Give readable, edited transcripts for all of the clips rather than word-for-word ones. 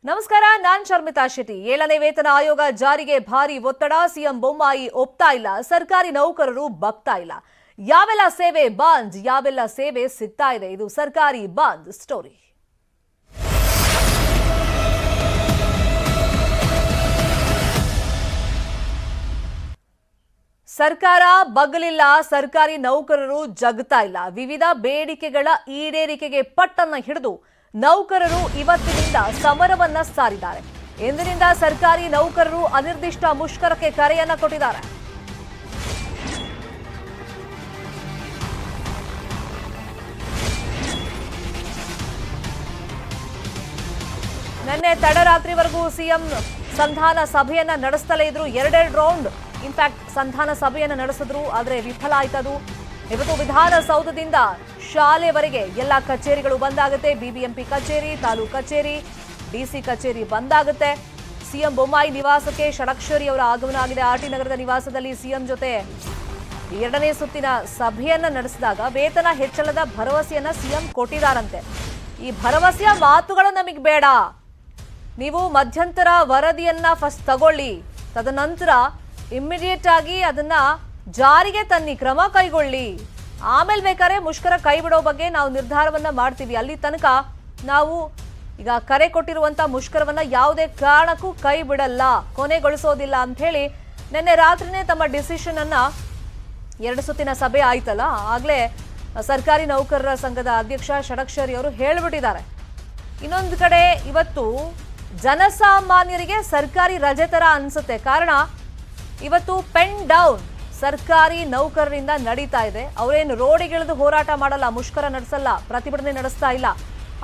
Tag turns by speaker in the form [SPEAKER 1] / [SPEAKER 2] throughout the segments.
[SPEAKER 1] ನಮಸ್ಕಾರ, ನಾನ್ ಶರ್ಮಿತಾ ಶೆಟ್ಟಿ. 7ನೇ ವೇತನ ಆಯೋಗ ಜಾರಿಗೆ ಭಾರಿ ಒತ್ತಡ. ಸಿಎಂ ಬೊಮ್ಮಾಯಿ ಒಪ್ತಾ ಇಲ್ಲ, ಸರ್ಕಾರಿ ನೌಕರರು ಬಗ್ತಾ ಇಲ್ಲ. ಯಾವೆಲ್ಲ ಸೇವೆ ಬಂದ್, ಯಾವೆಲ್ಲ ಸೇವೆ ಸಿಗ್ತಾ ಇದೆ? ಇದು ಸರ್ಕಾರಿ ಬಂದ್ ಸ್ಟೋರಿ. ಸರ್ಕಾರ ಬಗ್ಲಿಲ್ಲ, ಸರ್ಕಾರಿ ನೌಕರರು ಜಗ್ತಾ ಇಲ್ಲ. ವಿವಿಧ ಬೇಡಿಕೆಗಳ ಈಡೇರಿಕೆಗೆ ಪಟ್ಟನ್ನ ಹಿಡಿದು ನೌಕರರು ಇವತ್ತಿನಿಂದ ಸಮರವನ್ನ ಸಾರಿದ್ದಾರೆ. ಇಂದಿನಿಂದ ಸರ್ಕಾರಿ ನೌಕರರು ಅನಿರ್ದಿಷ್ಟ ಮುಷ್ಕರಕ್ಕೆ ಕರೆಯನ್ನ ಕೊಟ್ಟಿದ್ದಾರೆ. ನಿನ್ನೆ ತಡರಾತ್ರಿವರೆಗೂ ಸಿಎಂ ಸಂಧಾನ ಸಭೆಯನ್ನ ನಡೆಸ್ತಲೇ ಇದ್ರು. ಎರಡೆರಡು ರೌಂಡ್ ಇನ್ಫ್ಯಾಕ್ಟ್ ಸಂಧಾನ ಸಭೆಯನ್ನ ನಡೆಸಿದ್ರು, ಆದ್ರೆ ವಿಫಲ ಆಯ್ತದು. ಇವತ್ತು ವಿಧಾನಸೌಧದಿಂದ ಶಾಲೆವರೆಗೆ ಎಲ್ಲ ಕಚೇರಿಗಳು ಬಂದಾಗುತ್ತೆ. ಬಿಬಿಎಂಪಿ ಕಚೇರಿ, ತಾಲೂಕು ಕಚೇರಿ, ಡಿಸಿ ಕಚೇರಿ ಬಂದಾಗುತ್ತೆ. ಸಿಎಂ ಬೊಮ್ಮಾಯಿ ನಿವಾಸಕ್ಕೆ ಷಡಕ್ಷರಿ ಅವರ ಆಗಮನ ಆಗಿದೆ. ಆರ್ಟಿ ನಗರದ ನಿವಾಸದಲ್ಲಿ ಸಿಎಂ ಜೊತೆ 2ನೇ ಸುತ್ತಿನ ಸಭೆಯನ್ನ ನಡೆಸಿದಾಗ ವೇತನ ಹೆಚ್ಚಳದ ಭರವಸೆಯನ್ನ ಸಿಎಂ ಕೊಟ್ಟಿದ್ದಾರಂತೆ. ಈ ಭರವಸೆಯ ಮಾತುಗಳು ನಮಗೆ ಬೇಡ, ನೀವು ಮಧ್ಯಂತರ ವರದಿಯನ್ನ ಫಸ್ಟ್ ತಗೊಳ್ಳಿ, ತದನಂತರ ಇಮ್ಮಿಡಿಯೇಟ್ ಆಗಿ ಅದನ್ನ ಜಾರಿಗೆ ತನ್ನಿ, ಕ್ರಮ ಕೈಗೊಳ್ಳಿ, ಆಮೇಲೆ ಬೇಕಾದ್ರೆ ಮುಷ್ಕರ ಕೈ ಬಿಡೋ ಬಗ್ಗೆ ನಾವು ನಿರ್ಧಾರವನ್ನ ಮಾಡ್ತೀವಿ. ಅಲ್ಲಿ ತನಕ ನಾವು ಈಗ ಕರೆ ಕೊಟ್ಟಿರುವಂತ ಮುಷ್ಕರವನ್ನ ಯಾವುದೇ ಕಾರಣಕ್ಕೂ ಕೈ ಬಿಡಲ್ಲ, ಕೊನೆಗೊಳಿಸೋದಿಲ್ಲ ಅಂತ ಹೇಳಿ ನಿನ್ನೆ ರಾತ್ರಿನೇ ತಮ್ಮ ಡಿಸಿಷನ್ ಅನ್ನ 2 ಸುತ್ತಿನ ಸಭೆ ಆಯ್ತಲ್ಲ, ಆಗ್ಲೇ ಸರ್ಕಾರಿ ನೌಕರರ ಸಂಘದ ಅಧ್ಯಕ್ಷ ಷಡಕ್ಷರಿ ಅವರು ಹೇಳ್ಬಿಟ್ಟಿದ್ದಾರೆ. ಇನ್ನೊಂದು ಕಡೆ ಇವತ್ತು ಜನಸಾಮಾನ್ಯರಿಗೆ ಸರ್ಕಾರಿ ರಜೆ ತರ ಅನ್ಸುತ್ತೆ. ಕಾರಣ ಇವತ್ತು ಪೆನ್ ಡೌನ್ ಸರ್ಕಾರಿ ನೌಕರರಿಂದ ನಡೀತಾ ಇದೆ. ಅವರೇನು ರೋಡಿಗಿಳಿದು ಹೋರಾಟ ಮಾಡಲ್ಲ, ಮುಷ್ಕರ ನಡೆಸಲ್ಲ, ಪ್ರತಿಭಟನೆ ನಡೆಸ್ತಾ ಇಲ್ಲ.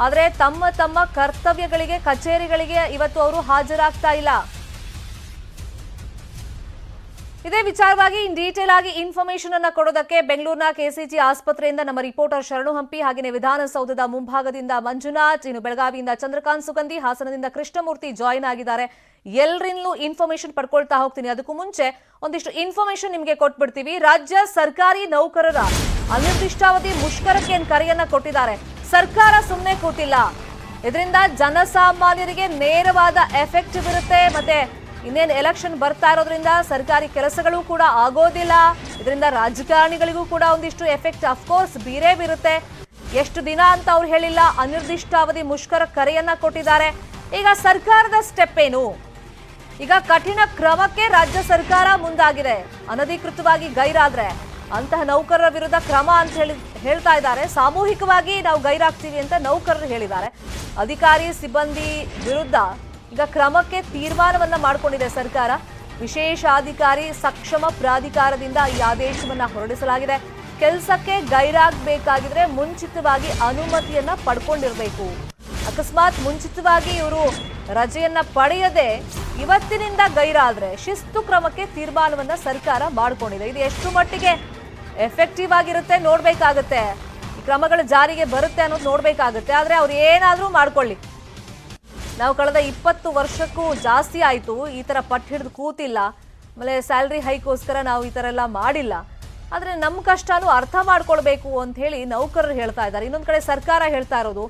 [SPEAKER 1] ಆದ್ರೆ ತಮ್ಮ ತಮ್ಮ ಕರ್ತವ್ಯಗಳಿಗೆ, ಕಚೇರಿಗಳಿಗೆ ಇವತ್ತು ಅವರು ಹಾಜರಾಗ್ತಾ ಇಲ್ಲ. ಇದೇ ವಿಚಾರವಾಗಿ ಇನ್ ಡೀಟೇಲ್ ಆಗಿ ಇನ್ಫಾರ್ಮೇಶನ್ ಅನ್ನ ಕೊಡೋದಕ್ಕೆ ಬೆಂಗಳೂರಿನ ಕೆಸಿಜಿ ಆಸ್ಪತ್ರೆಯಿಂದ ನಮ್ಮ ರಿಪೋರ್ಟರ್ ಶರಣು ಹಂಪಿ, ಹಾಗೆಯೇ ವಿಧಾನಸೌಧದ ಮುಂಭಾಗದಿಂದ ಮಂಜುನಾಥ್, ಇನ್ನು ಬೆಳಗಾವಿಯಿಂದ ಚಂದ್ರಕಾಂತ್ ಸುಗಂಧಿ, ಹಾಸನದಿಂದ ಕೃಷ್ಣಮೂರ್ತಿ ಜಾಯಿನ್ ಆಗಿದ್ದಾರೆ. ಎಲ್ಲರಿಂದಲೂ ಇನ್ಫಾರ್ಮೇಶನ್ ಪಡ್ಕೊಳ್ತಾ ಹೋಗ್ತೀನಿ. ಅದಕ್ಕೂ ಮುಂಚೆ ಒಂದಿಷ್ಟು ಇನ್ಫಾರ್ಮೇಶನ್ ನಿಮಗೆ ಕೊಟ್ಬಿಡ್ತೀವಿ. ರಾಜ್ಯ ಸರ್ಕಾರಿ ನೌಕರರ ಅನಿರ್ದಿಷ್ಟಾವಧಿ ಮುಷ್ಕರಕ್ಕೆ ಕರೆಯನ್ನ ಕೊಟ್ಟಿದ್ದಾರೆ. ಸರ್ಕಾರ ಸುಮ್ಮನೆ ಕೂತಿಲ್ಲ, ಇದರಿಂದ ಜನಸಾಮಾನ್ಯರಿಗೆ ನೇರವಾದ ಎಫೆಕ್ಟ್ ಬರುತ್ತೆ. ಮತ್ತೆ ಇನ್ನೇನು ಎಲೆಕ್ಷನ್ ಬರ್ತಾ ಇರೋದ್ರಿಂದ ಸರ್ಕಾರಿ ಕೆಲಸಗಳು ಕೂಡ ಆಗೋದಿಲ್ಲ. ಇದರಿಂದ ರಾಜಕಾರಣಿಗಳಿಗೂ ಕೂಡ ಒಂದಿಷ್ಟು ಎಫೆಕ್ಟ್ ಅಫ್ಕೋರ್ಸ್ ಬೀರೇ ಬೀರುತ್ತೆ. ಎಷ್ಟು ದಿನ ಅಂತ ಅವ್ರು ಹೇಳಿಲ್ಲ, ಅನಿರ್ದಿಷ್ಟಾವಧಿ ಮುಷ್ಕರ ಕರೆಯನ್ನ ಕೊಟ್ಟಿದ್ದಾರೆ. ಈಗ ಸರ್ಕಾರದ ಸ್ಟೆಪ್ ಏನು? ಈಗ ಕಠಿಣ ಕ್ರಮಕ್ಕೆ ರಾಜ್ಯ ಸರ್ಕಾರ ಮುಂದಾಗಿದೆ. ಅನಧಿಕೃತವಾಗಿ ಗೈರಾದ್ರೆ ಅಂತಹ ನೌಕರರ ವಿರುದ್ಧ ಕ್ರಮ ಅಂತ ಹೇಳ್ತಾ ಇದ್ದಾರೆ. ಸಾಮೂಹಿಕವಾಗಿ ನಾವು ಗೈರಾಗ್ತೀವಿ ಅಂತ ನೌಕರರು ಹೇಳಿದ್ದಾರೆ. ಅಧಿಕಾರಿ ಸಿಬ್ಬಂದಿ ವಿರುದ್ಧ ಈಗ ಕ್ರಮಕ್ಕೆ ತೀರ್ಮಾನವನ್ನ ಮಾಡಿಕೊಂಡಿದೆ ಸರ್ಕಾರ. ವಿಶೇಷಾಧಿಕಾರಿ ಸಕ್ಷಮ ಪ್ರಾಧಿಕಾರದಿಂದ ಈ ಆದೇಶವನ್ನ ಹೊರಡಿಸಲಾಗಿದೆ. ಕೆಲಸಕ್ಕೆ ಗೈರಾಗಬೇಕಾಗಿದ್ರೆ ಮುಂಚಿತವಾಗಿ ಅನುಮತಿಯನ್ನ ಪಡ್ಕೊಂಡಿರ್ಬೇಕು. ಅಕಸ್ಮಾತ್ ಮುಂಚಿತವಾಗಿ ಇವರು ರಜೆಯನ್ನ ಪಡೆಯದೆ ಇವತ್ತಿನಿಂದ ಗೈರಾದ್ರೆ ಶಿಸ್ತು ಕ್ರಮಕ್ಕೆ ತೀರ್ಮಾನವನ್ನ ಸರ್ಕಾರ ಮಾಡಿಕೊಂಡಿದೆ. ಇದು ಎಷ್ಟು ಮಟ್ಟಿಗೆ ಎಫೆಕ್ಟಿವ್ ಆಗಿರುತ್ತೆ ನೋಡ್ಬೇಕಾಗತ್ತೆ. ಈ ಕ್ರಮಗಳು ಜಾರಿಗೆ ಬರುತ್ತೆ ಅನ್ನೋದು ನೋಡ್ಬೇಕಾಗತ್ತೆ. ಆದ್ರೆ ಅವ್ರು ಏನಾದ್ರೂ ಮಾಡ್ಕೊಳ್ಳಿ, ನಾವು ಕಳೆದ 20 ವರ್ಷಕ್ಕೂ ಜಾಸ್ತಿ ಆಯ್ತು ಈ ತರ ಪಟ್ಟು ಹಿಡಿದು ಕೂತಿಲ್ಲ. ಆಮೇಲೆ ಸ್ಯಾಲ್ರಿ ಹೈಕೋಸ್ಕರ ನಾವು ಈ ತರ ಎಲ್ಲ ಮಾಡಿಲ್ಲ. ಆದ್ರೆ ನಮ್ಮ ಕಷ್ಟನೂ ಅರ್ಥ ಮಾಡ್ಕೊಳ್ಬೇಕು ಅಂತ ಹೇಳಿ ನೌಕರರು ಹೇಳ್ತಾ ಇದ್ದಾರೆ. ಇನ್ನೊಂದ್ ಕಡೆ ಸರ್ಕಾರ ಹೇಳ್ತಾ ಇರೋದು,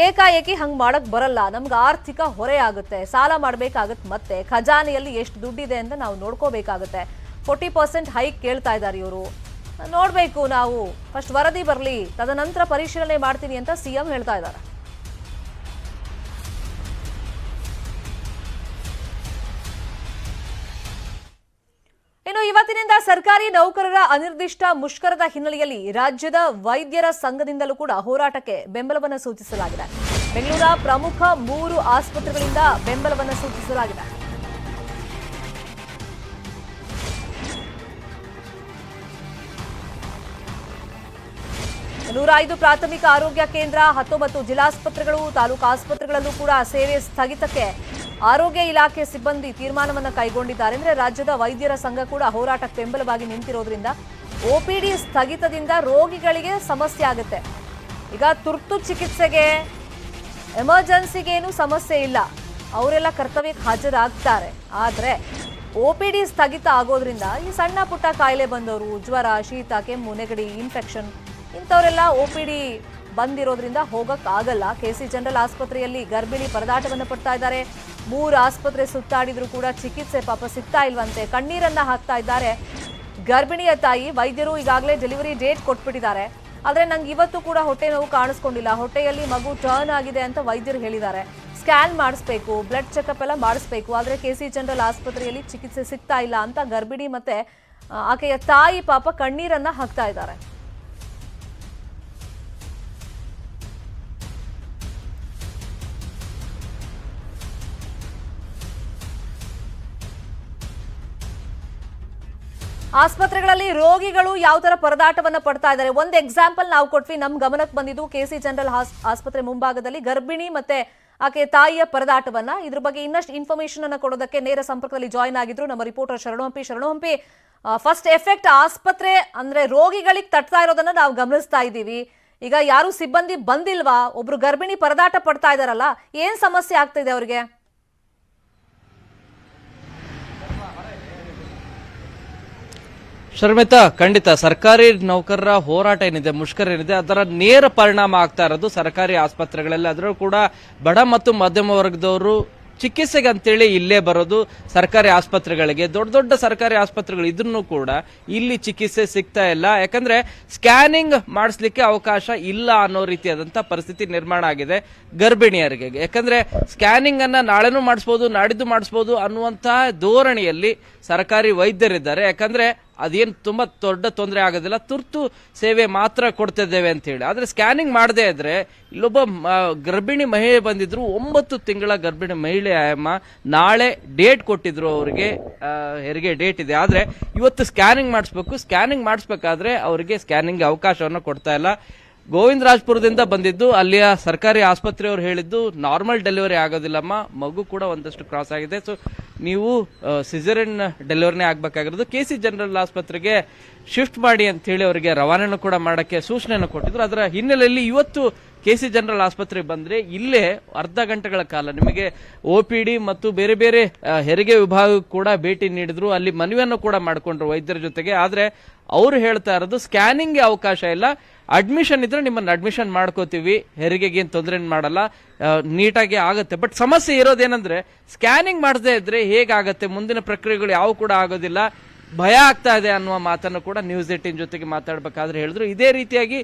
[SPEAKER 1] ಏಕಾಏಕಿ ಹಂಗ್ ಮಾಡಕ್ ಬರಲ್ಲ, ನಮ್ಗೆ ಆರ್ಥಿಕ ಹೊರೆ ಆಗುತ್ತೆ, ಸಾಲ ಮಾಡ್ಬೇಕಾಗತ್ತೆ, ಮತ್ತೆ ಖಜಾನೆಯಲ್ಲಿ ಎಷ್ಟು ದುಡ್ಡಿದೆ ಅಂತ ನಾವು ನೋಡ್ಕೋಬೇಕಾಗತ್ತೆ. 40% ಹೈಕ್ ಕೇಳ್ತಾ ಇದ್ದಾರೆ ಇವರು. ನೋಡ್ಬೇಕು, ನಾವು ಫಸ್ಟ್ ವರದಿ ಬರಲಿ, ತದನಂತರ ಪರಿಶೀಲನೆ ಮಾಡ್ತೀನಿ ಅಂತ ಸಿಎಂ ಹೇಳ್ತಾ ಇದ್ದಾರೆ. ಇನ್ನು ಇವತ್ತಿನಿಂದ ಸರ್ಕಾರಿ ನೌಕರರ ಅನಿರ್ದಿಷ್ಟ ಮುಷ್ಕರದ ಹಿನ್ನೆಲೆಯಲ್ಲಿ ರಾಜ್ಯದ ವೈದ್ಯರ ಸಂಘದಿಂದಲೂ ಕೂಡ ಹೋರಾಟಕ್ಕೆ ಬೆಂಬಲವನ್ನು ಸೂಚಿಸಲಾಗಿದೆ. ಬೆಂಗಳೂರಿನ ಪ್ರಮುಖ 3 ಆಸ್ಪತ್ರೆಗಳಿಂದ ಬೆಂಬಲವನ್ನು ಸೂಚಿಸಲಾಗಿದೆ. ನೂರ 5 ಪ್ರಾಥಮಿಕ ಆರೋಗ್ಯ ಕೇಂದ್ರ, 19 ಜಿಲ್ಲಾಸ್ಪತ್ರೆಗಳು, ತಾಲೂಕು ಆಸ್ಪತ್ರೆಗಳಲ್ಲೂ ಕೂಡ ಸೇವೆ ಸ್ಥಗಿತಕ್ಕೆ ಆರೋಗ್ಯ ಇಲಾಖೆ ಸಿಬ್ಬಂದಿ ತೀರ್ಮಾನವನ್ನ ಕೈಗೊಂಡಿದ್ದಾರೆ. ಅಂದ್ರೆ ರಾಜ್ಯದ ವೈದ್ಯರ ಸಂಘ ಕೂಡ ಹೋರಾಟಕ್ಕೆ ಬೆಂಬಲವಾಗಿ ನಿಂತಿರೋದ್ರಿಂದ ಒಪಿಡಿ ಸ್ಥಗಿತದಿಂದ ರೋಗಿಗಳಿಗೆ ಸಮಸ್ಯೆ ಆಗುತ್ತೆ. ಈಗ ತುರ್ತು ಚಿಕಿತ್ಸೆಗೆ, ಎಮರ್ಜೆನ್ಸಿಗೇನು ಸಮಸ್ಯೆ ಇಲ್ಲ, ಅವರೆಲ್ಲ ಕರ್ತವ್ಯಕ್ಕೆ ಹಾಜರಾಗ್ತಾರೆ. ಆದ್ರೆ ಒಪಿಡಿ ಸ್ಥಗಿತ ಆಗೋದ್ರಿಂದ ಈ ಸಣ್ಣ ಪುಟ್ಟ ಕಾಯಿಲೆ ಬಂದವರು, ಜ್ವರ, ಶೀತ, ಕೆಮ್ಮು, ನೆಗಡಿ, ಇನ್ಫೆಕ್ಷನ್ ಇಂಥವರೆಲ್ಲ ಒಪಿಡಿ ಬಂದಿರೋದ್ರಿಂದ ಹೋಗಕ್ ಆಗಲ್ಲ. ಕೆಸಿ ಜನರಲ್ ಆಸ್ಪತ್ರೆಯಲ್ಲಿ ಗರ್ಭಿಣಿ ಪರದಾಟವನ್ನ ಪಡ್ತಾ ಇದ್ದಾರೆ. 3 ಆಸ್ಪತ್ರೆ ಸುತ್ತಾಡಿದ್ರು ಕೂಡ ಚಿಕಿತ್ಸೆ ಪಾಪ ಸಿಗ್ತಾ ಇಲ್ವಂತೆ. ಕಣ್ಣೀರನ್ನ ಹಾಕ್ತಾ ಇದ್ದಾರೆ ಗರ್ಭಿಣಿಯ ತಾಯಿ. ವೈದ್ಯರು ಈಗಾಗಲೇ ಡೆಲಿವರಿ ಡೇಟ್ ಕೊಟ್ಬಿಟ್ಟಿದ್ದಾರೆ. ಆದ್ರೆ ನಂಗೆ ಇವತ್ತು ಕೂಡ ಹೊಟ್ಟೆ ನೋವು ಕಾಣಿಸ್ಕೊಂಡಿಲ್ಲ, ಹೊಟ್ಟೆಯಲ್ಲಿ ಮಗು ಟರ್ನ್ ಆಗಿದೆ ಅಂತ ವೈದ್ಯರು ಹೇಳಿದ್ದಾರೆ. ಸ್ಕ್ಯಾನ್ ಮಾಡಿಸ್ಬೇಕು, ಬ್ಲಡ್ ಚೆಕಪ್ ಎಲ್ಲ ಮಾಡಿಸ್ಬೇಕು, ಆದ್ರೆ ಕೆಸಿ ಜನರಲ್ ಆಸ್ಪತ್ರೆಯಲ್ಲಿ ಚಿಕಿತ್ಸೆ ಸಿಗ್ತಾ ಇಲ್ಲ ಅಂತ ಗರ್ಭಿಣಿ ಮತ್ತೆ ಆಕೆಯ ತಾಯಿ ಪಾಪ ಕಣ್ಣೀರನ್ನ ಹಾಕ್ತಾ ಇದ್ದಾರೆ. ಆಸ್ಪತ್ರೆಗಳಲ್ಲಿ ರೋಗಿಗಳು ಯಾವ ತರ ಪರದಾಟವನ್ನ ಪಡ್ತಾ ಇದ್ದಾರೆ. ಒಂದು ಎಕ್ಸಾಂಪಲ್ ನಾವು ಕೊಟ್ವಿ, ನಮ್ ಗಮನಕ್ಕೆ ಬಂದಿದ್ದು ಕೆಸಿ ಜನರಲ್ ಆಸ್ಪತ್ರೆ ಮುಂಭಾಗದಲ್ಲಿ ಗರ್ಭಿಣಿ ಮತ್ತೆ ಆಕೆ ತಾಯಿಯ ಪರದಾಟವನ್ನ. ಇದ್ರ ಬಗ್ಗೆ ಇನ್ನಷ್ಟು ಇನ್ಫಾರ್ಮೇಶನ್ ಅನ್ನ ಕೊಡೋದಕ್ಕೆ ನೇರ ಸಂಪರ್ಕದಲ್ಲಿ ಜಾಯ್ನ್ ಆಗಿದ್ರು ನಮ್ಮ ರಿಪೋರ್ಟರ್ ಶರಣು ಹಂಪಿ. ಫಸ್ಟ್ ಎಫೆಕ್ಟ್ ಆಸ್ಪತ್ರೆ ಅಂದ್ರೆ ರೋಗಿಗಳಿಗೆ ತಟ್ತಾ ಇರೋದನ್ನ ನಾವು ಗಮನಿಸ್ತಾ ಇದ್ದೀವಿ. ಈಗ ಯಾರು ಸಿಬ್ಬಂದಿ ಬಂದಿಲ್ವಾ? ಒಬ್ರು ಗರ್ಭಿಣಿ ಪರದಾಟ ಪಡ್ತಾ ಇದಾರಲ್ಲ, ಏನ್ ಸಮಸ್ಯೆ ಆಗ್ತಾ ಇದೆ ಅವ್ರಿಗೆ?
[SPEAKER 2] ಶರ್ಮಿತಾ, ಖಂಡಿತ ಸರ್ಕಾರಿ ನೌಕರರ ಹೋರಾಟ ಏನಿದೆ, ಮುಷ್ಕರ ಏನಿದೆ, ಅದರ ನೇರ ಪರಿಣಾಮ ಆಗ್ತಾ ಇರೋದು ಸರ್ಕಾರಿ ಆಸ್ಪತ್ರೆಗಳಲ್ಲಿ. ಅದರಲ್ಲೂ ಕೂಡ ಬಡ ಮತ್ತು ಮಧ್ಯಮ ವರ್ಗದವರು ಚಿಕಿತ್ಸೆಗೆ ಅಂತೇಳಿ ಇಲ್ಲೇ ಬರೋದು ಸರ್ಕಾರಿ ಆಸ್ಪತ್ರೆಗಳಿಗೆ. ದೊಡ್ಡ ದೊಡ್ಡ ಸರ್ಕಾರಿ ಆಸ್ಪತ್ರೆಗಳು ಇದ್ರೂ ಕೂಡ ಇಲ್ಲಿ ಚಿಕಿತ್ಸೆ ಸಿಗ್ತಾ ಇಲ್ಲ. ಯಾಕಂದ್ರೆ ಸ್ಕ್ಯಾನಿಂಗ್ ಮಾಡಿಸ್ಲಿಕ್ಕೆ ಅವಕಾಶ ಇಲ್ಲ ಅನ್ನೋ ರೀತಿಯಾದಂತಹ ಪರಿಸ್ಥಿತಿ ನಿರ್ಮಾಣ ಆಗಿದೆ ಗರ್ಭಿಣಿಯರಿಗೆ. ಯಾಕಂದ್ರೆ ಸ್ಕ್ಯಾನಿಂಗ್ ಅನ್ನ ನಾಳೆನೂ ಮಾಡಿಸ್ಬೋದು, ನಾಡಿದ್ದು ಮಾಡಿಸ್ಬೋದು ಅನ್ನುವಂತಹ ಧೋರಣೆಯಲ್ಲಿ ಸರ್ಕಾರಿ ವೈದ್ಯರಿದ್ದಾರೆ. ಯಾಕಂದ್ರೆ ಅದೇನು ತುಂಬಾ ದೊಡ್ಡ ತೊಂದರೆ ಆಗೋದಿಲ್ಲ, ತುರ್ತು ಸೇವೆ ಮಾತ್ರ ಕೊಡ್ತಿದ್ದೇವೆ ಅಂತ ಹೇಳಿ. ಆದ್ರೆ ಸ್ಕ್ಯಾನಿಂಗ್ ಮಾಡದೇ ಇದ್ರೆ, ಇಲ್ಲೊಬ್ಬ ಗರ್ಭಿಣಿ ಮಹಿಳೆ ಬಂದಿದ್ರು, 9 ತಿಂಗಳ ಗರ್ಭಿಣಿ ಮಹಿಳೆ ಅಮ್ಮ, ನಾಳೆ ಡೇಟ್ ಕೊಟ್ಟಿದ್ರು ಅವರಿಗೆ, ಹೆರಿಗೆ ಡೇಟ್ ಇದೆ. ಆದ್ರೆ ಇವತ್ತು ಸ್ಕ್ಯಾನಿಂಗ್ ಮಾಡಿಸ್ಬೇಕು. ಸ್ಕ್ಯಾನಿಂಗ್ ಮಾಡಿಸ್ಬೇಕಾದ್ರೆ ಅವರಿಗೆ ಸ್ಕ್ಯಾನಿಂಗ್ ಅವಕಾಶವನ್ನು ಕೊಡ್ತಾ ಇಲ್ಲ. ಗೋವಿಂದರಾಜಪುರದಿಂದ ಬಂದಿದ್ದು, ಅಲ್ಲಿಯ ಸರ್ಕಾರಿ ಆಸ್ಪತ್ರೆಯವರು ಹೇಳಿದ್ದು ನಾರ್ಮಲ್ ಡೆಲಿವರಿ ಆಗೋದಿಲ್ಲಮ್ಮ, ಮಗು ಕೂಡ ಒಂದಷ್ಟು ಕ್ರಾಸ್ ಆಗಿದೆ, ಸೊ ನೀವು ಸಿಸೇರಿಯನ್ ಡೆಲಿವರಿನೇ ಆಗ್ಬೇಕಾಗಿರೋದು, ಕೆಸಿ ಜನರಲ್ ಆಸ್ಪತ್ರೆಗೆ ಶಿಫ್ಟ್ ಮಾಡಿ ಅಂತ ಹೇಳಿ ಅವರಿಗೆ ರವಾನೆಯನ್ನು ಕೂಡ ಮಾಡಕ್ಕೆ ಸೂಚನೆಯನ್ನು ಕೊಟ್ಟಿದ್ರು. ಅದರ ಹಿನ್ನೆಲೆಯಲ್ಲಿ ಇವತ್ತು ಕೆಸಿ ಜನರಲ್ ಆಸ್ಪತ್ರೆಗೆ ಬಂದ್ರೆ ಇಲ್ಲೇ ಅರ್ಧ ಗಂಟೆಗಳ ಕಾಲ ನಿಮಗೆ OPD ಮತ್ತು ಬೇರೆ ಬೇರೆ ಹೆರಿಗೆ ವಿಭಾಗ ಕೂಡ ಭೇಟಿ ನೀಡಿದ್ರು. ಅಲ್ಲಿ ಮನವಿಯನ್ನು ಕೂಡ ಮಾಡಿಕೊಂಡ್ರು ವೈದ್ಯರ ಜೊತೆಗೆ. ಆದ್ರೆ ಅವರು ಹೇಳ್ತಾ ಇರೋದು ಸ್ಕ್ಯಾನಿಂಗ್ಗೆ ಅವಕಾಶ ಇಲ್ಲ, ಅಡ್ಮಿಷನ್ ಇದ್ರೆ ನಿಮ್ಮನ್ನ ಅಡ್ಮಿಷನ್ ಮಾಡ್ಕೋತೀವಿ, ಹೆರಿಗೆಗೆ ಏನು ತೊಂದರೆ ಮಾಡಲ್ಲ, ನೀಟಾಗಿ ಆಗುತ್ತೆ. ಬಟ್ ಸಮಸ್ಯೆ ಇರೋದೇನಂದ್ರೆ ಸ್ಕ್ಯಾನಿಂಗ್ ಮಾಡದೇ ಇದ್ರೆ ಹೇಗಾಗತ್ತೆ, ಮುಂದಿನ ಪ್ರಕ್ರಿಯೆಗಳು ಯಾವ ಕೂಡ ಆಗೋದಿಲ್ಲ, ಭಯ ಆಗ್ತಾ ಇದೆ ಅನ್ನುವ ಮಾತನ್ನು ಕೂಡ ನ್ಯೂಸ್ 18 ಜೊತೆಗೆ ಮಾತಾಡ್ಬೇಕಾದ್ರೆ ಹೇಳಿದ್ರು. ಇದೇ ರೀತಿಯಾಗಿ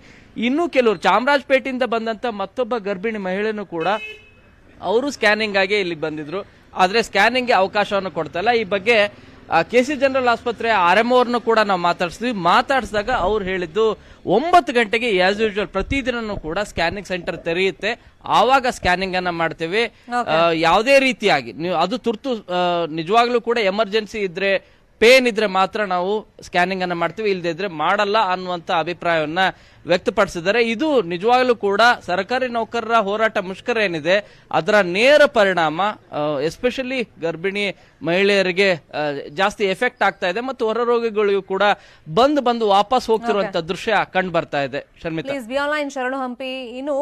[SPEAKER 2] ಇನ್ನೂ ಕೆಲವರು ಚಾಮರಾಜಪೇಟೆಯಿಂದ ಬಂದಂತ ಮತ್ತೊಬ್ಬ ಗರ್ಭಿಣಿ ಮಹಿಳೆನೂ ಕೂಡ ಅವರು ಸ್ಕ್ಯಾನಿಂಗ್ ಆಗಿ ಇಲ್ಲಿ ಬಂದಿದ್ರು. ಆದ್ರೆ ಸ್ಕ್ಯಾನಿಂಗ್ಗೆ ಅವಕಾಶವನ್ನು ಕೊಡ್ತಾ ಇಲ್ಲ. ಈ ಬಗ್ಗೆ ಕೆಸಿ ಜನರಲ್ ಆಸ್ಪತ್ರೆ RMO ಅವ್ರನ್ನು ಕೂಡ ನಾವು ಮಾತಾಡಿಸಿದಾಗ ಅವ್ರು ಹೇಳಿದ್ದು 9 ಗಂಟೆಗೆ ಆಸ್ ಯೂಶುವಲ್ ಪ್ರತಿದಿನನೂ ಕೂಡ ಸ್ಕ್ಯಾನಿಂಗ್ ಸೆಂಟರ್ ತೆರೆಯುತ್ತೆ, ಆವಾಗ ಸ್ಕ್ಯಾನಿಂಗ್ ಅನ್ನ ಮಾಡ್ತೇವೆ. ಯಾವುದೇ ರೀತಿಯಾಗಿ ನೀವು ಅದು ತುರ್ತು ನಿಜವಾಗ್ಲೂ ಕೂಡ ಎಮರ್ಜೆನ್ಸಿ ಇದ್ರೆ, ಪೇನ್ ಇದ್ರೆ ಮಾತ್ರ ನಾವು ಸ್ಕ್ಯಾನಿಂಗ್ ಅನ್ನ ಮಾಡ್ತೀವಿ, ಇಲ್ಲದೆ ಇದ್ರೆ ಮಾಡಲ್ಲ ಅನ್ನುವಂತ ಅಭಿಪ್ರಾಯವನ್ನ ವ್ಯಕ್ತಪಡಿಸಿದ್ದಾರೆ. ಇದು ನಿಜವಾಗ್ಲೂ ಕೂಡ ಸರ್ಕಾರಿ ನೌಕರರ ಹೋರಾಟ ಮುಷ್ಕರ ಏನಿದೆ ಅದರ ನೇರ ಪರಿಣಾಮ ಎಸ್ಪೆಷಲಿ ಗರ್ಭಿಣಿ ಮಹಿಳೆಯರಿಗೆ ಜಾಸ್ತಿ ಎಫೆಕ್ಟ್ ಆಗ್ತಾ ಇದೆ ಮತ್ತು ಹೊರ ರೋಗಿಗಳಿಗೂ ಕೂಡ ಬಂದು ವಾಪಸ್ ಹೋಗ್ತಿರುವಂತ ದೃಶ್ಯ ಕಂಡು ಬರ್ತಾ ಇದೆ. ಶರ್ಮಿತಾ,
[SPEAKER 1] ಶರಣು ಹಂಪಿ, ಇನ್ನು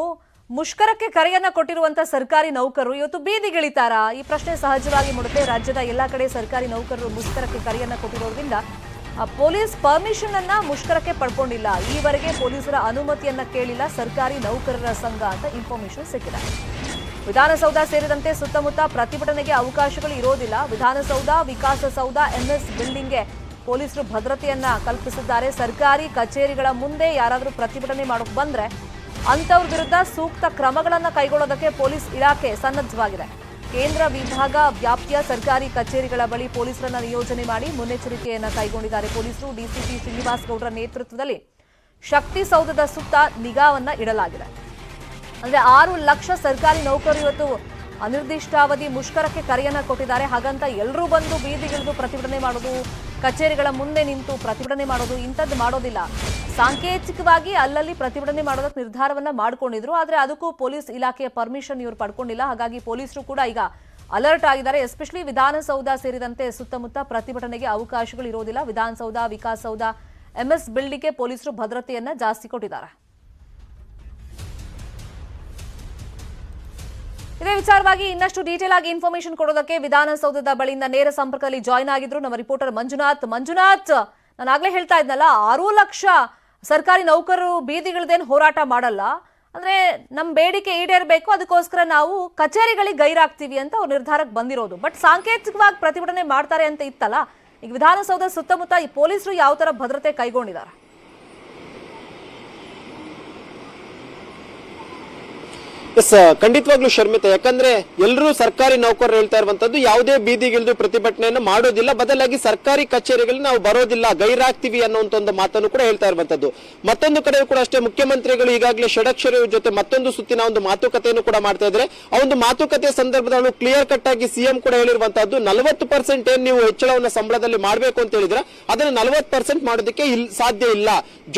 [SPEAKER 1] ಮುಷ್ಕರಕ್ಕೆ ಕರೆಯನ್ನ ಕೊಟ್ಟಿರುವಂತ ಸರ್ಕಾರಿ ನೌಕರರು ಇವತ್ತು ಬೀದಿಗಿಳಿತಾರಾ? ಈ ಪ್ರಶ್ನೆ ಸಹಜವಾಗಿ ಮೂಡುತ್ತೆ. ರಾಜ್ಯದ ಎಲ್ಲಾ ಕಡೆ ಸರ್ಕಾರಿ ನೌಕರರು ಮುಷ್ಕರಕ್ಕೆ ಕರೆಯನ್ನ ಕೊಟ್ಟಿರೋದ್ರಿಂದ ಪೊಲೀಸ್ ಪರ್ಮಿಷನ್ ಅನ್ನ ಮುಷ್ಕರಕ್ಕೆ ಪಡ್ಕೊಂಡಿಲ್ಲ, ಈವರೆಗೆ ಪೊಲೀಸರ ಅನುಮತಿಯನ್ನ ಕೇಳಿಲ್ಲ ಸರ್ಕಾರಿ ನೌಕರರ ಸಂಘ ಅಂತ ಇನ್ಫಾರ್ಮೇಶನ್ ಸಿಕ್ಕಿದೆ. ವಿಧಾನಸೌಧ ಸೇರಿದಂತೆ ಸುತ್ತಮುತ್ತ ಪ್ರತಿಭಟನೆಗೆ ಅವಕಾಶಗಳು ಇರೋದಿಲ್ಲ. ವಿಧಾನಸೌಧ, ವಿಕಾಸಸೌಧ, MS ಬಿಲ್ಡಿಂಗ್ಗೆ ಪೊಲೀಸರು ಭದ್ರತೆಯನ್ನ ಕಲ್ಪಿಸಿದ್ದಾರೆ. ಸರ್ಕಾರಿ ಕಚೇರಿಗಳ ಮುಂದೆ ಯಾರಾದರೂ ಪ್ರತಿಭಟನೆ ಮಾಡೋಕೆ ಬಂದ್ರೆ ಅಂತವ್ರ ವಿರುದ್ಧ ಸೂಕ್ತ ಕ್ರಮಗಳನ್ನ ಕೈಗೊಳ್ಳೋದಕ್ಕೆ ಪೊಲೀಸ್ ಇಲಾಖೆ ಸನ್ನದ್ಧವಾಗಿದೆ. ಕೇಂದ್ರ ವಿಭಾಗ ವ್ಯಾಪ್ತಿಯ ಸರ್ಕಾರಿ ಕಚೇರಿಗಳ ಬಳಿ ಪೊಲೀಸರನ್ನ ನಿಯೋಜನೆ ಮಾಡಿ ಮುನ್ನೆಚ್ಚರಿಕೆಯನ್ನ ಕೈಗೊಂಡಿದ್ದಾರೆ ಪೊಲೀಸರು. DCP ಶ್ರೀನಿವಾಸ್ ಗೌಡ್ರ ನೇತೃತ್ವದಲ್ಲಿ ಶಕ್ತಿ ಸೌಧದ ಸುತ್ತ ನಿಗಾವನ್ನ ಇಡಲಾಗಿದೆ. ಅಂದ್ರೆ 6 ಲಕ್ಷ ಸರ್ಕಾರಿ ನೌಕರರು ಇವತ್ತು ಅನಿರ್ದಿಷ್ಟಾವಧಿ ಮುಷ್ಕರಕ್ಕೆ ಕರೆಯನ್ನ ಕೊಟ್ಟಿದ್ದಾರೆ. ಹಾಗಂತ ಎಲ್ಲರೂ ಬಂದು ಬೀದಿಗಿಳಿದು ಪ್ರತಿಭಟನೆ ಮಾಡೋದು, ಕಚೇರಿಗಳ ಮುಂದೆ ನಿಂತು ಪ್ರತಿಭಟನೆ ಮಾಡೋದು ಇಂಥದ್ದು ಮಾಡೋದಿಲ್ಲ. ಸಾಂಕೇತಿಕವಾಗಿ ಅಲ್ಲಲ್ಲಿ ಪ್ರತಿಭಟನೆ ಮಾಡೋದಕ್ಕೆ ನಿರ್ಧಾರವನ್ನ ಮಾಡ್ಕೊಂಡಿದ್ರು. ಆದ್ರೆ ಅದಕ್ಕೂ ಪೊಲೀಸ್ ಇಲಾಖೆಯ ಪರ್ಮಿಷನ್ ಇವರು ಪಡ್ಕೊಂಡಿಲ್ಲ. ಹಾಗಾಗಿ ಪೊಲೀಸರು ಕೂಡ ಈಗ ಅಲರ್ಟ್ ಆಗಿದ್ದಾರೆ. ಎಸ್ಪೆಷಲಿ ವಿಧಾನಸೌಧ ಸೇರಿದಂತೆ ಸುತ್ತಮುತ್ತ ಪ್ರತಿಭಟನೆಗೆ ಅವಕಾಶಗಳು ಇರೋದಿಲ್ಲ. ವಿಧಾನಸೌಧ, ವಿಕಾಸಸೌಧ, MS ಬಿಲ್ಡಿಂಗ್ಗೆ ಪೊಲೀಸರು ಭದ್ರತೆಯನ್ನ ಜಾಸ್ತಿ ಕೊಟ್ಟಿದ್ದಾರೆ. ಇದೇ ವಿಚಾರವಾಗಿ ಇನ್ನಷ್ಟು ಡೀಟೇಲ್ ಆಗಿ ಇನ್ಫಾರ್ಮೇಶನ್ ಕೊಡೋದಕ್ಕೆ ವಿಧಾನಸೌಧದ ಬಳಿಯಿಂದ ನೇರ ಸಂಪರ್ಕದಲ್ಲಿ ಜಾಯ್ನ್ ಆಗಿದ್ರು ನಮ್ಮ ರಿಪೋರ್ಟರ್ ಮಂಜುನಾಥ್. ನಾನು ಆಗ್ಲೇ ಹೇಳ್ತಾ ಇದ್ನಲ್ಲ, 6 ಲಕ್ಷ ಸರ್ಕಾರಿ ನೌಕರರು ಬೀದಿಗಿಳಿದೇನು ಹೋರಾಟ ಮಾಡಲ್ಲ, ಅಂದ್ರೆ ನಮ್ಮ ಬೇಡಿಕೆ ಈಡೇರಬೇಕು, ಅದಕ್ಕೋಸ್ಕರ ನಾವು ಕಚೇರಿಗಳಿಗೆ ಗೈರಾಗ್ತೀವಿ ಅಂತ ಅವ್ರ ನಿರ್ಧಾರಕ್ಕೆ ಬಂದಿರೋದು. ಬಟ್ ಸಾಂಕೇತಿಕವಾಗಿ ಪ್ರತಿಭಟನೆ ಮಾಡ್ತಾರೆ ಅಂತ ಇತ್ತಲ್ಲ, ಈಗ ವಿಧಾನಸೌಧ ಸುತ್ತಮುತ್ತ ಈ ಪೊಲೀಸರು ಯಾವ ತರ ಭದ್ರತೆ ಕೈಗೊಂಡಿದ್ದಾರೆ?
[SPEAKER 3] ಎಸ್, ಖಂಡಿತವಾಗ್ಲೂ ಶರ್ಮಿತಾ, ಯಾಕಂದ್ರೆ ಎಲ್ಲರೂ ಸರ್ಕಾರಿ ನೌಕರರು ಹೇಳ್ತಾ ಇರುವಂತದ್ದು ಯಾವುದೇ ಬೀದಿಗಿಳಿದು ಪ್ರತಿಭಟನೆಯನ್ನು ಮಾಡೋದಿಲ್ಲ, ಬದಲಾಗಿ ಸರ್ಕಾರಿ ಕಚೇರಿಗಳಿಗೆ ನಾವು ಬರೋದಿಲ್ಲ, ಗೈರಾಗ್ತೀವಿ ಅನ್ನುವಂತ ಒಂದು ಮಾತನ್ನು ಕೂಡ ಹೇಳ್ತಾ ಇರುವಂತದ್ದು. ಮತ್ತೊಂದು ಕಡೆ ಕೂಡ ಅಷ್ಟೇ ಮುಖ್ಯಮಂತ್ರಿಗಳು ಈಗಾಗಲೇ ಷಡಕ್ಷರ ಜೊತೆ ಮತ್ತೊಂದು ಸುತ್ತಿನ ಒಂದು ಮಾತುಕತೆಯನ್ನು ಕೂಡ ಮಾಡ್ತಾ ಇದ್ದಾರೆ. ಆ ಒಂದು ಮಾತುಕತೆ ಸಂದರ್ಭದಲ್ಲಿ ಕ್ಲಿಯರ್ ಕಟ್ ಆಗಿ ಸಿಎಂ ಕೂಡ ಹೇಳಿರುವಂತದ್ದು 40% ಏನ್ ನೀವು ಹೆಚ್ಚಳವನ್ನು ಸಂಬಳದಲ್ಲಿ ಮಾಡಬೇಕು ಅಂತ ಹೇಳಿದ್ರೆ ಅದನ್ನ 40% ಮಾಡೋದಕ್ಕೆ ಸಾಧ್ಯ ಇಲ್ಲ.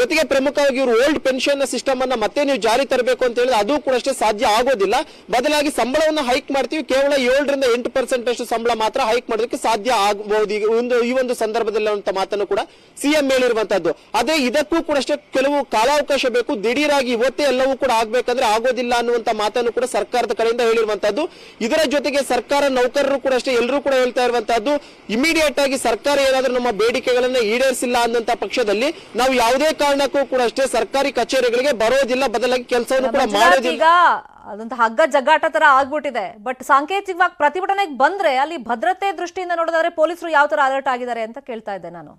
[SPEAKER 3] ಜೊತೆಗೆ ಪ್ರಮುಖವಾಗಿ ಇವರು ಓಲ್ಡ್ ಪೆನ್ಷನ್ ಸಿಸ್ಟಮ್ ಅನ್ನ ಮತ್ತೆ ನೀವು ಜಾರಿ ತರಬೇಕು ಅಂತ ಹೇಳಿದ್ರೆ ಅದು ಕೂಡ ಅಷ್ಟೇ ಸಾಧ್ಯ ಆಗೋದಿಲ್ಲ. ಬದಲಾಗಿ ಸಂಬಳವನ್ನು ಹೈಕ್ ಮಾಡ್ತೀವಿ, ಕೇವಲ 7ರಿಂದ 8% ಅಷ್ಟು ಸಂಬಳ ಮಾತ್ರ ಹೈಕ್ ಮಾಡೋದಕ್ಕೆ ಸಾಧ್ಯ ಆಗಬಹುದು ಈ ಒಂದು ಸಂದರ್ಭದಲ್ಲಿ ಅಂತ ಮಾತನ್ನು ಕೂಡ ಸಿಎಂ ಹೇಳಿರುವಂತದ್ದು. ಅದೇ ಇದಕ್ಕೂ ಕೂಡ ಅಷ್ಟೇ ಕೆಲವು ಕಾಲಾವಕಾಶ ಬೇಕು, ದಿಢೀರಾಗಿ ಇವತ್ತೇ ಎಲ್ಲವೂ ಕೂಡ ಆಗ್ಬೇಕಂದ್ರೆ ಆಗೋದಿಲ್ಲ ಅನ್ನುವಂತ ಮಾತನ್ನು ಕೂಡ ಸರ್ಕಾರದ ಕಡೆಯಿಂದ ಹೇಳಿರುವಂತದ್ದು. ಇದರ ಜೊತೆಗೆ ಸರ್ಕಾರ ನೌಕರರು ಕೂಡ ಅಷ್ಟೇ ಎಲ್ಲರೂ ಕೂಡ ಹೇಳ್ತಾ ಇರುವಂತದ್ದು, ಇಮಿಡಿಯೇಟ್ ಆಗಿ ಸರ್ಕಾರ ಏನಾದ್ರೂ ನಮ್ಮ ಬೇಡಿಕೆಗಳನ್ನ ಈಡೇರಿಸಿಲ್ಲ ಅನ್ನುವಂತ ಪಕ್ಷದಲ್ಲಿ ನಾವು ಯಾವುದೇ ಕಾರಣಕ್ಕೂ ಕೂಡ ಅಷ್ಟೇ ಸರ್ಕಾರಿ ಕಚೇರಿಗಳಿಗೆ ಬರೋದಿಲ್ಲ, ಬದಲಾಗಿ ಕೆಲಸವನ್ನು ಕೂಡ ಮಾಡೋದಿಲ್ಲ.
[SPEAKER 1] ಅದಂತ ಹಗ್ಗ ಜಗ್ಗಾಟ ತರ ಆಗ್ಬಿಟ್ಟಿದೆ. ಬಟ್ ಸಾಂಕೇತಿಕವಾಗಿ ಪ್ರತಿಭಟನೆಗೆ ಬಂದ್ರೆ ಅಲ್ಲಿ ಭದ್ರತೆ ದೃಷ್ಟಿಯಿಂದ ನೋಡೋದಾದ್ರೆ ಪೊಲೀಸರು ಯಾವ ತರ ಅಲರ್ಟ್ ಆಗಿದ್ದಾರೆ ಅಂತ ಕೇಳ್ತಾ ಇದ್ದೆ ನಾನು.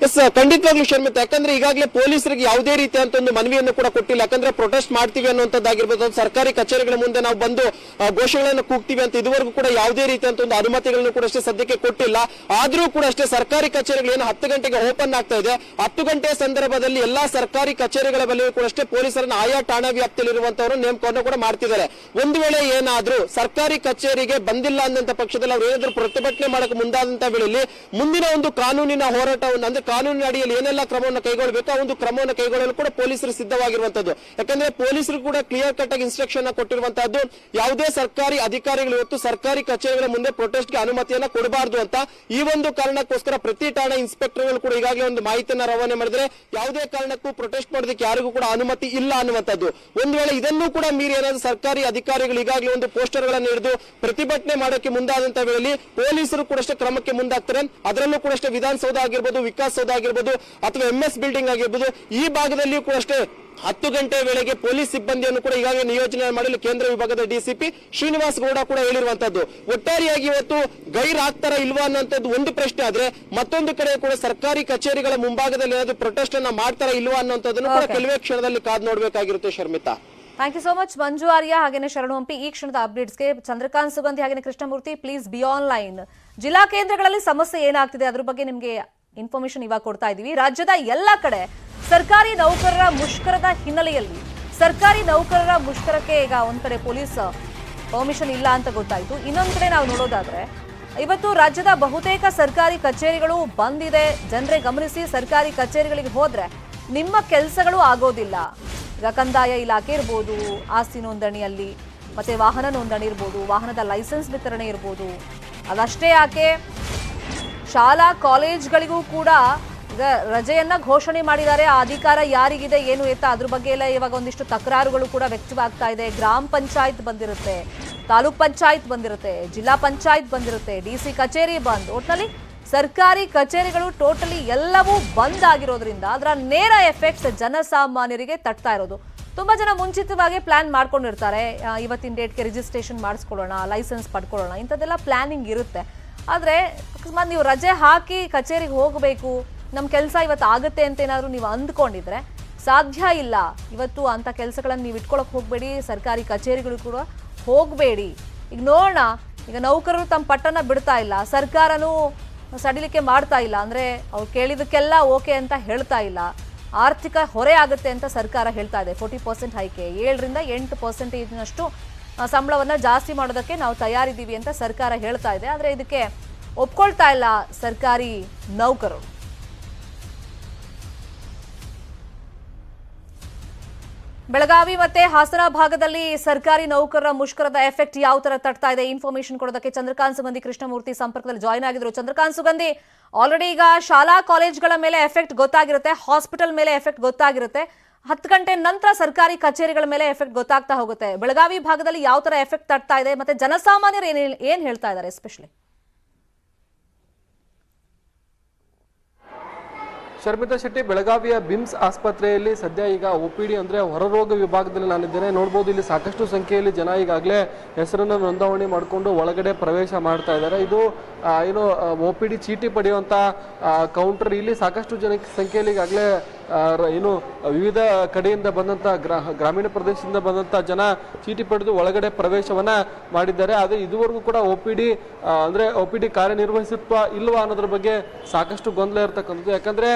[SPEAKER 3] ಎಸ್, ಖಂಡಿತವಾಗ್ಲೂ ಶರ್ಮಿತಾ, ಯಾಕಂದ್ರೆ ಈಗಾಗಲೇ ಪೊಲೀಸರಿಗೆ ಯಾವುದೇ ರೀತಿಯಂತ ಒಂದು ಮನವಿಯನ್ನು ಕೂಡ ಕೊಟ್ಟಿಲ್ಲ. ಯಾಕಂದ್ರೆ ಪ್ರೊಟೆಸ್ಟ್ ಮಾಡ್ತೀವಿ ಅನ್ನುವಂಥದ್ದಾಗಿರ್ಬೋದು, ಸರ್ಕಾರಿ ಕಚೇರಿಗಳ ಮುಂದೆ ನಾವು ಬಂದು ಘೋಷಣೆಗಳನ್ನು ಕೂಗ್ತೀವಿ ಅಂತ ಇದುವರೆಗೂ ಕೂಡ ಯಾವುದೇ ರೀತಿಯಂತ ಒಂದು ಅನುಮತಿಗಳನ್ನು ಕೂಡ ಅಷ್ಟೇ ಸದ್ಯಕ್ಕೆ ಕೊಟ್ಟಿಲ್ಲ. ಆದ್ರೂ ಕೂಡ ಅಷ್ಟೇ ಸರ್ಕಾರಿ ಕಚೇರಿಗಳು ಏನು 10 ಗಂಟೆಗೆ ಓಪನ್ ಆಗ್ತಾ ಇದೆ, 10 ಗಂಟೆಯ ಸಂದರ್ಭದಲ್ಲಿ ಎಲ್ಲಾ ಸರ್ಕಾರಿ ಕಚೇರಿಗಳ ಬಳಿ ಕೂಡ ಅಷ್ಟೇ ಪೊಲೀಸರನ್ನ ಆಯಾ ಠಾಣಾ ವ್ಯಾಪ್ತಿಯಲ್ಲಿರುವಂತವರು ನೇಮಕವನ್ನು ಕೂಡ ಮಾಡ್ತಿದ್ದಾರೆ. ಒಂದು ವೇಳೆ ಏನಾದ್ರೂ ಸರ್ಕಾರಿ ಕಚೇರಿಗೆ ಬಂದಿಲ್ಲ ಅನ್ನಂತ ಪಕ್ಷದಲ್ಲಿ ಅವ್ರು ಏನಾದ್ರೂ ಪ್ರತಿಭಟನೆ ಮಾಡಕ್ಕೆ ಮುಂದಾದಂತ ವೇಳೆಯಲ್ಲಿ ಮುಂದಿನ ಒಂದು ಕಾನೂನಿನ ಹೋರಾಟವನ್ನು, ಅಂದ್ರೆ ಕಾನೂನಿನ ಅಡಿಯಲ್ಲಿ ಏನೆಲ್ಲ ಕ್ರಮವನ್ನು ಕೈಗೊಳ್ಳಬೇಕು ಆ ಒಂದು ಕ್ರಮವನ್ನು ಕೈಗೊಳ್ಳಲು ಕೂಡ ಪೊಲೀಸರು ಸಿದ್ಧವಾಗಿರುವಂತದ್ದು. ಯಾಕಂದ್ರೆ ಪೊಲೀಸರು ಕೂಡ ಕ್ಲಿಯರ್ ಕಟ್ ಆಗಿ ಇನ್ಸ್ಟ್ರಕ್ಷನ್ ಕೊಟ್ಟಿರುವಂತದ್ದು, ಯಾವುದೇ ಸರ್ಕಾರಿ ಅಧಿಕಾರಿಗಳು ಇವತ್ತು ಸರ್ಕಾರಿ ಕಚೇರಿಗಳ ಮುಂದೆ ಪ್ರೊಟೆಸ್ಟ್ಗೆ ಅನುಮತಿಯನ್ನ ಕೊಡಬಾರದು ಅಂತ. ಈ ಒಂದು ಕಾರಣಕ್ಕೋಸ್ಕರ ಪ್ರತಿ ಠಾಣಾ ಇನ್ಸ್ಪೆಕ್ಟರ್ಗಳು ಕೂಡ ಈಗಾಗಲೇ ಒಂದು ಮಾಹಿತಿಯನ್ನ ರವಾನೆ ಮಾಡಿದ್ರೆ ಯಾವುದೇ ಕಾರಣಕ್ಕೂ ಪ್ರೊಟೆಸ್ಟ್ ಮಾಡೋದಕ್ಕೆ ಯಾರಿಗೂ ಕೂಡ ಅನುಮತಿ ಇಲ್ಲ ಅನ್ನುವಂಥದ್ದು. ಒಂದು ವೇಳೆ ಇದನ್ನು ಕೂಡ ಮೀರಿ ಏನಾದ್ರು ಸರ್ಕಾರಿ ಅಧಿಕಾರಿಗಳು ಈಗಾಗಲೇ ಒಂದು ಪೋಸ್ಟರ್ ಗಳನ್ನು ಹಿಡಿದು ಪ್ರತಿಭಟನೆ ಮಾಡೋಕೆ ಮುಂದಾದಂತ ವೇಳೆಯಲ್ಲಿ ಪೊಲೀಸರು ಕೂಡ ಅಷ್ಟೇ ಕ್ರಮಕ್ಕೆ ಮುಂದಾಗ್ತಾರೆ. ಅದರಲ್ಲೂ ಕೂಡ ಅಷ್ಟೇ ವಿಧಾನಸೌಧ ಆಗಿರ್ಬೋದು, ವಿಕಾಸ್ ಸೌಧ ಆಗಿರ್ಬೋದು ಅಥವಾ MS ಬಿಲ್ಡಿಂಗ್ ಆಗಿರ್ಬೋದು, ಈ ಭಾಗದಲ್ಲಿಯೂ ಕೂಡ ಅಷ್ಟೇ 10 ಗಂಟೆ ವೇಳೆಗೆ ಪೊಲೀಸ್ ಸಿಬ್ಬಂದಿಯನ್ನು ಕೂಡ ಈಗಾಗಲೇ ನಿಯೋಜನೆ ಮಾಡಲು ಕೇಂದ್ರ ವಿಭಾಗದ DCP ಶ್ರೀನಿವಾಸ್ ಗೌಡ ಕೂಡ ಹೇಳಿರುವಂತದ್ದು. ಒಟ್ಟಾರೆಯಾಗಿ ಇವತ್ತು ಗೈರಾಗ್ತಾರ ಇಲ್ವಾ ಅನ್ನೋಂಥದ್ದು ಒಂದು ಪ್ರಶ್ನೆ ಆದ್ರೆ, ಮತ್ತೊಂದು ಕಡೆ ಕೂಡ ಸರ್ಕಾರಿ ಕಚೇರಿಗಳ ಮುಂಭಾಗದಲ್ಲಿ ಏನಾದ್ರು ಪ್ರೊಟೆಸ್ಟ್ ಅನ್ನ ಮಾಡ್ತಾರ ಇಲ್ವಾ ಅನ್ನೋಂಥದ್ದನ್ನು ಕೂಡ ಕೆಲವೇ ಕ್ಷಣದಲ್ಲಿ ಕಾದು ನೋಡ್ಬೇಕಾಗಿರುತ್ತೆ Sharmita.
[SPEAKER 1] Thank you so much Manju Arya ಹಾಗೇನೆ ಶರಣು ಹಂಪಿ. ಈ ಕ್ಷಣದ ಅಪ್ಡೇಟ್ಸ್ಗೆ ಚಂದ್ರಕಾಂತ್ ಸುಗಂಧಿ ಹಾಗೇನೆ ಕೃಷ್ಣಮೂರ್ತಿ, ಪ್ಲೀಸ್ ಬಿ ಆನ್ಲೈನ್. ಜಿಲ್ಲಾ ಕೇಂದ್ರಗಳಲ್ಲಿ ಸಮಸ್ಯೆ ಏನಾಗ್ತಿದೆ ಅದ್ರ ಬಗ್ಗೆ ನಿಮ್ಗೆ ಇನ್ಫಾರ್ಮೇಶನ್ ಇವಾಗ ಕೊಡ್ತಾ ಇದೀವಿ. ರಾಜ್ಯದ ಎಲ್ಲ ಕಡೆ ಸರ್ಕಾರಿ ನೌಕರರ ಮುಷ್ಕರದ ಹಿನ್ನೆಲೆಯಲ್ಲಿ ಸರ್ಕಾರಿ ನೌಕರರ ಮುಷ್ಕರಕ್ಕೆ ಈಗ ಒಂದ್ ಕಡೆ ಪೊಲೀಸ್ ಪರ್ಮಿಷನ್ ಇಲ್ಲ ಅಂತ ಗೊತ್ತಾಯ್ತು. ಇನ್ನೊಂದ್ ಕಡೆ ನಾವು ನೋಡೋದಾದ್ರೆ ಇವತ್ತು ರಾಜ್ಯದ ಬಹುತೇಕ ಸರ್ಕಾರಿ ಕಚೇರಿಗಳು ಬಂದಿದೆ. ಜನರೇ ಗಮನಿಸಿ, ಸರ್ಕಾರಿ ಕಚೇರಿಗಳಿಗೆ ಹೋದ್ರೆ ನಿಮ್ಮ ಕೆಲಸಗಳು ಆಗೋದಿಲ್ಲ. ಈಗ ಕಂದಾಯ ಇಲಾಖೆ ಇರ್ಬೋದು, ಆಸ್ತಿ ನೋಂದಣಿಯಲ್ಲಿ ಮತ್ತೆ ವಾಹನ ನೋಂದಣಿ ಇರ್ಬೋದು, ವಾಹನದ ಲೈಸೆನ್ಸ್ ವಿತರಣೆ ಇರ್ಬೋದು. ಅದಷ್ಟೇ ಯಾಕೆ ಶಾಲಾ ಕಾಲೇಜ್ಗಳಿಗೂ ಕೂಡ ಈಗ ರಜೆಯನ್ನ ಘೋಷಣೆ ಮಾಡಿದ್ದಾರೆ. ಆ ಅಧಿಕಾರ ಯಾರಿಗಿದೆ ಏನು ಎತ್ತ ಅದ್ರ ಬಗ್ಗೆ ಎಲ್ಲ ಇವಾಗ ಒಂದಿಷ್ಟು ತಕರಾರುಗಳು ಕೂಡ ವ್ಯಕ್ತವಾಗ್ತಾ ಇದೆ. ಗ್ರಾಮ ಪಂಚಾಯತ್ ಬಂದಿರುತ್ತೆ, ತಾಲೂಕ್ ಪಂಚಾಯತ್ ಬಂದಿರುತ್ತೆ, ಜಿಲ್ಲಾ ಪಂಚಾಯತ್ ಬಂದಿರುತ್ತೆ, DC ಕಚೇರಿ ಬಂದ್. ಒಟ್ನಲ್ಲಿ ಸರ್ಕಾರಿ ಕಚೇರಿಗಳು ಟೋಟಲಿ ಎಲ್ಲವೂ ಬಂದ್ ಆಗಿರೋದ್ರಿಂದ ಅದರ ನೇರ ಎಫೆಕ್ಟ್ಸ್ ಜನಸಾಮಾನ್ಯರಿಗೆ ತಟ್ತಾ ಇರೋದು. ತುಂಬಾ ಜನ ಮುಂಚಿತವಾಗಿ ಪ್ಲಾನ್ ಮಾಡ್ಕೊಂಡಿರ್ತಾರೆ, ಇವತ್ತಿನ ಡೇಟ್ಗೆ ರಿಜಿಸ್ಟ್ರೇಷನ್ ಮಾಡಿಸ್ಕೊಳ್ಳೋಣ, ಲೈಸೆನ್ಸ್ ಪಡ್ಕೊಳ್ಳೋಣ, ಇಂಥದ್ದೆಲ್ಲ ಪ್ಲಾನಿಂಗ್ ಇರುತ್ತೆ. ಆದರೆ ಅಕಸ್ಮಾತ್ ನೀವು ರಜೆ ಹಾಕಿ ಕಚೇರಿಗೆ ಹೋಗಬೇಕು, ನಮ್ಮ ಕೆಲಸ ಇವತ್ತು ಆಗುತ್ತೆ ಅಂತ ಏನಾದರೂ ನೀವು ಅಂದ್ಕೊಂಡಿದ್ರೆ ಸಾಧ್ಯ ಇಲ್ಲ. ಇವತ್ತು ಅಂಥ ಕೆಲಸಗಳನ್ನು ನೀವು ಇಟ್ಕೊಳಕ್ಕೆ ಹೋಗಬೇಡಿ, ಸರ್ಕಾರಿ ಕಚೇರಿಗಳು ಕೂಡ ಹೋಗಬೇಡಿ. ಈಗ ನೋಡೋಣ, ಈಗ ನೌಕರರು ತಮ್ಮ ಪಟ್ಟಣ ಬಿಡ್ತಾ ಇಲ್ಲ, ಸರ್ಕಾರನೂ ಸಡಿಲಿಕೆ ಮಾಡ್ತಾ ಇಲ್ಲ, ಅಂದರೆ ಅವ್ರು ಕೇಳಿದಕ್ಕೆಲ್ಲ ಓಕೆ ಅಂತ ಹೇಳ್ತಾ ಇಲ್ಲ. ಆರ್ಥಿಕ ಹೊರೆ ಆಗುತ್ತೆ ಅಂತ ಸರ್ಕಾರ ಹೇಳ್ತಾ ಇದೆ. 40% ಹೈಕೆ, 7ರಿಂದ 8% ಸಂಬಳವನ್ನು ಜಾಸ್ತಿ ಮಾಡೋದಕ್ಕೆ ನಾವು ತಯಾರಿದ್ದೀವಿ ಅಂತ ಸರ್ಕಾರ ಹೇಳ್ತಾ ಇದೆ. ಆದರೆ ಇದಕ್ಕೆ ಒಪ್ಕೊಳ್ತಾ ಇಲ್ಲ ಸರ್ಕಾರಿ ನೌಕರರು. ಬೆಳಗಾವಿ ಮತ್ತೆ ಹಾಸನ ಭಾಗದಲ್ಲಿ ಸರ್ಕಾರಿ ನೌಕರರ ಮುಷ್ಕರದ ಎಫೆಕ್ಟ್ ಯಾವ ತರ ತಟ್ತಾ ಇದೆ ಇನ್ಫಾರ್ಮೇಶನ್ ಕೊಡೋದಕ್ಕೆ ಚಂದ್ರಕಾಂತ್ ಸುಗಂಧಿ ಕೃಷ್ಣಮೂರ್ತಿ ಸಂಪರ್ಕದಲ್ಲಿ ಜಾಯ್ನ್ ಆಗಿದ್ರು. ಚಂದ್ರಕಾಂತ್ ಸುಗಂಧಿ, ಆಲ್ರೆಡಿ ಈಗ ಶಾಲಾ ಕಾಲೇಜ್ಗಳ ಮೇಲೆ ಎಫೆಕ್ಟ್ ಗೊತ್ತಾಗಿರುತ್ತೆ, ಹಾಸ್ಪಿಟಲ್ ಮೇಲೆ ಎಫೆಕ್ಟ್ ಗೊತ್ತಾಗಿರುತ್ತೆ, 10 ಗಂಟೆ ನಂತರ ಸರ್ಕಾರಿ ಕಚೇರಿಗಳ ಮೇಲೆ ಎಫೆಕ್ಟ್ ಗೊತ್ತಾಗ್ತಾ ಹೋಗುತ್ತೆ. ಬೆಳಗಾವಿ ಭಾಗದಲ್ಲಿ ಯಾವ ತರ ಎಫೆಕ್ಟ್ ತಟ್ತಾ ಇದೆ ಮತ್ತೆ ಜನಸಾಮಾನ್ಯರು ಏನ್ ಹೇಳ್ತಾ ಇದ್ದಾರೆ ಎಸ್ಪೆಷಲಿ?
[SPEAKER 4] ಶರ್ಮಿತಾ ಶೆಟ್ಟಿ, ಬೆಳಗಾವಿಯ ಬಿಮ್ಸ್ ಆಸ್ಪತ್ರೆಯಲ್ಲಿ ಸದ್ಯ ಈಗ OPD ಅಂದ್ರೆ ಹೊರರೋಗ ವಿಭಾಗದಲ್ಲಿ ನಾನಿದ್ದೇನೆ. ನೋಡ್ಬೋದು ಇಲ್ಲಿ ಸಾಕಷ್ಟು ಸಂಖ್ಯೆಯಲ್ಲಿ ಜನ ಈಗಾಗಲೇ ಹೆಸರನ್ನು ನೋಂದಾವಣಿ ಮಾಡಿಕೊಂಡು ಒಳಗಡೆ ಪ್ರವೇಶ ಮಾಡ್ತಾ ಇದ್ದಾರೆ. ಇದು ಏನು OPD ಚೀಟಿ ಪಡೆಯುವಂತ ಕೌಂಟರ್. ಇಲ್ಲಿ ಸಾಕಷ್ಟು ಜನ ಸಂಖ್ಯೆಯಲ್ಲಿ ಈಗಾಗಲೇ ಏನು ವಿವಿಧ ಕಡೆಯಿಂದ ಬಂದಂತ ಗ್ರಾಮೀಣ ಪ್ರದೇಶದಿಂದ ಬಂದಂತ ಜನ ಚೀಟಿ ಪಡೆದು ಒಳಗಡೆ ಪ್ರವೇಶವನ್ನ ಮಾಡಿದ್ದಾರೆ. ಆದರೆ ಇದುವರೆಗೂ ಕೂಡ OPD ಕಾರ್ಯನಿರ್ವಹಿಸುತ್ವಾ ಇಲ್ವಾ ಅನ್ನೋದ್ರ ಬಗ್ಗೆ ಸಾಕಷ್ಟು ಗೊಂದಲ ಇರತಕ್ಕಂಥದ್ದು. ಯಾಕಂದ್ರೆ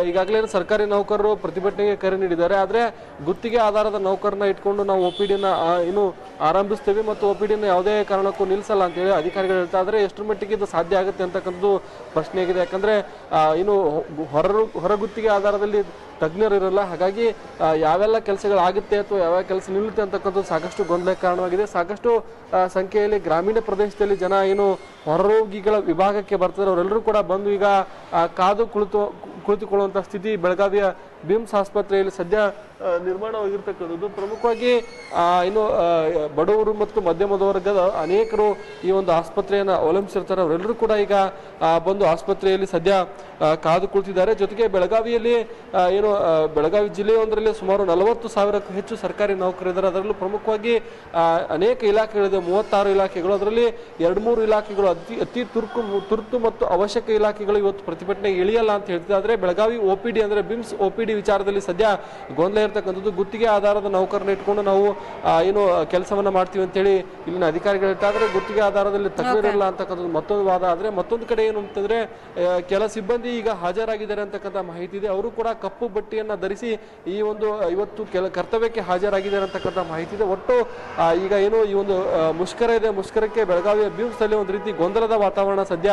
[SPEAKER 4] ಈಗಾಗಲೇ ಸರ್ಕಾರಿ ನೌಕರರು ಪ್ರತಿಭಟನೆಗೆ ಕರೆ ನೀಡಿದ್ದಾರೆ. ಆದ್ರೆ ಗುತ್ತಿಗೆ ಆಧಾರದ ನೌಕರನ್ನ ಇಟ್ಕೊಂಡು ನಾವು OPDನ ಏನು ಆರಂಭಿಸ್ತೇವೆ ಮತ್ತು OPDನ ಯಾವುದೇ ಕಾರಣಕ್ಕೂ ನಿಲ್ಲಿಸಲ್ಲ ಅಂತ ಹೇಳಿ ಅಧಿಕಾರಿಗಳು ಹೇಳ್ತಾ ಇದ್ದಾರೆ. ಎಷ್ಟರ ಮಟ್ಟಿಗೆ ಇದು ಸಾಧ್ಯ ಆಗುತ್ತೆ ಅಂತಕ್ಕಂಥದ್ದು ಪ್ರಶ್ನೆ ಆಗಿದೆ. ಯಾಕಂದ್ರೆ ಏನು ಹೊರಗುತ್ತಿಗೆ ಆಧಾರದಲ್ಲಿ ತಜ್ಞರು ಇರಲ್ಲ. ಹಾಗಾಗಿ ಯಾವೆಲ್ಲ ಕೆಲಸಗಳಾಗುತ್ತೆ ಅಥವಾ ಯಾವ್ಯಾವ ಕೆಲಸ ನಿಲ್ಲುತ್ತೆ ಅಂತಕ್ಕಂಥದ್ದು ಸಾಕಷ್ಟು ಗೊಂದಲಕ್ಕೆ ಕಾರಣವಾಗಿದೆ. ಸಾಕಷ್ಟು ಸಂಖ್ಯೆಯಲ್ಲಿ ಗ್ರಾಮೀಣ ಪ್ರದೇಶದಲ್ಲಿ ಜನ ಏನು ಹೊರರೋಗಿಗಳ ವಿಭಾಗಕ್ಕೆ ಬರ್ತಾರೆ ಅವರೆಲ್ಲರೂ ಕೂಡ ಬಂದು ಈಗ ಕಾದು ಕುಳಿತುಕೊಳ್ಳುವಂಥ ಸ್ಥಿತಿ ಬೆಳಗಾವಿಯ ಬಿಮ್ಸ್ ಆಸ್ಪತ್ರೆಯಲ್ಲಿ ಸದ್ಯ ನಿರ್ಮಾಣವಾಗಿರ್ತಕ್ಕಂಥದ್ದು. ಪ್ರಮುಖವಾಗಿ ಇನ್ನು ಬಡವರು ಮತ್ತು ಮಧ್ಯಮ ವರ್ಗದ ಅನೇಕರು ಈ ಒಂದು ಆಸ್ಪತ್ರೆಯನ್ನು ಅವಲಂಬಿಸಿರ್ತಾರೆ. ಅವರೆಲ್ಲರೂ ಕೂಡ ಈಗ ಬಂದು ಆಸ್ಪತ್ರೆಯಲ್ಲಿ ಸದ್ಯ ಕಾದು ಕುಳಿತಿದ್ದಾರೆ. ಜೊತೆಗೆ ಬೆಳಗಾವಿಯಲ್ಲಿ ಏನು ಬೆಳಗಾವಿ ಜಿಲ್ಲೆಯೊಂದರಲ್ಲಿ ಸುಮಾರು 40,000ಕ್ಕೂ ಹೆಚ್ಚು ಸರ್ಕಾರಿ ನೌಕರರಿದ್ದಾರೆ. ಅದರಲ್ಲೂ ಪ್ರಮುಖವಾಗಿ ಅನೇಕ ಇಲಾಖೆಗಳಿದೆ, 36 ಇಲಾಖೆಗಳು. ಅದರಲ್ಲಿ 2-3 ಇಲಾಖೆಗಳು ಅತಿ ತುರ್ತು ಮತ್ತು ಅವಶ್ಯಕ ಇಲಾಖೆಗಳು ಇವತ್ತು ಪ್ರತಿಭಟನೆಗೆ ಇಳಿಯಲ್ಲ ಅಂತ ಹೇಳ್ತಿದೆ. ಆದರೆ ಬೆಳಗಾವಿ OPD ಅಂದ್ರೆ ಬಿಮ್ಸ್ OPD ವಿಚಾರದಲ್ಲಿ ಸದ್ಯ ಗೊಂದಲ ಇರತಕ್ಕಂಥದ್ದು. ಗುತ್ತಿಗೆ ಆಧಾರದ ನೌಕರನ್ನ ಇಟ್ಕೊಂಡು ನಾವು ಏನು ಕೆಲಸವನ್ನ ಮಾಡ್ತೀವಿ ಅಂತ ಹೇಳಿ ಇಲ್ಲಿನ ಅಧಿಕಾರಿಗಳು ಹೇಳ್ತಾ ಇದ್ದಾರೆ. ಗುತ್ತಿಗೆ ಆಧಾರದಲ್ಲಿ ತಜ್ಞರಿಲ್ಲ ಅಂತಕ್ಕಂಥದ್ದು ಮತ್ತೊಂದು ವಾದ. ಆದ್ರೆ ಮತ್ತೊಂದು ಕಡೆ ಏನು ಅಂತಂದ್ರೆ ಕೆಲ ಸಿಬ್ಬಂದಿ ಈಗ ಹಾಜರಾಗಿದ್ದಾರೆ ಅಂತಕ್ಕಂಥ ಮಾಹಿತಿ ಇದೆ. ಅವರು ಕೂಡ ಕಪ್ಪು ಬಟ್ಟೆಯನ್ನ ಧರಿಸಿ ಈ ಒಂದು ಇವತ್ತು ಕರ್ತವ್ಯಕ್ಕೆ ಹಾಜರಾಗಿದ್ದಾರೆ ಅಂತಕ್ಕಂಥ ಮಾಹಿತಿ ಇದೆ. ಒಟ್ಟು ಈಗ ಏನು ಈ ಒಂದು ಮುಷ್ಕರ ಇದೆ, ಮುಷ್ಕರಕ್ಕೆ ಬೆಳಗಾವಿಯ ಬಿಮ್ಸ್ ಅಲ್ಲಿ ಒಂದು ರೀತಿ ಗೊಂದಲದ ವಾತಾವರಣ ಸದ್ಯ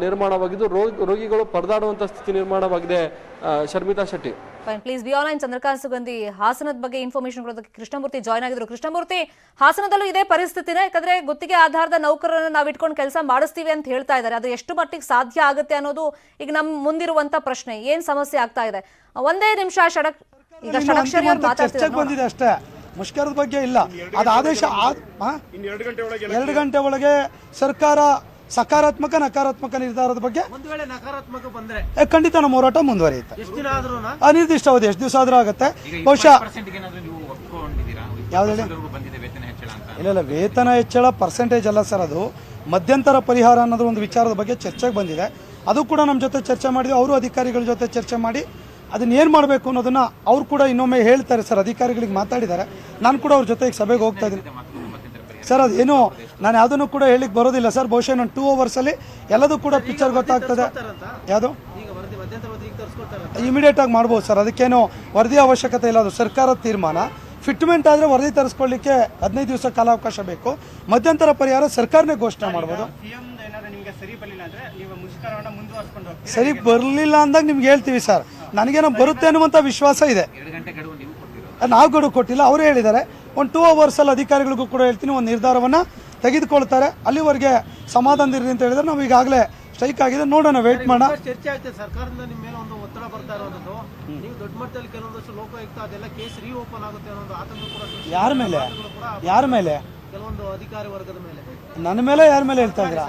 [SPEAKER 4] ನಿರ್ಮಾಣವಾಗಿದ್ದು ರೋಗಿಗಳು ಪರದಾಡುವಂತ ಸ್ಥಿತಿ ನಿರ್ಮಾಣವಾಗಿದೆ. Sharmita Shetty,
[SPEAKER 1] please be online. Chandrakant Sugandhi, ಹಾಸನದ ಬಗ್ಗೆ ಇನ್ಫಾರ್ಮೇಶನ್ ಕೊಡೋದಕ್ಕೆ ಕೃಷ್ಣಮೂರ್ತಿ ಜಾಯ್ನ್ ಆಗಿದ್ರು. ಕೃಷ್ಣಮೂರ್ತಿ, ಹಾಸನದಲ್ಲೂ ಇದೇ ಪರಿಸ್ಥಿತಿನೇ? ಯಾಕಂದ್ರೆ ಗುತ್ತಿಗೆ ಆಧಾರದ ನೌಕರರನ್ನ ನಾವು ಇಟ್ಕೊಂಡು ಕೆಲಸ ಮಾಡಿಸ್ತೀವಿ ಅಂತ ಹೇಳ್ತಾ ಇದ್ದಾರೆ. ಅದು ಎಷ್ಟು ಮಟ್ಟಿಗೆ ಸಾಧ್ಯ ಆಗುತ್ತೆ ಅನ್ನೋದು ಈಗ ನಮ್ ಮುಂದಿರುವಂತ ಪ್ರಶ್ನೆ. ಏನ್ ಸಮಸ್ಯೆ ಆಗ್ತಾ ಇದೆ? ಒಂದೇ ನಿಮಿಷ ಈಗ
[SPEAKER 5] ಚರ್ಚೆಗೆ ಬಂದಿದೆ ಅಷ್ಟೇ, ಮುಷ್ಕರದ ಬಗ್ಗೆ ಇಲ್ಲ. ಅದು ಆದೇಶ 2 ಗಂಟೆ ಒಳಗೆ ಸರ್ಕಾರ ಸಕಾರಾತ್ಮಕ ನಕಾರಾತ್ಮಕ ನಿರ್ಧಾರದ ಬಗ್ಗೆ ಖಂಡಿತ ನಮ್ಮ ಹೋರಾಟ ಮುಂದುವರಿಯುತ್ತೆ. ಅನಿರ್ದಿಷ್ಟ ಅವಧಿ ಎಷ್ಟು ದಿವಸ ಆದ್ರೂ ಆಗುತ್ತೆ ಬಹುಶಃ. ಯಾವ್ದು ಇಲ್ಲ, ವೇತನ ಹೆಚ್ಚಳ ಪರ್ಸೆಂಟೇಜ್ ಅಲ್ಲ ಸರ್, ಅದು ಮಧ್ಯಂತರ ಪರಿಹಾರ ಅನ್ನೋದ್ರ ಒಂದು ವಿಚಾರದ ಬಗ್ಗೆ ಚರ್ಚೆಗೆ ಬಂದಿದೆ. ಅದು ಕೂಡ ನಮ್ಮ ಜೊತೆ ಚರ್ಚೆ ಮಾಡಿದ್ವಿ. ಅವರು ಅಧಿಕಾರಿಗಳ ಜೊತೆ ಚರ್ಚೆ ಮಾಡಿ ಅದನ್ನ ಏನು ಮಾಡಬೇಕು ಅನ್ನೋದನ್ನ ಅವ್ರು ಕೂಡ ಇನ್ನೊಮ್ಮೆ ಹೇಳ್ತಾರೆ ಸರ್. ಅಧಿಕಾರಿಗಳಿಗೆ ಮಾತಾಡಿದ್ದಾರೆ. ನಾನು ಕೂಡ ಅವ್ರ ಜೊತೆಗೆ ಸಭೆಗೆ ಹೋಗ್ತಾ ಇದ್ದೀನಿ ಸರ್. ಅದೇನು ನಾನು ಯಾವುದನ್ನು ಕೂಡ ಹೇಳಿಕ್ ಬರೋದಿಲ್ಲ ಸರ್. ಬಹುಶಃ ನಾನು 2 hours ಅಲ್ಲಿ ಎಲ್ಲದೂ ಕೂಡ ಪಿಕ್ಚರ್ ಗೊತ್ತಾಗ್ತದೆ. ಯಾವುದು ಇಮಿಡಿಯೇಟ್ ಆಗಿ ಮಾಡ್ಬೋದು ಸರ್. ಅದಕ್ಕೇನು ವರದಿ ಅವಶ್ಯಕತೆ ಇಲ್ಲ. ಅದು ಸರ್ಕಾರದ ತೀರ್ಮಾನ. ಫಿಟ್ಮೆಂಟ್ ಆದರೆ ವರದಿ ತರಿಸ್ಕೊಳ್ಳಿಕ್ಕೆ 15 ದಿವಸ ಕಾಲಾವಕಾಶ ಬೇಕು. ಮಧ್ಯಂತರ ಪರಿಹಾರ ಸರ್ಕಾರನೇ ಘೋಷಣೆ ಮಾಡ್ಬೋದು. ಸರಿ ಬರಲಿಲ್ಲ ಅಂದಾಗ ನಿಮ್ಗೆ ಹೇಳ್ತೀವಿ ಸರ್. ನನಗೇನೋ ಬರುತ್ತೆ ಅನ್ನುವಂಥ ವಿಶ್ವಾಸ ಇದೆ. ನಾವು ಗಡುವು ಕೊಟ್ಟಿಲ್ಲ, ಅವರೇ ಹೇಳಿದ್ದಾರೆ. ಒಂದು 2 hours ಅಲ್ಲಿ ಅಧಿಕಾರಿಗಳಿಗೂ ಕೂಡ ಹೇಳ್ತೀನಿ, ಒಂದು ನಿರ್ಧಾರವನ್ನು ತೆಗೆದುಕೊಳ್ತಾರೆ. ಅಲ್ಲಿವರೆಗೆ ಸಮಾಧಾನದಿರಿ ಅಂತ ಹೇಳಿದ್ರೆ ನಾವು ಈಗಾಗಲೇ ಸ್ಟ್ರೈಕ್ ಆಗಿದೆ, ನೋಡೋಣ, ವೇಟ್ ಮಾಡೋಣ.
[SPEAKER 6] ಚರ್ಚೆ ಆಗ್ತದೆ ಸರ್ಕಾರದಿಂದ ನಿಮ್ಮ ಮೇಲೆ ಒಂದು ಒತ್ತಡ ಬರ್ತಾ ಇರೋದು. ನೀವು ದೊಡ್ಡ ಮಟ್ಟದಲ್ಲಿ ಕೆಲವೊಂದಷ್ಟು ಲೋಕಾಯುಕ್ತ ಅದೆಲ್ಲ ಕೇಸ್ ರೀಓಪನ್ ಆಗುತ್ತೆ ಅನ್ನೋ ಆತಂಕ ಕೂಡ
[SPEAKER 5] ಯಾರ ಮೇಲೆ
[SPEAKER 6] ಕೆಲವೊಂದು ಅಧಿಕಾರಿ ವರ್ಗದ ಮೇಲೆ.
[SPEAKER 5] ನನ್ನ ಮೇಲೆ ಯಾರ ಮೇಲೆ ಹೇಳ್ತಾ ಇದ್ದೀರಾ?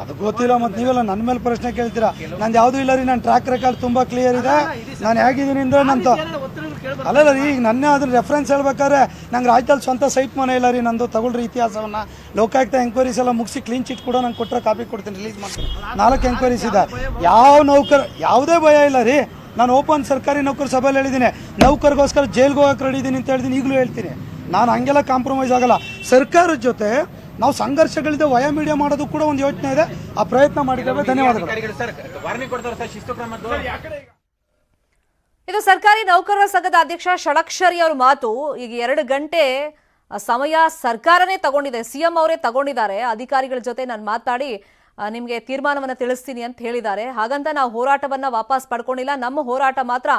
[SPEAKER 5] ಅದು ಗೊತ್ತಿಲ್ಲ. ಮತ್ತೆ ನೀವೆಲ್ಲ ನನ್ನ ಮೇಲೆ ಪ್ರಶ್ನೆ ಕೇಳ್ತೀರಾ. ನಂದು ಯಾವ್ದು ಇಲ್ಲ ರೀ. ನನ್ನ ಟ್ರ್ಯಾಕ್ ರೆಕಾರ್ಡ್ ತುಂಬಾ ಕ್ಲಿಯರ್ ಇದೆ. ನಾನು ಹೇಗಿದ್ದೀನಿ ಅಂದ್ರೆ ನಂದು ಅಲ್ಲ ರೀ. ಈಗ ನನ್ನ ಅದ್ರ ರೆಫರೆನ್ಸ್ ಹೇಳ್ಬೇಕಾದ್ರೆ ನಂಗೆ ರಾಜ್ಯದಲ್ಲಿ ಸ್ವಂತ ಸೈಟ್ ಮನೆ ಇಲ್ಲ ರೀ. ನಂದು ತಗೊಳ್ರಿ ಇತಿಹಾಸವನ್ನ. ಲೋಕಾಯುಕ್ತ ಎಂಕ್ವೈರೀಸ್ ಎಲ್ಲ ಮುಗಿಸಿ ಕ್ಲೀನ್ ಚಿಟ್ ಕೂಡ ನಂಗೆ ಕೊಟ್ಟರೆ ಕಾಪಿ ಕೊಡ್ತೀನಿ, ರಿಲೀಸ್ ಮಾಡ್ತೀನಿ. 4 ಎಂಕ್ವೈರೀಸ್ ಇದೆ. ಯಾವ ನೌಕರ ಯಾವುದೇ ಭಯ ಇಲ್ಲ ರೀ. ನಾನು ಓಪನ್ ಸರ್ಕಾರಿ ನೌಕರ ಸಭೆಯಲ್ಲಿ ಹೇಳಿದ್ದೀನಿ, ನೌಕರಿಗೋಸ್ಕರ ಜೈಲ್ಗೆ ಹೋಗಕ್ಕೆ ರೆಡಿ ಇದ್ದೀನಿ ಅಂತ ಹೇಳಿದ್ದೀನಿ. ಈಗಲೂ ಹೇಳ್ತೀನಿ, ನಾನು ಹಂಗೆಲ್ಲ ಕಾಂಪ್ರಮೈಸ್ ಆಗಲ್ಲ. ಸರ್ಕಾರದ ಜೊತೆ ನಾವು ಸಂಘರ್ಷಗಳಿದೆ, ವಯ ಮೀಡಿಯಾ ಮಾಡೋದು ಕೂಡ ಒಂದು ಯೋಚನೆ ಇದೆ. ಆ ಪ್ರಯತ್ನ ಮಾಡಿದ್ದೇವೆ. ಧನ್ಯವಾದಗಳು.
[SPEAKER 1] ಇದು ಸರ್ಕಾರಿ ನೌಕರರ ಸಂಘದ ಅಧ್ಯಕ್ಷ ಷಡಕ್ಷರಿ ಅವರ ಮಾತು. ಈಗ 2 ಗಂಟೆ ಸಮಯ ಸರ್ಕಾರನೇ ತಗೊಂಡಿದೆ, ಸಿಎಂ ಅವರೇ ತಗೊಂಡಿದ್ದಾರೆ. ಅಧಿಕಾರಿಗಳ ಜೊತೆ ನಾನು ಮಾತಾಡಿ ನಿಮಗೆ ತೀರ್ಮಾನವನ್ನು ತಿಳಿಸ್ತೀನಿ ಅಂತ ಹೇಳಿದ್ದಾರೆ. ಹಾಗಂತ ನಾವು ಹೋರಾಟವನ್ನ ವಾಪಸ್ ಪಡ್ಕೊಂಡಿಲ್ಲ, ನಮ್ಮ ಹೋರಾಟ ಮಾತ್ರ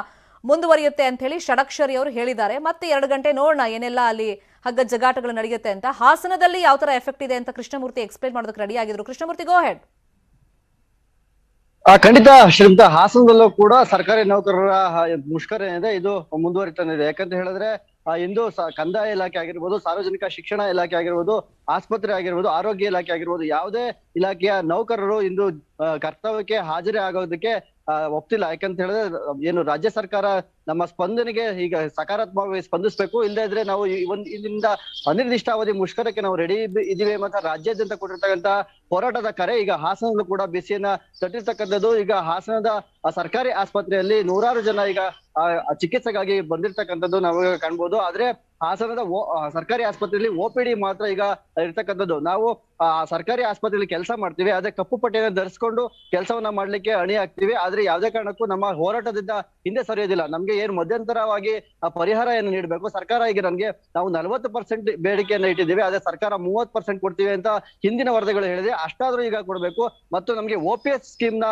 [SPEAKER 1] ಮುಂದುವರಿಯುತ್ತೆ ಅಂತ ಹೇಳಿ ಷಡಕ್ಷರಿ ಅವರು ಹೇಳಿದ್ದಾರೆ. ಮತ್ತೆ 2 ಗಂಟೆ ನೋಡೋಣ ಏನೆಲ್ಲ ಅಲ್ಲಿ ಹಗ್ಗ ಜಗಾಟಗಳು ನಡೆಯುತ್ತೆ ಅಂತ. ಹಾಸನದಲ್ಲಿ ಯಾವ ತರ ಎಫೆಕ್ಟ್ ಇದೆ ಅಂತ ಕೃಷ್ಣಮೂರ್ತಿ ಎಕ್ಸ್ಪ್ಲೇನ್ ಮಾಡೋದಕ್ಕೆ ರೆಡಿ ಆಗಿದ್ರು. ಕೃಷ್ಣಮೂರ್ತಿ, ಗೋ ಹೆಡ್.
[SPEAKER 7] ಖಂಡಿತ ಶ್ರೀಮಂತ, ಹಾಸನದಲ್ಲೂ ಕೂಡ ಸರ್ಕಾರಿ ನೌಕರರ ಮುಷ್ಕರ ಏನಿದೆ ಇದು ಮುಂದುವರಿತಾನೆ ಇದೆ. ಯಾಕಂತ ಹೇಳಿದ್ರೆ ಇಂದು ಕಂದಾಯ ಇಲಾಖೆ ಆಗಿರ್ಬೋದು, ಸಾರ್ವಜನಿಕ ಶಿಕ್ಷಣ ಇಲಾಖೆ ಆಗಿರ್ಬೋದು, ಆಸ್ಪತ್ರೆ ಆಗಿರ್ಬೋದು, ಆರೋಗ್ಯ ಇಲಾಖೆ ಆಗಿರ್ಬೋದು, ಯಾವುದೇ ಇಲಾಖೆಯ ನೌಕರರು ಇಂದು ಕರ್ತವ್ಯಕ್ಕೆ ಹಾಜರಿ ಆಗೋದಕ್ಕೆ ಒಪ್ತಿಲ್ಲ. ಯಾಕಂತ ಹೇಳಿದ್ರೆ ಏನು ರಾಜ್ಯ ಸರ್ಕಾರ ನಮ್ಮ ಸ್ಪಂದನೆಗೆ ಈಗ ಸಕಾರಾತ್ಮಕವಾಗಿ ಸ್ಪಂದಿಸಬೇಕು. ಇಲ್ಲದೇ ಇದ್ರೆ ನಾವು ಇಲ್ಲಿಂದ ಅನಿರ್ದಿಷ್ಟಾವಧಿ ಮುಷ್ಕರಕ್ಕೆ ನಾವು ರೆಡಿ ಇದೀವಿ. ಮತ್ತೆ ರಾಜ್ಯಾದ್ಯಂತ ಕೊಟ್ಟಿರ್ತಕ್ಕಂತ ಹೋರಾಟದ ಕರೆ ಈಗ ಹಾಸನದಲ್ಲೂ ಕೂಡ ಬಿಸಿಯನ್ನ ತಟ್ಟಿರ್ತಕ್ಕಂಥದ್ದು. ಈಗ ಹಾಸನದ ಸರ್ಕಾರಿ ಆಸ್ಪತ್ರೆಯಲ್ಲಿ ನೂರಾರು ಜನ ಈಗ ಚಿಕಿತ್ಸೆಗಾಗಿ ಬಂದಿರ್ತಕ್ಕಂಥದ್ದು ನಾವು ಕಾಣ್ಬೋದು. ಆದ್ರೆ ಹಾಸನದ ಸರ್ಕಾರಿ ಆಸ್ಪತ್ರೆಯಲ್ಲಿ OPD ಮಾತ್ರ ಈಗ ಇರ್ತಕ್ಕಂಥದ್ದು. ನಾವು ಸರ್ಕಾರಿ ಆಸ್ಪತ್ರೆಯಲ್ಲಿ ಕೆಲಸ ಮಾಡ್ತೀವಿ, ಅದೇ ಕಪ್ಪು ಪಟ್ಟಿಯನ್ನು ಧರಿಸ್ಕೊಂಡು ಕೆಲಸವನ್ನ ಮಾಡ್ಲಿಕ್ಕೆ ಅಣಿ ಆಗ್ತೀವಿ. ಆದ್ರೆ ಯಾವುದೇ ಕಾರಣಕ್ಕೂ ನಮ್ಮ ಹೋರಾಟದಿಂದ ಹಿಂದೆ ಸರಿಯೋದಿಲ್ಲ. ನಮ್ಗೆ ಏನ್ ಮಧ್ಯಂತರವಾಗಿ ಪರಿಹಾರ ಏನು ನೀಡಬೇಕು ಸರ್ಕಾರ, ಈಗ ನಮ್ಗೆ ನಾವು 40% ಬೇಡಿಕೆಯನ್ನ ಇಟ್ಟಿದ್ದೀವಿ, ಅದೇ ಸರ್ಕಾರ 30% ಕೊಡ್ತೀವಿ ಅಂತ ಹಿಂದಿನ ವರದಿಗಳು ಹೇಳಿದೆ. ಅಷ್ಟಾದ್ರೂ ಈಗ ಕೊಡ್ಬೇಕು. ಮತ್ತು ನಮ್ಗೆ OPS ಸ್ಕೀಮ್ ನ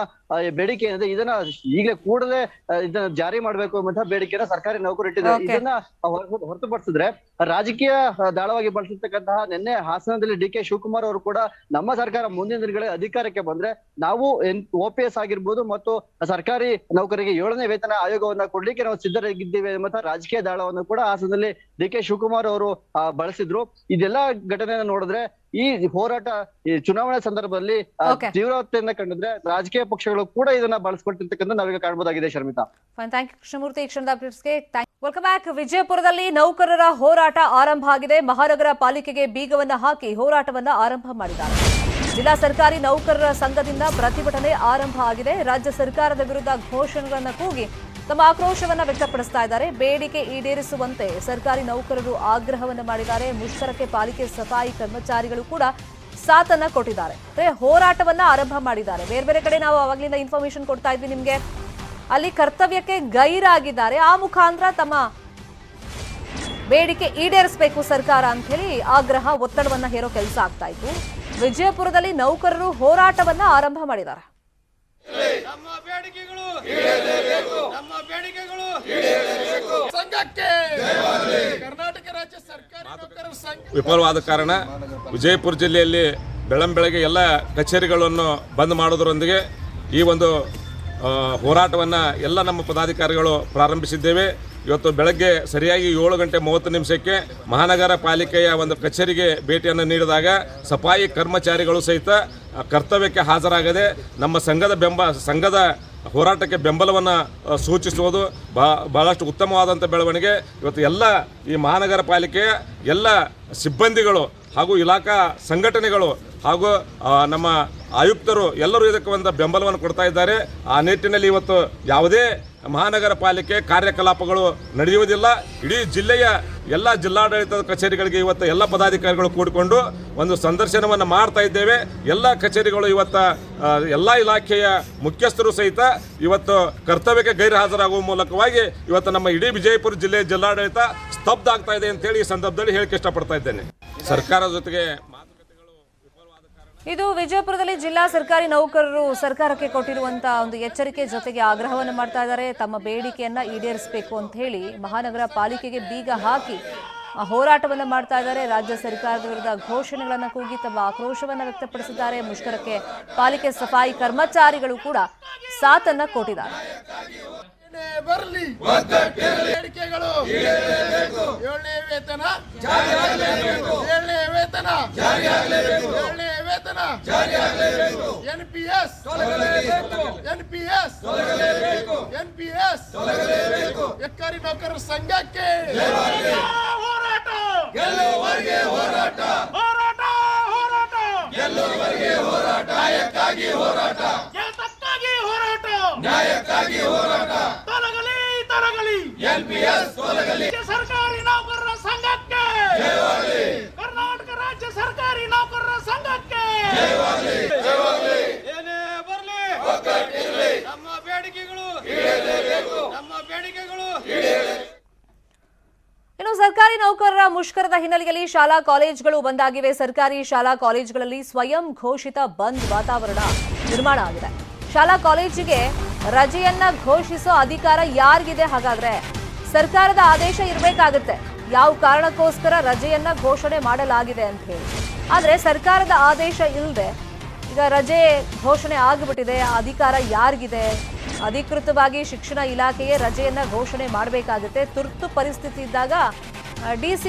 [SPEAKER 7] ಬೇಡಿಕೆ ಏನಿದೆ ಇದನ್ನ ಈಗಲೇ ಕೂಡಲೇ ಇದನ್ನ ಜಾರಿ ಮಾಡ್ಬೇಕು ಎಂಬಂತಹ ಬೇಡಿಕೆನ ಸರ್ಕಾರಿ ನೌಕರರು ಇಟ್ಟಿದ್ದಾರೆ. ಇದನ್ನ ಹೊರತುಪಡಿಸಿದ್ರೆ ರಾಜಕೀಯ ದಾಳವಾಗಿ ಬಳಸಿರ್ತಕ್ಕಂತಹ ನಿನ್ನೆ ಹಾಸನದಲ್ಲಿ DK ಶಿವಕುಮಾರ್ ಅವರು ಕೂಡ ನಮ್ಮ ಸರ್ಕಾರ ಮುಂದಿನ ದಿನಗಳಲ್ಲಿ ಅಧಿಕಾರಕ್ಕೆ ಬಂದ್ರೆ ನಾವು OPS ಆಗಿರ್ಬೋದು ಮತ್ತು ಸರ್ಕಾರಿ ನೌಕರಿಗೆ 7ನೇ ವೇತನ ಆಯೋಗವನ್ನ ಕೊಡ್ಲಿಕ್ಕೆ ನಾವು ಸಿದ್ಧರಾಗಿದ್ದೀವಿ ಎಂಬಂತಹ ರಾಜಕೀಯ ದಾಳವನ್ನು ಕೂಡ ಹಾಸನದಲ್ಲಿ DK ಶಿವಕುಮಾರ್ ಅವರು ಬಳಸಿದ್ರು. ಇದೆಲ್ಲಾ ಘಟನೆಯನ್ನ ನೋಡಿದ್ರೆ ಈ ಹೋರಾಟ ಈ ಚುನಾವಣೆ ಸಂದರ್ಭದಲ್ಲಿ ತೀವ್ರತೆಯನ್ನ ಕಂಡಿದ್ರೆ ರಾಜಕೀಯ ಪಕ್ಷಗಳು ಕೂಡ ಇದನ್ನ ಬಳಸ್ಕೊಳ್ತಿರ್ತಕ್ಕಂಥ ನಾವೀಗ ಕಾಣಬಹುದಾಗಿದೆ. Sharmita,
[SPEAKER 1] thank you Krishnamurthy. ಈ ಕ್ಷಣದ ಅಪ್ಡೇಟ್ಸ್ಗೆ ವೆಲ್ಕಮ್ ಬ್ಯಾಕ್. ವಿಜಯಪುರದಲ್ಲಿ ನೌಕರರ ಹೋರಾಟ ಆರಂಭ ಆಗಿದೆ. ಮಹಾನಗರ ಪಾಲಿಕೆಗೆ ಬೀಗವನ್ನ ಹಾಕಿ ಹೋರಾಟವನ್ನ ಆರಂಭ ಮಾಡಿದ್ದಾರೆ. ಜಿಲ್ಲಾ ಸರ್ಕಾರಿ ನೌಕರರ ಸಂಘದಿಂದ ಪ್ರತಿಭಟನೆ ಆರಂಭ ಆಗಿದೆ. ರಾಜ್ಯ ಸರ್ಕಾರದ ವಿರುದ್ಧ ಘೋಷಣೆಗಳನ್ನು ಕೂಗಿ ತಮ್ಮ ಆಕ್ರೋಶವನ್ನ ವ್ಯಕ್ತಪಡಿಸ್ತಾ ಇದ್ದಾರೆ. ಬೇಡಿಕೆ ಈಡೇರಿಸುವಂತೆ ಸರ್ಕಾರಿ ನೌಕರರು ಆಗ್ರಹವನ್ನ ಮಾಡಿದ್ದಾರೆ. ಮುಷ್ಕರಕ್ಕೆ ಪಾಲಿಕೆ ಸಫಾಯಿ ಕರ್ಮಚಾರಿಗಳು ಕೂಡ ಸಾಥನ್ನ ಕೊಟ್ಟಿದ್ದಾರೆ. ಹೋರಾಟವನ್ನ ಆರಂಭ ಮಾಡಿದ್ದಾರೆ. ಬೇರೆ ಬೇರೆ ಕಡೆ ನಾವು ಅವಾಗ್ಲಿಂದ ಇನ್ಫಾರ್ಮೇಶನ್ ಕೊಡ್ತಾ ಇದ್ವಿ ನಿಮ್ಗೆ. ಅಲ್ಲಿ ಕರ್ತವ್ಯಕ್ಕೆ ಗೈರಾಗಿದ್ದಾರೆ. ಆ ಮುಖಾಂತರ ತಮ್ಮ ಬೇಡಿಕೆ ಈಡೇರಿಸಬೇಕು ಸರ್ಕಾರ ಅಂತ ಹೇಳಿ ಆಗ್ರಹ ಒತ್ತಡವನ್ನ ಹೇರೋ ಕೆಲಸ ಆಗ್ತಾ ಇತ್ತು. ವಿಜಯಪುರದಲ್ಲಿ ನೌಕರರು ಹೋರಾಟವನ್ನ ಆರಂಭ ಮಾಡಿದ್ದಾರೆ.
[SPEAKER 8] ನಮ್ಮ ಬೇಡಿಕೆಗಳು ಈಡೇರಬೇಕು, ನಮ್ಮ ಬೇಡಿಕೆಗಳು ಈಡೇರಬೇಕು. ಸಂಘಕ್ಕೆ ಕರ್ನಾಟಕ ರಾಜ್ಯ ಸರ್ಕಾರಿ ನೌಕರರ ಸಂಘ
[SPEAKER 9] ವಿಫಲವಾದ ಕಾರಣ ವಿಜಯಪುರ ಜಿಲ್ಲೆಯಲ್ಲಿ ಬೆಳಂಬೆಳಗ್ಗೆ ಎಲ್ಲ ಕಚೇರಿಗಳನ್ನು ಬಂದ್ ಮಾಡೋದರೊಂದಿಗೆ ಈ ಒಂದು ಹೋರಾಟವನ್ನು ಎಲ್ಲ ನಮ್ಮ ಪದಾಧಿಕಾರಿಗಳು ಪ್ರಾರಂಭಿಸಿದ್ದೇವೆ. ಇವತ್ತು ಬೆಳಗ್ಗೆ ಸರಿಯಾಗಿ 7:30 ಮಹಾನಗರ ಪಾಲಿಕೆಯ ಒಂದು ಕಚೇರಿಗೆ ಭೇಟಿಯನ್ನು ನೀಡಿದಾಗ ಸಫಾಯಿ ಕರ್ಮಚಾರಿಗಳು ಸಹಿತ ಕರ್ತವ್ಯಕ್ಕೆ ಹಾಜರಾಗದೆ ನಮ್ಮ ಸಂಘದ ಹೋರಾಟಕ್ಕೆ ಬೆಂಬಲವನ್ನು ಸೂಚಿಸುವುದು ಬಹಳಷ್ಟು ಉತ್ತಮವಾದಂಥ ಬೆಳವಣಿಗೆ. ಇವತ್ತು ಎಲ್ಲ ಈ ಮಹಾನಗರ ಪಾಲಿಕೆಯ ಎಲ್ಲ ಸಿಬ್ಬಂದಿಗಳು ಹಾಗೂ ಇಲಾಖಾ ಸಂಘಟನೆಗಳು ಹಾಗೂ ನಮ್ಮ ಆಯುಕ್ತರು ಎಲ್ಲರೂ ಇದಕ್ಕೆ ಒಂದು ಬೆಂಬಲವನ್ನು ಕೊಡ್ತಾ ಇದ್ದಾರೆ. ಆ ನಿಟ್ಟಿನಲ್ಲಿ ಇವತ್ತು ಯಾವುದೇ ಮಹಾನಗರ ಪಾಲಿಕೆ ಕಾರ್ಯಕಲಾಪಗಳು ನಡೆಯುವುದಿಲ್ಲ. ಇಡೀ ಜಿಲ್ಲೆಯ ಎಲ್ಲ ಜಿಲ್ಲಾಡಳಿತದ ಕಚೇರಿಗಳಿಗೆ ಇವತ್ತು ಎಲ್ಲ ಪದಾಧಿಕಾರಿಗಳು ಕೂಡಿಕೊಂಡು ಒಂದು ಸಂದರ್ಶನವನ್ನು ಮಾಡ್ತಾ ಇದ್ದೇವೆ. ಎಲ್ಲ ಕಚೇರಿಗಳು ಇವತ್ತು ಎಲ್ಲ ಇಲಾಖೆಯ ಮುಖ್ಯಸ್ಥರು ಸಹಿತ ಇವತ್ತು ಕರ್ತವ್ಯಕ್ಕೆ ಗೈರು ಹಾಜರಾಗುವ ಮೂಲಕವಾಗಿ ಇವತ್ತು ನಮ್ಮ ಇಡೀ ವಿಜಯಪುರ ಜಿಲ್ಲೆಯ ಜಿಲ್ಲಾಡಳಿತ ಸ್ತಬ್ಧ ಆಗ್ತಾ ಇದೆ ಅಂತೇಳಿ ಈ ಸಂದರ್ಭದಲ್ಲಿ ಹೇಳಿಕೆ ಇಷ್ಟಪಡ್ತಾ ಇದ್ದೇನೆ. ಸರ್ಕಾರದ ಜೊತೆಗೆ
[SPEAKER 1] ಇದು ವಿಜಯಪುರದಲ್ಲಿ ಜಿಲ್ಲಾ ಸರ್ಕಾರಿ ನೌಕರರು ಸರ್ಕಾರಕ್ಕೆ ಕೊಟ್ಟಿರುವಂತಹ ಒಂದು ಎಚ್ಚರಿಕೆ ಜೊತೆಗೆ ಆಗ್ರಹವನ್ನು ಮಾಡ್ತಾ ಇದ್ದಾರೆ. ತಮ್ಮ ಬೇಡಿಕೆಯನ್ನ ಈಡೇರಿಸಬೇಕು ಅಂತ ಹೇಳಿ ಮಹಾನಗರ ಪಾಲಿಕೆಗೆ ಬೀಗ ಹಾಕಿ ಹೋರಾಟವನ್ನು ಮಾಡ್ತಾ ಇದ್ದಾರೆ. ರಾಜ್ಯ ಸರ್ಕಾರದ ವಿರುದ್ಧ ಘೋಷಣೆಗಳನ್ನು ಕೂಗಿ ತಮ್ಮ ಆಕ್ರೋಶವನ್ನು ವ್ಯಕ್ತಪಡಿಸಿದ್ದಾರೆ. ಮುಷ್ಕರಕ್ಕೆ ಪಾಲಿಕೆ ಸಫಾಯಿ ಕರ್ಮಚಾರಿಗಳು ಕೂಡ ಸಾಥನ್ನ ಕೊಟ್ಟಿದ್ದಾರೆ.
[SPEAKER 8] ಬರಲಿ ಬೇಡಿಕೆಗಳು ಈಡೇರಬೇಕು. 7ನೇ ವೇತನ ಜಾರಿಯಾಗಲೇಬೇಕು, 7ನೇ ವೇತನ ಜಾರಿಯಾಗಲೇಬೇಕು, 7ನೇ ವೇತನ ಜಾರಿಯಾಗಲೇಬೇಕು. NPS ತೊಲಗಲೇಬೇಕು, NPS ತೊಲಗಲೇಬೇಕು, NPS ತೊಲಗಲೇಬೇಕು. ಸರ್ಕಾರಿ ನೌಕರರ ಸಂಘಕ್ಕೆ ಹೋರಾಟ ಗೆಲ್ಲುವವರೆಗೆ ಹೋರಾಟ, ಹೋರಾಟ ಹೋರಾಟ ಗೆಲ್ಲುವವರೆಗೆ ಹೋರಾಟ, ನ್ಯಾಯಕ್ಕಾಗಿ ಹೋರಾಟ, ನ್ಯಾಯಕ್ಕಾಗಿ ಹೋರಾಟ, ನ್ಯಾಯಕ್ಕಾಗಿ ಹೋರಾಟ. ತೊಲಗಲಿ ತೊಲಗಲಿ NPS ತೊಲಗಲಿ. ಸರ್ಕಾರಿ ನೌಕರರ ಸಂಘಕ್ಕೆ ಜಯವಾಗಲಿ, ಕರ್ನಾಟಕ ರಾಜ್ಯ ಸರ್ಕಾರಿ ನೌಕರರ ಸಂಘಕ್ಕೆ ಜಯವಾಗಲಿ, ಜಯವಾಗಲಿ. ಏನೇ ಬರಲಿ ಒಗ್ಗಟ್ಟಿರಲಿ, ನಮ್ಮ ಬೇಡಿಕೆಗಳು ಈಡೇರಬೇಕು, ನಮ್ಮ ಬೇಡಿಕೆಗಳು ಈಡೇರಬೇಕು.
[SPEAKER 1] ಇನ್ನು ಸರ್ಕಾರಿ ನೌಕರರ ಮುಷ್ಕರದ ಹಿನ್ನೆಲೆಯಲ್ಲಿ ಶಾಲಾ ಕಾಲೇಜುಗಳು ಬಂದ್ ಆಗಿವೆ. ಸರ್ಕಾರಿ ಶಾಲಾ ಕಾಲೇಜುಗಳಲ್ಲಿ ಸ್ವಯಂ ಘೋಷಿತ ಬಂದ್ ವಾತಾವರಣ ನಿರ್ಮಾಣ ಆಗಿದೆ. ಶಾಲಾ ಕಾಲೇಜಿಗೆ ರಜೆಯನ್ನ ಘೋಷಿಸೋ ಅಧಿಕಾರ ಯಾರಿಗಿದೆ? ಹಾಗಾದ್ರೆ ಸರ್ಕಾರದ ಆದೇಶ ಇರಬೇಕಾಗುತ್ತೆ ಯಾವ ಕಾರಣಕ್ಕೋಸ್ಕರ ರಜೆಯನ್ನ ಘೋಷಣೆ ಮಾಡಲಾಗಿದೆ ಅಂತ ಹೇಳಿ. ಆದ್ರೆ ಸರ್ಕಾರದ ಆದೇಶ ಇಲ್ಲದೆ ಈಗ ರಜೆ ಘೋಷಣೆ ಆಗಿಬಿಟ್ಟಿದೆ. ಅಧಿಕಾರ ಯಾರಿಗಿದೆ? ಅಧಿಕೃತವಾಗಿ ಶಿಕ್ಷಣ ಇಲಾಖೆಯೇ ರಜೆಯನ್ನ ಘೋಷಣೆ ಮಾಡಬೇಕಾಗುತ್ತೆ. ತುರ್ತು ಪರಿಸ್ಥಿತಿ ಇದ್ದಾಗ DC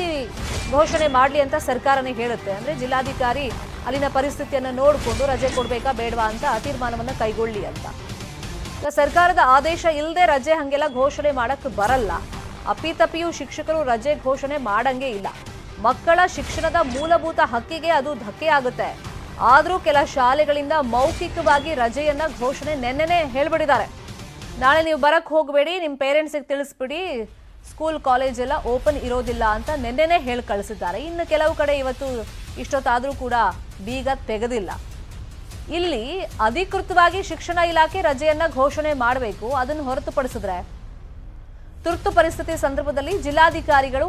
[SPEAKER 1] ಘೋಷಣೆ ಮಾಡಲಿ ಅಂತ ಸರ್ಕಾರನೇ ಹೇಳುತ್ತೆ. ಅಂದ್ರೆ ಜಿಲ್ಲಾಧಿಕಾರಿ ಅಲ್ಲಿನ ಪರಿಸ್ಥಿತಿಯನ್ನು ನೋಡಿಕೊಂಡು ರಜೆ ಕೊಡಬೇಕಾ ಬೇಡವಾ ಅಂತ ತೀರ್ಮಾನವನ್ನು ಕೈಗೊಳ್ಳಿ ಅಂತ. ಸರ್ಕಾರದ ಆದೇಶ ಇಲ್ಲದೆ ರಜೆ ಹಂಗೆಲ್ಲ ಘೋಷಣೆ ಮಾಡಕ್ ಬರಲ್ಲ. ಅಪ್ಪಿತಪ್ಪಿಯೂ ಶಿಕ್ಷಕರು ರಜೆ ಘೋಷಣೆ ಮಾಡಂಗೆ ಇಲ್ಲ. ಮಕ್ಕಳ ಶಿಕ್ಷಣದ ಮೂಲಭೂತ ಹಕ್ಕಿಗೆ ಅದು ಧಕ್ಕೆ ಆಗುತ್ತೆ. ಆದರೂ ಕೆಲ ಶಾಲೆಗಳಿಂದ ಮೌಖಿಕವಾಗಿ ರಜೆಯನ್ನ ಘೋಷಣೆ ನೆನ್ನೆನೆ ಹೇಳ್ಬಿಟ್ಟಿದ್ದಾರೆ. ನಾಳೆ ನೀವು ಬರಕ್ ಹೋಗಬೇಡಿ, ನಿಮ್ಮ ಪೇರೆಂಟ್ಸಿಗೆ ತಿಳಿಸ್ಬಿಡಿ, ಸ್ಕೂಲ್ ಕಾಲೇಜ್ ಎಲ್ಲ ಓಪನ್ ಇರೋದಿಲ್ಲ ಅಂತ ನೆನ್ನೆನೆ ಹೇಳಿ ಕಳಿಸಿದ್ದಾರೆ. ಇನ್ನು ಕೆಲವು ಕಡೆ ಇವತ್ತು ಇಷ್ಟೊತ್ತಾದರೂ ಕೂಡ ಬೀಗ ತೆಗೆದಿಲ್ಲ. ಇಲ್ಲಿ ಅಧಿಕೃತವಾಗಿ ಶಿಕ್ಷಣ ಇಲಾಖೆ ರಜೆಯನ್ನ ಘೋಷಣೆ ಮಾಡಬೇಕು. ಅದನ್ನು ಹೊರತುಪಡಿಸಿದ್ರೆ ತುರ್ತು ಪರಿಸ್ಥಿತಿ ಸಂದರ್ಭದಲ್ಲಿ ಜಿಲ್ಲಾಧಿಕಾರಿಗಳು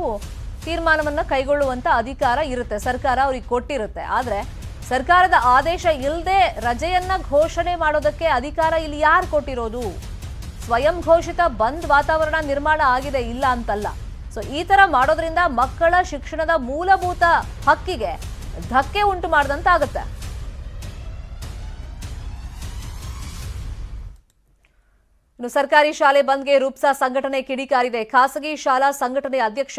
[SPEAKER 1] ತೀರ್ಮಾನವನ್ನ ಕೈಗೊಳ್ಳುವಂತ ಅಧಿಕಾರ ಇರುತ್ತೆ, ಸರ್ಕಾರ ಅವ್ರಿಗೆ ಕೊಟ್ಟಿರುತ್ತೆ. ಆದ್ರೆ ಸರ್ಕಾರದ ಆದೇಶ ಇಲ್ಲದೆ ರಜೆಯನ್ನ ಘೋಷಣೆ ಮಾಡೋದಕ್ಕೆ ಅಧಿಕಾರ ಇಲ್ಲಿ ಯಾರು ಕೊಟ್ಟಿರೋದು? ಸ್ವಯಂ ಘೋಷಿತ ಬಂದ್ ವಾತಾವರಣ ನಿರ್ಮಾಣ ಆಗಿದೆ, ಇಲ್ಲ ಅಂತಲ್ಲ. ಸೊ ಈ ತರ ಮಾಡೋದ್ರಿಂದ ಮಕ್ಕಳ ಶಿಕ್ಷಣದ ಮೂಲಭೂತ ಹಕ್ಕಿಗೆ ಧಕ್ಕೆ ಉಂಟು ಮಾಡಿದಂತಾಗುತ್ತೆ. ಇನ್ನು ಸರ್ಕಾರಿ ಶಾಲೆ ಬಂದ್ಗೆ ರೂಪ್ಸಾ ಸಂಘಟನೆ ಕಿಡಿಕಾರಿದೆ. ಖಾಸಗಿ ಶಾಲಾ ಸಂಘಟನೆ ಅಧ್ಯಕ್ಷ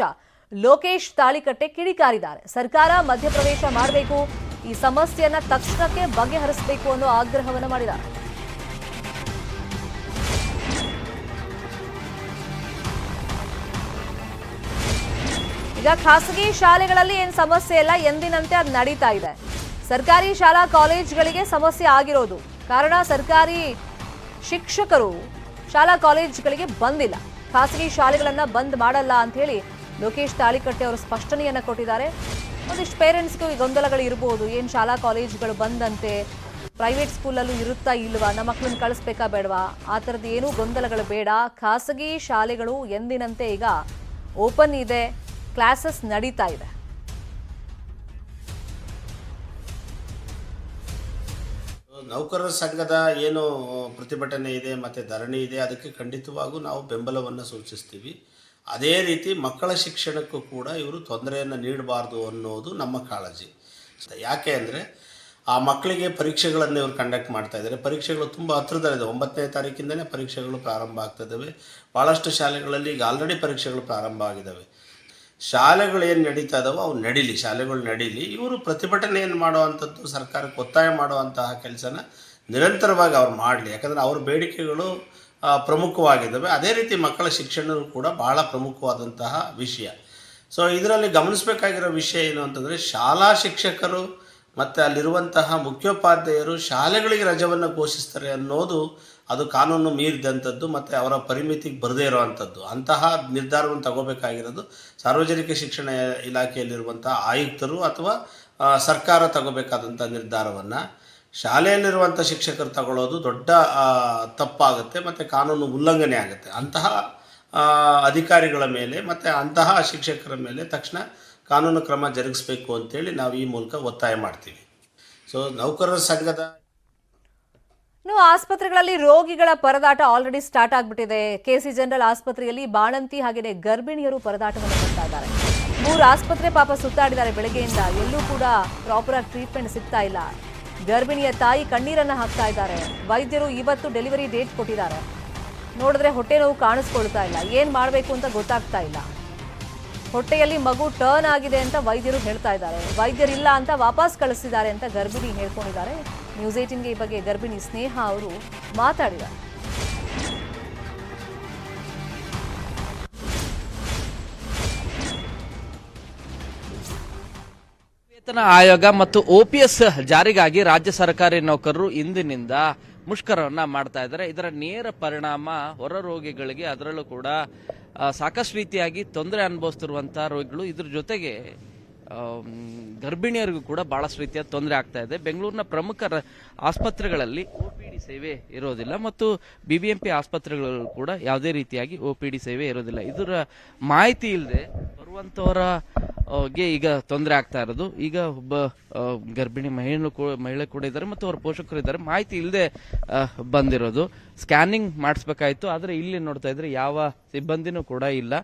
[SPEAKER 1] ಲೋಕೇಶ್ ತಾಳಿಕಟ್ಟೆ ಕಿಡಿಕಾರಿದ್ದಾರೆ. ಸರ್ಕಾರ ಮಧ್ಯಪ್ರವೇಶ ಮಾಡಬೇಕು, ಈ ಸಮಸ್ಯೆಯನ್ನ ತಕ್ಷಣಕ್ಕೆ ಬಗೆಹರಿಸಬೇಕು ಅನ್ನೋ ಆಗ್ರಹವನ್ನು ಮಾಡಿದ್ದಾರೆ. ಈಗ ಖಾಸಗಿ ಶಾಲೆಗಳಲ್ಲಿ ಏನು ಸಮಸ್ಯೆ ಇಲ್ಲ, ಎಂದಿನಂತೆ ಅದು ನಡೀತಾ ಇದೆ. ಸರ್ಕಾರಿ ಶಾಲಾ ಕಾಲೇಜುಗಳಿಗೆ ಸಮಸ್ಯೆ ಆಗಿರೋದು ಕಾರಣ ಸರ್ಕಾರಿ ಶಿಕ್ಷಕರು ಶಾಲಾ ಕಾಲೇಜುಗಳಿಗೆ ಬಂದಿಲ್ಲ. ಖಾಸಗಿ ಶಾಲೆಗಳನ್ನ ಬಂದ್ ಮಾಡಲ್ಲ ಅಂತ ಹೇಳಿ ಲೋಕೇಶ್ ತಾಳಿಕಟ್ಟೆ ಅವರು ಸ್ಪಷ್ಟನೆಯನ್ನ ಕೊಟ್ಟಿದ್ದಾರೆ. ಒಂದಿಷ್ಟು ಪೇರೆಂಟ್ಸ್ಗೂ ಈ ಗೊಂದಲಗಳು ಇರಬಹುದು. ಏನು ಶಾಲಾ ಕಾಲೇಜುಗಳು ಬಂದಂತೆ, ಪ್ರೈವೇಟ್ ಸ್ಕೂಲಲ್ಲೂ ಇರುತ್ತಾ ಇಲ್ವಾ, ನಮ್ಮ ಮಕ್ಕಳನ್ನ ಕಳಿಸ್ಬೇಕಾ ಬೇಡವಾ, ಆ ಥರದ್ದು ಏನೂ ಗೊಂದಲಗಳು ಬೇಡ. ಖಾಸಗಿ ಶಾಲೆಗಳು ಎಂದಿನಂತೆ ಈಗ ಓಪನ್ ಇದೆ, ಕ್ಲಾಸಸ್ ನಡೀತಾ ಇದೆ.
[SPEAKER 10] ನೌಕರರ ಸಂಘದ ಏನು ಪ್ರತಿಭಟನೆ ಇದೆ ಮತ್ತು ಧರಣಿ ಇದೆ, ಅದಕ್ಕೆ ಖಂಡಿತವಾಗೂ ನಾವು ಬೆಂಬಲವನ್ನು ಸೂಚಿಸ್ತೀವಿ. ಅದೇ ರೀತಿ ಮಕ್ಕಳ ಶಿಕ್ಷಣಕ್ಕೂ ಕೂಡ ಇವರು ತೊಂದರೆಯನ್ನು ನೀಡಬಾರ್ದು ಅನ್ನೋದು ನಮ್ಮ ಕಾಳಜಿ. ಯಾಕೆ ಅಂದರೆ ಆ ಮಕ್ಕಳಿಗೆ ಪರೀಕ್ಷೆಗಳನ್ನು ಇವರು ಕಂಡಕ್ಟ್ ಮಾಡ್ತಾ ಇದ್ದಾರೆ. ಪರೀಕ್ಷೆಗಳು ತುಂಬ ಹತ್ತಿರದಲ್ಲಿದೆ. 9ನೇ ತಾರೀಕಿಂದಲೇ ಪರೀಕ್ಷೆಗಳು ಪ್ರಾರಂಭ ಆಗ್ತಿದ್ದಾವೆ. ಭಾಳಷ್ಟು ಶಾಲೆಗಳಲ್ಲಿ ಈಗ ಆಲ್ರೆಡಿ ಪರೀಕ್ಷೆಗಳು ಪ್ರಾರಂಭ ಆಗಿದ್ದಾವೆ. ಶಾಲೆಗಳು ಏನು ನಡೀತಾ ಇದ್ದಾವೋ ಅವು ನಡೀಲಿ, ಶಾಲೆಗಳು ನಡೀಲಿ. ಇವರು ಪ್ರತಿಭಟನೆಯನ್ನು ಮಾಡುವಂಥದ್ದು, ಸರ್ಕಾರಕ್ಕೆ ಒತ್ತಾಯ ಮಾಡುವಂತಹ ಕೆಲಸನ ನಿರಂತರವಾಗಿ ಅವ್ರು ಮಾಡಲಿ. ಯಾಕಂದರೆ ಅವ್ರ ಬೇಡಿಕೆಗಳು ಪ್ರಮುಖವಾಗಿದ್ದಾವೆ. ಅದೇ ರೀತಿ ಮಕ್ಕಳ ಶಿಕ್ಷಣವೂ ಕೂಡ ಭಾಳ ಪ್ರಮುಖವಾದಂತಹ ವಿಷಯ. ಸೊ ಇದರಲ್ಲಿ ಗಮನಿಸಬೇಕಾಗಿರೋ ವಿಷಯ ಏನು ಅಂತಂದರೆ, ಶಾಲಾ ಶಿಕ್ಷಕರು ಮತ್ತು ಅಲ್ಲಿರುವಂತಹ ಮುಖ್ಯೋಪಾಧ್ಯಾಯರು ಶಾಲೆಗಳಿಗೆ ರಜವನ್ನು ಘೋಷಿಸ್ತಾರೆ ಅನ್ನೋದು ಅದು ಕಾನೂನು ಮೀರಿದಂಥದ್ದು ಮತ್ತು ಅವರ ಪರಿಮಿತಿಗೆ ಬರದೇ ಇರೋವಂಥದ್ದು. ಅಂತಹ ನಿರ್ಧಾರವನ್ನು ತಗೋಬೇಕಾಗಿರೋದು ಸಾರ್ವಜನಿಕ ಶಿಕ್ಷಣ ಇಲಾಖೆಯಲ್ಲಿರುವಂಥ ಆಯುಕ್ತರು ಅಥವಾ ಸರ್ಕಾರ ತಗೋಬೇಕಾದಂಥ ನಿರ್ಧಾರವನ್ನು ಶಾಲೆಯಲ್ಲಿರುವಂಥ ಶಿಕ್ಷಕರು ತಗೊಳ್ಳೋದು ದೊಡ್ಡ ತಪ್ಪಾಗುತ್ತೆ ಮತ್ತು ಕಾನೂನು ಉಲ್ಲಂಘನೆ ಆಗುತ್ತೆ. ಅಂತಹ ಅಧಿಕಾರಿಗಳ ಮೇಲೆ ಮತ್ತು ಅಂತಹ ಶಿಕ್ಷಕರ ಮೇಲೆ ತಕ್ಷಣ ಕಾನೂನು ಕ್ರಮ ಜರುಗಿಸಬೇಕು ಅಂತೇಳಿ ನಾವು ಈ ಮೂಲಕ ಒತ್ತಾಯ ಮಾಡ್ತೀವಿ. ಸೊ ನೌಕರರ ಸಂಘದ
[SPEAKER 1] ಆಸ್ಪತ್ರೆಗಳಲ್ಲಿ ರೋಗಿಗಳ ಪರದಾಟ ಆಲ್ರೆಡಿ ಸ್ಟಾರ್ಟ್ ಆಗ್ಬಿಟ್ಟಿದೆ. ಕೆಸಿ ಜನರಲ್ ಆಸ್ಪತ್ರೆಯಲ್ಲಿ ಬಾಣಂತಿ ಹಾಗೆಯೇ ಗರ್ಭಿಣಿಯರು ಪರದಾಟವನ್ನು ಮಾಡ್ತಾ ಇದ್ದಾರೆ. 3 ಆಸ್ಪತ್ರೆ ಪಾಪ ಸುತ್ತಾಡಿದ್ದಾರೆ ಬೆಳಗ್ಗೆಯಿಂದ, ಎಲ್ಲೂ ಕೂಡ ಪ್ರಾಪರ್ ಆಗಿ ಟ್ರೀಟ್ಮೆಂಟ್ ಸಿಗ್ತಾ ಇಲ್ಲ. ಗರ್ಭಿಣಿಯ ತಾಯಿ ಕಣ್ಣೀರನ್ನ ಹಾಕ್ತಾ ಇದ್ದಾರೆ. ವೈದ್ಯರು ಇವತ್ತು ಡೆಲಿವರಿ ಡೇಟ್ ಕೊಟ್ಟಿದ್ದಾರೆ. ನೋಡಿದ್ರೆ ಹೊಟ್ಟೆ ನೋವು ಕಾಣಿಸ್ಕೊಳ್ತಾ ಇಲ್ಲ, ಏನ್ ಮಾಡಬೇಕು ಅಂತ ಗೊತ್ತಾಗ್ತಾ ಇಲ್ಲ. ಹೊಟ್ಟೆಯಲ್ಲಿ ಮಗು ಟರ್ನ್ ಆಗಿದೆ ಅಂತ ವೈದ್ಯರು ಹೇಳ್ತಾ ಇದ್ದಾರೆ. ವೈದ್ಯರಿಲ್ಲ ಅಂತ ವಾಪಸ್ ಕಳಿಸಿದ್ದಾರೆ ಅಂತ ಗರ್ಭಿಣಿ ಹೇಳ್ಕೊಂಡಿದ್ದಾರೆ. ನ್ಯೂಸ್ 18ಗೆ ಈ ಬಗ್ಗೆ ಗರ್ಭಿಣಿ ಸ್ನೇಹ ಅವರು ಮಾತಾಡಿದ್ದಾರೆ.
[SPEAKER 2] ವೇತನ ಆಯೋಗ ಮತ್ತು OPS ಜಾರಿಗಾಗಿ ರಾಜ್ಯ ಸರ್ಕಾರಿ ನೌಕರರು ಇಂದಿನಿಂದ ಮುಷ್ಕರವನ್ನ ಮಾಡ್ತಾ ಇದ್ದಾರೆ. ಇದರ ನೇರ ಪರಿಣಾಮ ಹೊರ ರೋಗಿಗಳಿಗೆ, ಅದರಲ್ಲೂ ಕೂಡ ಸಾಕಷ್ಟು ರೀತಿಯಾಗಿ ತೊಂದರೆ ಅನುಭವಿಸ್ತಿರುವಂತಹ ರೋಗಿಗಳು, ಇದ್ರ ಜೊತೆಗೆ ಗರ್ಭಿಣಿಯರಿಗೂ ಕೂಡ ಬಹಳಷ್ಟು ರೀತಿಯ ತೊಂದರೆ ಆಗ್ತಾ ಇದೆ. ಬೆಂಗಳೂರಿನ ಪ್ರಮುಖ ಆಸ್ಪತ್ರೆಗಳಲ್ಲಿ OPD ಸೇವೆ ಇರೋದಿಲ್ಲ ಮತ್ತು BBMP ಆಸ್ಪತ್ರೆಗಳಲ್ಲೂ ಕೂಡ ಯಾವುದೇ ರೀತಿಯಾಗಿ OPD ಸೇವೆ ಇರೋದಿಲ್ಲ. ಇದರ ಮಾಹಿತಿ ಇಲ್ಲದೆ ಬರುವಂತವರಿಗೆ ಈಗ ತೊಂದರೆ ಆಗ್ತಾ ಇರೋದು. ಈಗ ಒಬ್ಬ ಗರ್ಭಿಣಿ ಮಹಿಳೆ ಕೂಡ ಇದ್ದಾರೆ ಮತ್ತು ಅವರ ಪೋಷಕರು ಇದ್ದಾರೆ. ಮಾಹಿತಿ ಇಲ್ಲದೆ ಬಂದಿರೋದು. ಸ್ಕ್ಯಾನಿಂಗ್ ಮಾಡಿಸ್ಬೇಕಾಯ್ತು, ಆದರೆ ಇಲ್ಲಿ ನೋಡ್ತಾ ಇದ್ರೆ ಯಾವ ಸಿಬ್ಬಂದಿನೂ ಕೂಡ ಇಲ್ಲ.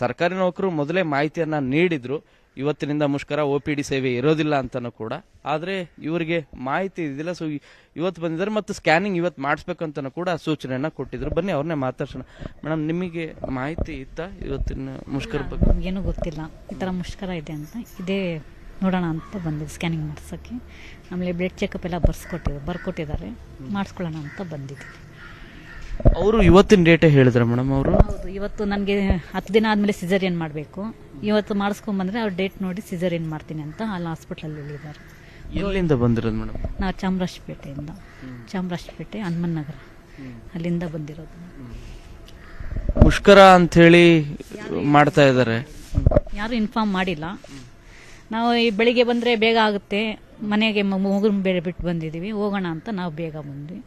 [SPEAKER 2] ಸರ್ಕಾರಿ ನೌಕರು ಮೊದಲೇ ಮಾಹಿತಿಯನ್ನ ನೀಡಿದ್ರು, ಇವತ್ತಿನಿಂದ ಮುಷ್ಕರ OPD ಸೇವೆ ಇರೋದಿಲ್ಲ ಅಂತನೂ ಕೂಡ. ಆದರೆ ಇವರಿಗೆ ಮಾಹಿತಿ ಇದಿಲ್ಲ. ಸೊ ಇವತ್ತು ಬಂದಿದ್ದಾರೆ ಮತ್ತು ಸ್ಕ್ಯಾನಿಂಗ್ ಇವತ್ತು ಮಾಡಿಸ್ಬೇಕಂತನೂ ಕೂಡ ಸೂಚನೆಯನ್ನ ಕೊಟ್ಟಿದ್ರು. ಬನ್ನಿ ಅವ್ರನ್ನೇ ಮಾತಾಡ್ಸೋಣ. ಮೇಡಮ್, ನಿಮಗೆ ಮಾಹಿತಿ ಇತ್ತಾ ಇವತ್ತಿನ ಮುಷ್ಕರ ಬಗ್ಗೆ?
[SPEAKER 11] ಏನೂ ಗೊತ್ತಿಲ್ಲ, ಈ ಥರ ಮುಷ್ಕರ ಇದೆ ಅಂತ. ಇದೇ ನೋಡೋಣ ಅಂತ ಬಂದಿದ್ದು ಸ್ಕ್ಯಾನಿಂಗ್ ಮಾಡಿಸೋಕ್ಕೆ. ಆಮೇಲೆ ಬ್ಲಡ್ ಚೆಕಪ್ ಎಲ್ಲ ಬರ್ಕೊಟ್ಟಿದ್ದಾರೆ, ಮಾಡಿಸ್ಕೊಳ್ಳೋಣ ಅಂತ ಬಂದಿದ್ದೀವಿ.
[SPEAKER 2] ಅವರು ಇವತ್ತಿನ ಡೇಟೇ ಹೇಳಿದ್ರ ಮೇಡಮ್ ಅವರು?
[SPEAKER 11] ಹೌದು, ಇವತ್ತು ನನಗೆ 10 ದಿನ ಆದಮೇಲೆ ಸಿಸೇರಿಯನ್ ಮಾಡಬೇಕು. ಇವತ್ತು ಮಾಡಿಸ್ಕೊಂಡ್ಬಂದ್ರೆ ಅವ್ರು ಡೇಟ್ ನೋಡಿ ಸಿಸೇರಿಯನ್ ಮಾಡ್ತೀನಿ ಅಂತ ಅಲ್ಲಿ ಹಾಸ್ಪಿಟ್ಲಲ್ಲಿ ಹೇಳಿದ್ದಾರೆ.
[SPEAKER 2] ಎಲ್ಲಿಂದ ಬಂದಿರೋದು ಮೇಡಮ್?
[SPEAKER 11] ನಾವು ಚಾಮರಾಜಪೇಟೆಯಿಂದ, ಚಾಮರಾಜಪೇಟೆ ಹನುಮನ್ ನಗರ ಅಲ್ಲಿಂದ ಬಂದಿರೋದು.
[SPEAKER 2] ಮುಷ್ಕರ ಅಂಥೇಳಿ ಮಾಡ್ತಾ ಇದ್ದಾರೆ,
[SPEAKER 11] ಯಾರು ಇನ್ಫಾರ್ಮ್ ಮಾಡಿಲ್ಲ. ನಾವು ಈ ಬೆಳಿಗ್ಗೆ ಬಂದರೆ ಬೇಗ ಆಗುತ್ತೆ, ಮನೆಗೆ ಮಗುನ ಬೇರೆ ಬಿಟ್ಟು ಬಂದಿದ್ದೀವಿ, ಹೋಗೋಣ ಅಂತ ನಾವು ಬೇಗ ಬಂದ್ವಿ.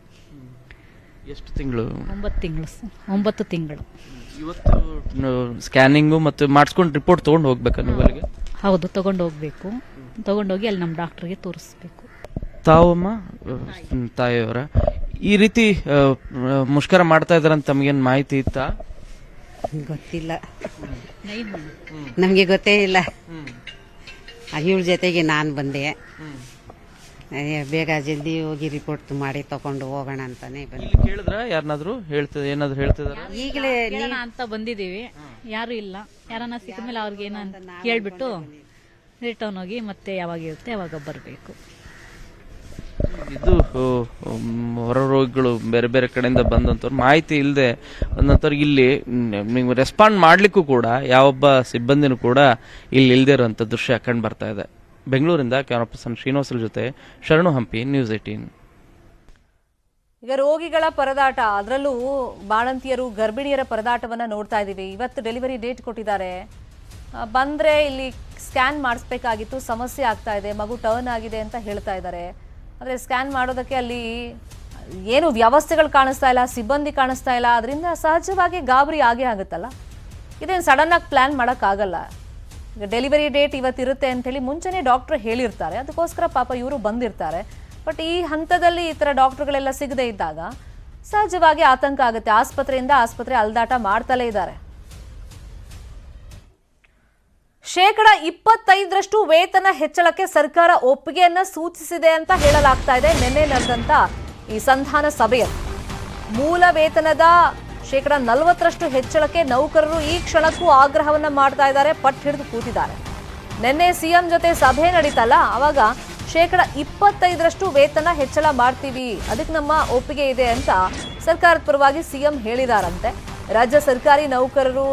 [SPEAKER 2] ಎಷ್ಟು ತಿಂಗಳು?
[SPEAKER 11] 9 ತಿಂಗಳು.
[SPEAKER 2] ಇವತ್ತು ಸ್ಕ್ಯಾನಿಂಗು ಮತ್ತು ಮಾಡಿಸ್ಕೊಂಡು ರಿಪೋರ್ಟ್ ತೊಗೊಂಡು ಹೋಗ್ಬೇಕಾ ನೀವು ಅಲ್ಲಿಗೆ?
[SPEAKER 11] ಹೌದು, ತಗೊಂಡು ಹೋಗ್ಬೇಕು. ತಗೊಂಡೋಗಿ ಅಲ್ಲಿ ನಮ್ಮ ಡಾಕ್ಟ್ರಿಗೆ ತೋರಿಸ್ಬೇಕು.
[SPEAKER 2] ತಾವಮ್ಮ ತಾಯಿಯವರ ಈ ರೀತಿ ಮುಷ್ಕರ ಮಾಡ್ತಾ ಇದಾರಂತ ತಮಗೇನು ಮಾಹಿತಿ ಇತ್ತಾ?
[SPEAKER 12] ಗೊತ್ತಿಲ್ಲ, ನಮಗೆ ಗೊತ್ತೇ ಇಲ್ಲ. ಇವಳ ಜೊತೆಗೆ ನಾನು ಬಂದೆ, ಬೇಗ ಜಲ್ದಿ ಹೋಗಿ ರಿಪೋರ್ಟ್ ಮಾಡಿ ತಕೊಂಡು ಹೋಗೋಣ ಅಂತಾನೆ ಬಂದೆ.
[SPEAKER 2] ಕೇಳಿದ್ರ ಯಾರನ್ನಾದ್ರೂ ಏನಾದ್ರು ಹೇಳ್ತಿದಾರ?
[SPEAKER 12] ಈಗಲೇ
[SPEAKER 11] ಅಂತ ಬಂದಿದ್ದೀವಿ, ಯಾರು ಇಲ್ಲ. ಯಾರನ್ನ ಸಿಕ್ಕ ಮೇಲೆ ಅವ್ರಿಗೆ ಏನಂತ ಕೇಳ್ಬಿಟ್ಟು ರಿಟರ್ನ್ ಹೋಗಿ ಮತ್ತೆ ಯಾವಾಗ ಇರುತ್ತೆ ಯಾವಾಗ ಬರಬೇಕು.
[SPEAKER 2] ಇದು ಹೊರ ರೋಗಿಗಳು ಬೇರೆ ಬೇರೆ ಕಡೆಯಿಂದ ಬಂದಂತವ್ರು ಮಾಹಿತಿ ಇಲ್ಲದೆ ಬಂದಂತವ್ರಿಗೆ ಇಲ್ಲಿ ನೀವು ರೆಸ್ಪಾಂಡ್ ಮಾಡ್ಲಿಕ್ಕೂ ಕೂಡ ಯಾವೊಬ್ಬ ಸಿಬ್ಬಂದಿನೂ ಕೂಡ ಇಲ್ಲಿ ಇಲ್ಲದೆ ಇರುವಂತ ದೃಶ್ಯ ಕಂಡು ಬರ್ತಾ ಇದೆ. ಬೆಂಗಳೂರಿಂದ ಕ್ಯಾಮರಾ ಪರ್ಸನ್ ಶ್ರೀನಿವಾಸರ ಜೊತೆ ಶರಣು ಹಂಪಿ, ನ್ಯೂಸ್ 18.
[SPEAKER 1] ಈಗ ರೋಗಿಗಳ ಪರದಾಟ, ಅದರಲ್ಲೂ ಬಾಣಂತಿಯರು ಗರ್ಭಿಣಿಯರ ಪರದಾಟವನ್ನ ನೋಡ್ತಾ ಇದೀವಿ. ಇವತ್ತು ಡೆಲಿವರಿ ಡೇಟ್ ಕೊಟ್ಟಿದ್ದಾರೆ, ಬಂದ್ರೆ ಇಲ್ಲಿ ಸ್ಕ್ಯಾನ್ ಮಾಡಿಸ್ಬೇಕಾಗಿತ್ತು, ಸಮಸ್ಯೆ ಆಗ್ತಾ ಇದೆ, ಮಗು ಟರ್ನ್ ಆಗಿದೆ ಅಂತ ಹೇಳ್ತಾ ಇದ್ದಾರೆ. ಆದರೆ ಸ್ಕ್ಯಾನ್ ಮಾಡೋದಕ್ಕೆ ಅಲ್ಲಿ ಏನು ವ್ಯವಸ್ಥೆಗಳು ಕಾಣಿಸ್ತಾ ಇಲ್ಲ, ಸಿಬ್ಬಂದಿ ಕಾಣಿಸ್ತಾ ಇಲ್ಲ. ಅದರಿಂದ ಸಹಜವಾಗಿ ಗಾಬರಿ ಆಗೇ ಆಗುತ್ತಲ್ಲ. ಇದೇನು ಸಡನ್ನಾಗಿ ಪ್ಲ್ಯಾನ್ ಮಾಡೋಕ್ಕಾಗಲ್ಲ. ಈಗ ಡೆಲಿವರಿ ಡೇಟ್ ಇವತ್ತಿರುತ್ತೆ ಅಂಥೇಳಿ ಮುಂಚೆನೇ ಡಾಕ್ಟ್ರ್ ಹೇಳಿರ್ತಾರೆ, ಅದಕ್ಕೋಸ್ಕರ ಪಾಪ ಇವರು ಬಂದಿರ್ತಾರೆ. ಬಟ್ ಈ ಹಂತದಲ್ಲಿ ಈ ಥರ ಡಾಕ್ಟ್ರುಗಳೆಲ್ಲ ಸಿಗದೇ ಇದ್ದಾಗ ಸಹಜವಾಗಿ ಆತಂಕ ಆಗುತ್ತೆ. ಆಸ್ಪತ್ರೆಯಿಂದ ಆಸ್ಪತ್ರೆ ಅಲ್ದಾಟ ಮಾಡ್ತಲೇ ಇದ್ದಾರೆ. 25% ವೇತನ ಹೆಚ್ಚಳಕ್ಕೆ ಸರ್ಕಾರ ಒಪ್ಪಿಗೆಯನ್ನ ಸೂಚಿಸಿದೆ ಅಂತ ಹೇಳಲಾಗ್ತಾ ಇದೆ. ನಿನ್ನೆ ನಡೆದಂತ ಈ ಸಂಧಾನ ಸಭೆಯಲ್ಲಿ ಮೂಲ ವೇತನದ 40% ಹೆಚ್ಚಳಕ್ಕೆ ನೌಕರರು ಈ ಕ್ಷಣಕ್ಕೂ ಆಗ್ರಹವನ್ನ ಮಾಡ್ತಾ ಇದ್ದಾರೆ, ಪಟ್ಟು ಹಿಡಿದು ಕೂತಿದ್ದಾರೆ. ನಿನ್ನೆ ಸಿಎಂ ಜೊತೆ ಸಭೆ ನಡೀತಲ್ಲ, ಅವಾಗ 25% ವೇತನ ಹೆಚ್ಚಳ ಮಾಡ್ತೀವಿ, ಅದಕ್ಕೆ ನಮ್ಮ ಒಪ್ಪಿಗೆ ಇದೆ ಅಂತ ಸರ್ಕಾರದ ಪರವಾಗಿ ಸಿಎಂ ಹೇಳಿದಾರಂತೆ. ರಾಜ್ಯ ಸರ್ಕಾರಿ ನೌಕರರು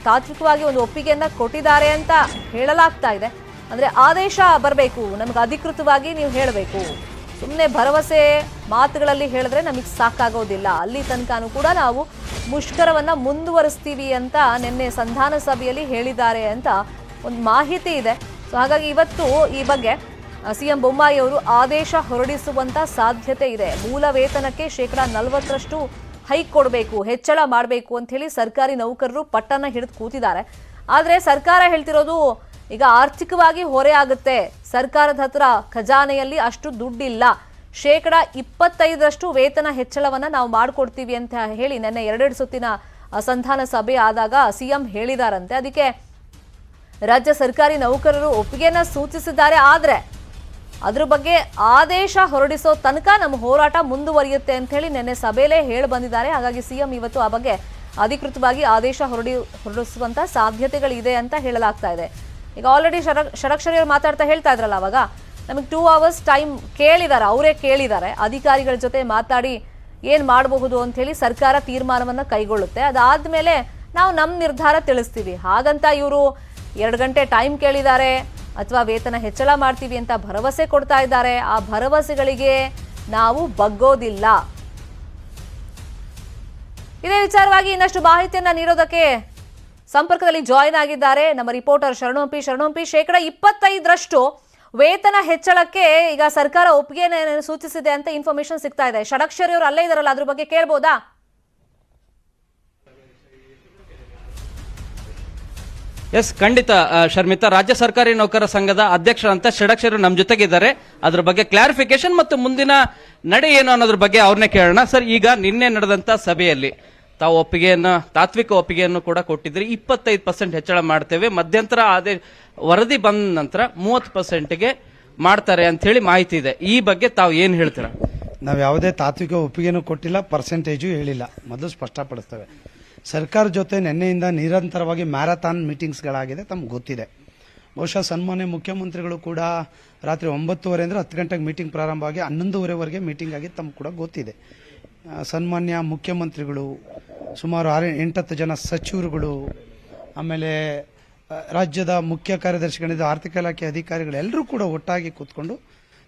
[SPEAKER 1] ತಾತ್ವಿಕವಾಗಿ ಒಂದು ಒಪ್ಪಿಗೆಯನ್ನ ಕೊಟ್ಟಿದ್ದಾರೆ ಅಂತ ಹೇಳಲಾಗ್ತಾ ಇದೆ. ಅಂದ್ರೆ ಆದೇಶ ಬರಬೇಕು, ನಮಗೆ ಅಧಿಕೃತವಾಗಿ ನೀವು ಹೇಳಬೇಕು. ಸುಮ್ಮನೆ ಭರವಸೆ ಮಾತುಗಳಲ್ಲಿ ಹೇಳಿದ್ರೆ ನಮಗೆ ಸಾಕಾಗೋದಿಲ್ಲ, ಅಲ್ಲಿ ತನಕನೂ ಕೂಡ ನಾವು ಮುಷ್ಕರವನ್ನ ಮುಂದುವರಿಸ್ತೀವಿ ಅಂತ ನಿನ್ನೆ ಸಂಧಾನ ಸಭೆಯಲ್ಲಿ ಹೇಳಿದ್ದಾರೆ ಅಂತ ಒಂದು ಮಾಹಿತಿ ಇದೆ. ಸೊ ಹಾಗಾಗಿ ಇವತ್ತು ಈ ಬಗ್ಗೆ ಸಿಎಂ ಬೊಮ್ಮಾಯಿ ಅವರು ಆದೇಶ ಹೊರಡಿಸುವಂತ ಸಾಧ್ಯತೆ ಇದೆ. ಮೂಲ ವೇತನಕ್ಕೆ 40% ಹೈಕ್ ಕೊಡಬೇಕು, ಹೆಚ್ಚಳ ಮಾಡಬೇಕು ಅಂತ ಹೇಳಿ ಸರ್ಕಾರಿ ನೌಕರರು ಪಟ್ಟನ್ನ ಹಿಡಿದು ಕೂತಿದ್ದಾರೆ. ಆದರೆ ಸರ್ಕಾರ ಹೇಳ್ತಿರೋದು ಈಗ ಆರ್ಥಿಕವಾಗಿ ಹೊರೆ ಆಗುತ್ತೆ, ಸರ್ಕಾರದ ಹತ್ರ ಖಜಾನೆಯಲ್ಲಿ ಅಷ್ಟು ದುಡ್ಡಿಲ್ಲ, 25% ವೇತನ ಹೆಚ್ಚಳವನ್ನ ನಾವು ಮಾಡಿಕೊಡ್ತೀವಿ ಅಂತ ಹೇಳಿ ನೆನ್ನೆ 2 ಸುತ್ತಿನ ಸಂಧಾನ ಸಭೆ ಆದಾಗ ಸಿಎಂ ಹೇಳಿದಾರಂತೆ. ಅದಕ್ಕೆ ರಾಜ್ಯ ಸರ್ಕಾರಿ ನೌಕರರು ಒಪ್ಪಿಗೆಯನ್ನ ಸೂಚಿಸಿದ್ದಾರೆ. ಆದರೆ ಅದ್ರ ಬಗ್ಗೆ ಆದೇಶ ಹೊರಡಿಸೋ ತನಕ ನಮ್ಮ ಹೋರಾಟ ಮುಂದುವರಿಯುತ್ತೆ ಅಂತ ಹೇಳಿ ನಿನ್ನೆ ಸಭೆಯಲ್ಲೇ ಹೇಳಿ ಬಂದಿದ್ದಾರೆ. ಹಾಗಾಗಿ ಸಿಎಂ ಇವತ್ತು ಆ ಬಗ್ಗೆ ಅಧಿಕೃತವಾಗಿ ಆದೇಶ ಹೊರಡಿಸುವಂತ ಸಾಧ್ಯತೆಗಳಿದೆ ಅಂತ ಹೇಳಲಾಗ್ತಾ ಇದೆ. ಈಗ ಆಲ್ರೆಡಿ ಷಡಕ್ಷರಿ ಅವರು ಮಾತಾಡ್ತಾ ಹೇಳ್ತಾ ಇದ್ರಲ್ಲ, ಅವಾಗ ನಮಗೆ 2 hours ಟೈಮ್ ಕೇಳಿದ್ದಾರೆ, ಅವರೇ ಕೇಳಿದ್ದಾರೆ. ಅಧಿಕಾರಿಗಳ ಜೊತೆ ಮಾತಾಡಿ ಏನ್ ಮಾಡಬಹುದು ಅಂತ ಹೇಳಿ ಸರ್ಕಾರ ತೀರ್ಮಾನವನ್ನ ಕೈಗೊಳ್ಳುತ್ತೆ. ಅದಾದ್ಮೇಲೆ ನಾವು ನಮ್ಮ ನಿರ್ಧಾರ ತಿಳಿಸ್ತೀವಿ. ಹಾಗಂತ ಇವರು 2 ಗಂಟೆ ಟೈಮ್ ಕೇಳಿದ್ದಾರೆ ಅಥವಾ ವೇತನ ಹೆಚ್ಚಳ ಮಾಡ್ತೀವಿ ಅಂತ ಭರವಸೆ ಕೊಡ್ತಾ ಇದ್ದಾರೆ. ಆ ಭರವಸೆಗಳಿಗೆ ನಾವು ಬಗ್ಗೋದಿಲ್ಲ. ಇದೇ ವಿಚಾರವಾಗಿ ಇನ್ನಷ್ಟು ಮಾಹಿತಿಯನ್ನ ನೀಡೋದಕ್ಕೆ ಸಂಪರ್ಕದಲ್ಲಿ ಜಾಯಿನ್ ಆಗಿದ್ದಾರೆ ನಮ್ಮ ರಿಪೋರ್ಟರ್ ಶರಣು ಹಂಪಿ. 25% ವೇತನ ಹೆಚ್ಚಳಕ್ಕೆ ಈಗ ಸರ್ಕಾರ ಒಪ್ಪಿಗೆಯನ್ನು ಸೂಚಿಸಿದೆ ಅಂತ ಇನ್ಫಾರ್ಮೇಶನ್ ಸಿಗ್ತಾ ಇದೆ. ಷಡಕ್ಷರಿ ಅವರು ಅಲ್ಲೇ ಇದಾರಲ್ಲ, ಅದ್ರ ಬಗ್ಗೆ ಕೇಳ್ಬೋದಾ?
[SPEAKER 2] ಎಸ್, ಖಂಡಿತ ಶರ್ಮಿತಾ. ರಾಜ್ಯ ಸರ್ಕಾರಿ ನೌಕರರ ಸಂಘದ ಅಧ್ಯಕ್ಷರಂತ ಷಡಕ್ಷರಿ ನಮ್ಮ ಜೊತೆಗಿದ್ದಾರೆ. ಅದ್ರ ಬಗ್ಗೆ ಕ್ಲಾರಿಫಿಕೇಶನ್ ಮತ್ತು ಮುಂದಿನ ನಡೆ ಏನು ಅನ್ನೋದ್ರ ಬಗ್ಗೆ ಅವ್ರನ್ನೇ ಕೇಳೋಣ. ಸರ್, ಈಗ ನಿನ್ನೆ ನಡೆದಂತ ಸಭೆಯಲ್ಲಿ ತಾವು ಒಪ್ಪಿಗೆಯನ್ನು, ತಾತ್ವಿಕ ಒಪ್ಪಿಗೆಯನ್ನು ಕೂಡ ಕೊಟ್ಟಿದ್ರಿ. 25% ಹೆಚ್ಚಳ ಮಾಡ್ತೇವೆ, ಮಧ್ಯಂತರ ವರದಿ ಬಂದ ನಂತರ 30%ಗೆ ಮಾಡ್ತಾರೆ ಅಂತ ಹೇಳಿ ಮಾಹಿತಿ ಇದೆ. ಈ ಬಗ್ಗೆ ತಾವು ಏನ್ ಹೇಳ್ತೀರಾ?
[SPEAKER 5] ನಾವು ಯಾವುದೇ ತಾತ್ವಿಕ ಒಪ್ಪಿಗೆನೂ ಕೊಟ್ಟಿಲ್ಲ, ಪರ್ಸೆಂಟೇಜು ಹೇಳಿಲ್ಲ, ಮೊದಲು ಸ್ಪಷ್ಟಪಡಿಸ್ತೇವೆ. ಸರ್ಕಾರ ಜೊತೆ ನಿನ್ನೆಯಿಂದ ನಿರಂತರವಾಗಿ ಮ್ಯಾರಥಾನ್ ಮೀಟಿಂಗ್ಸ್ಗಳಾಗಿದೆ, ತಮ್ಗೆ ಗೊತ್ತಿದೆ. ಬಹುಶಃ ಸನ್ಮಾನ್ಯ ಮುಖ್ಯಮಂತ್ರಿಗಳು ಕೂಡ ರಾತ್ರಿ 9:30 ಅಂದರೆ 10 ಗಂಟೆಗೆ ಮೀಟಿಂಗ್ ಪ್ರಾರಂಭ ಆಗಿ 11:30ವರೆಗೆ ಮೀಟಿಂಗ್ ಆಗಿ ತಮ್ಗೆ ಕೂಡ ಗೊತ್ತಿದೆ. ಸನ್ಮಾನ್ಯ ಮುಖ್ಯಮಂತ್ರಿಗಳು, ಸುಮಾರು 8-10 ಜನ ಸಚಿವರುಗಳು, ಆಮೇಲೆ ರಾಜ್ಯದ ಮುಖ್ಯ ಕಾರ್ಯದರ್ಶಿಗಳಿಂದ ಆರ್ಥಿಕ ಇಲಾಖೆ ಅಧಿಕಾರಿಗಳು ಎಲ್ಲರೂ ಕೂಡ ಒಟ್ಟಾಗಿ ಕೂತ್ಕೊಂಡು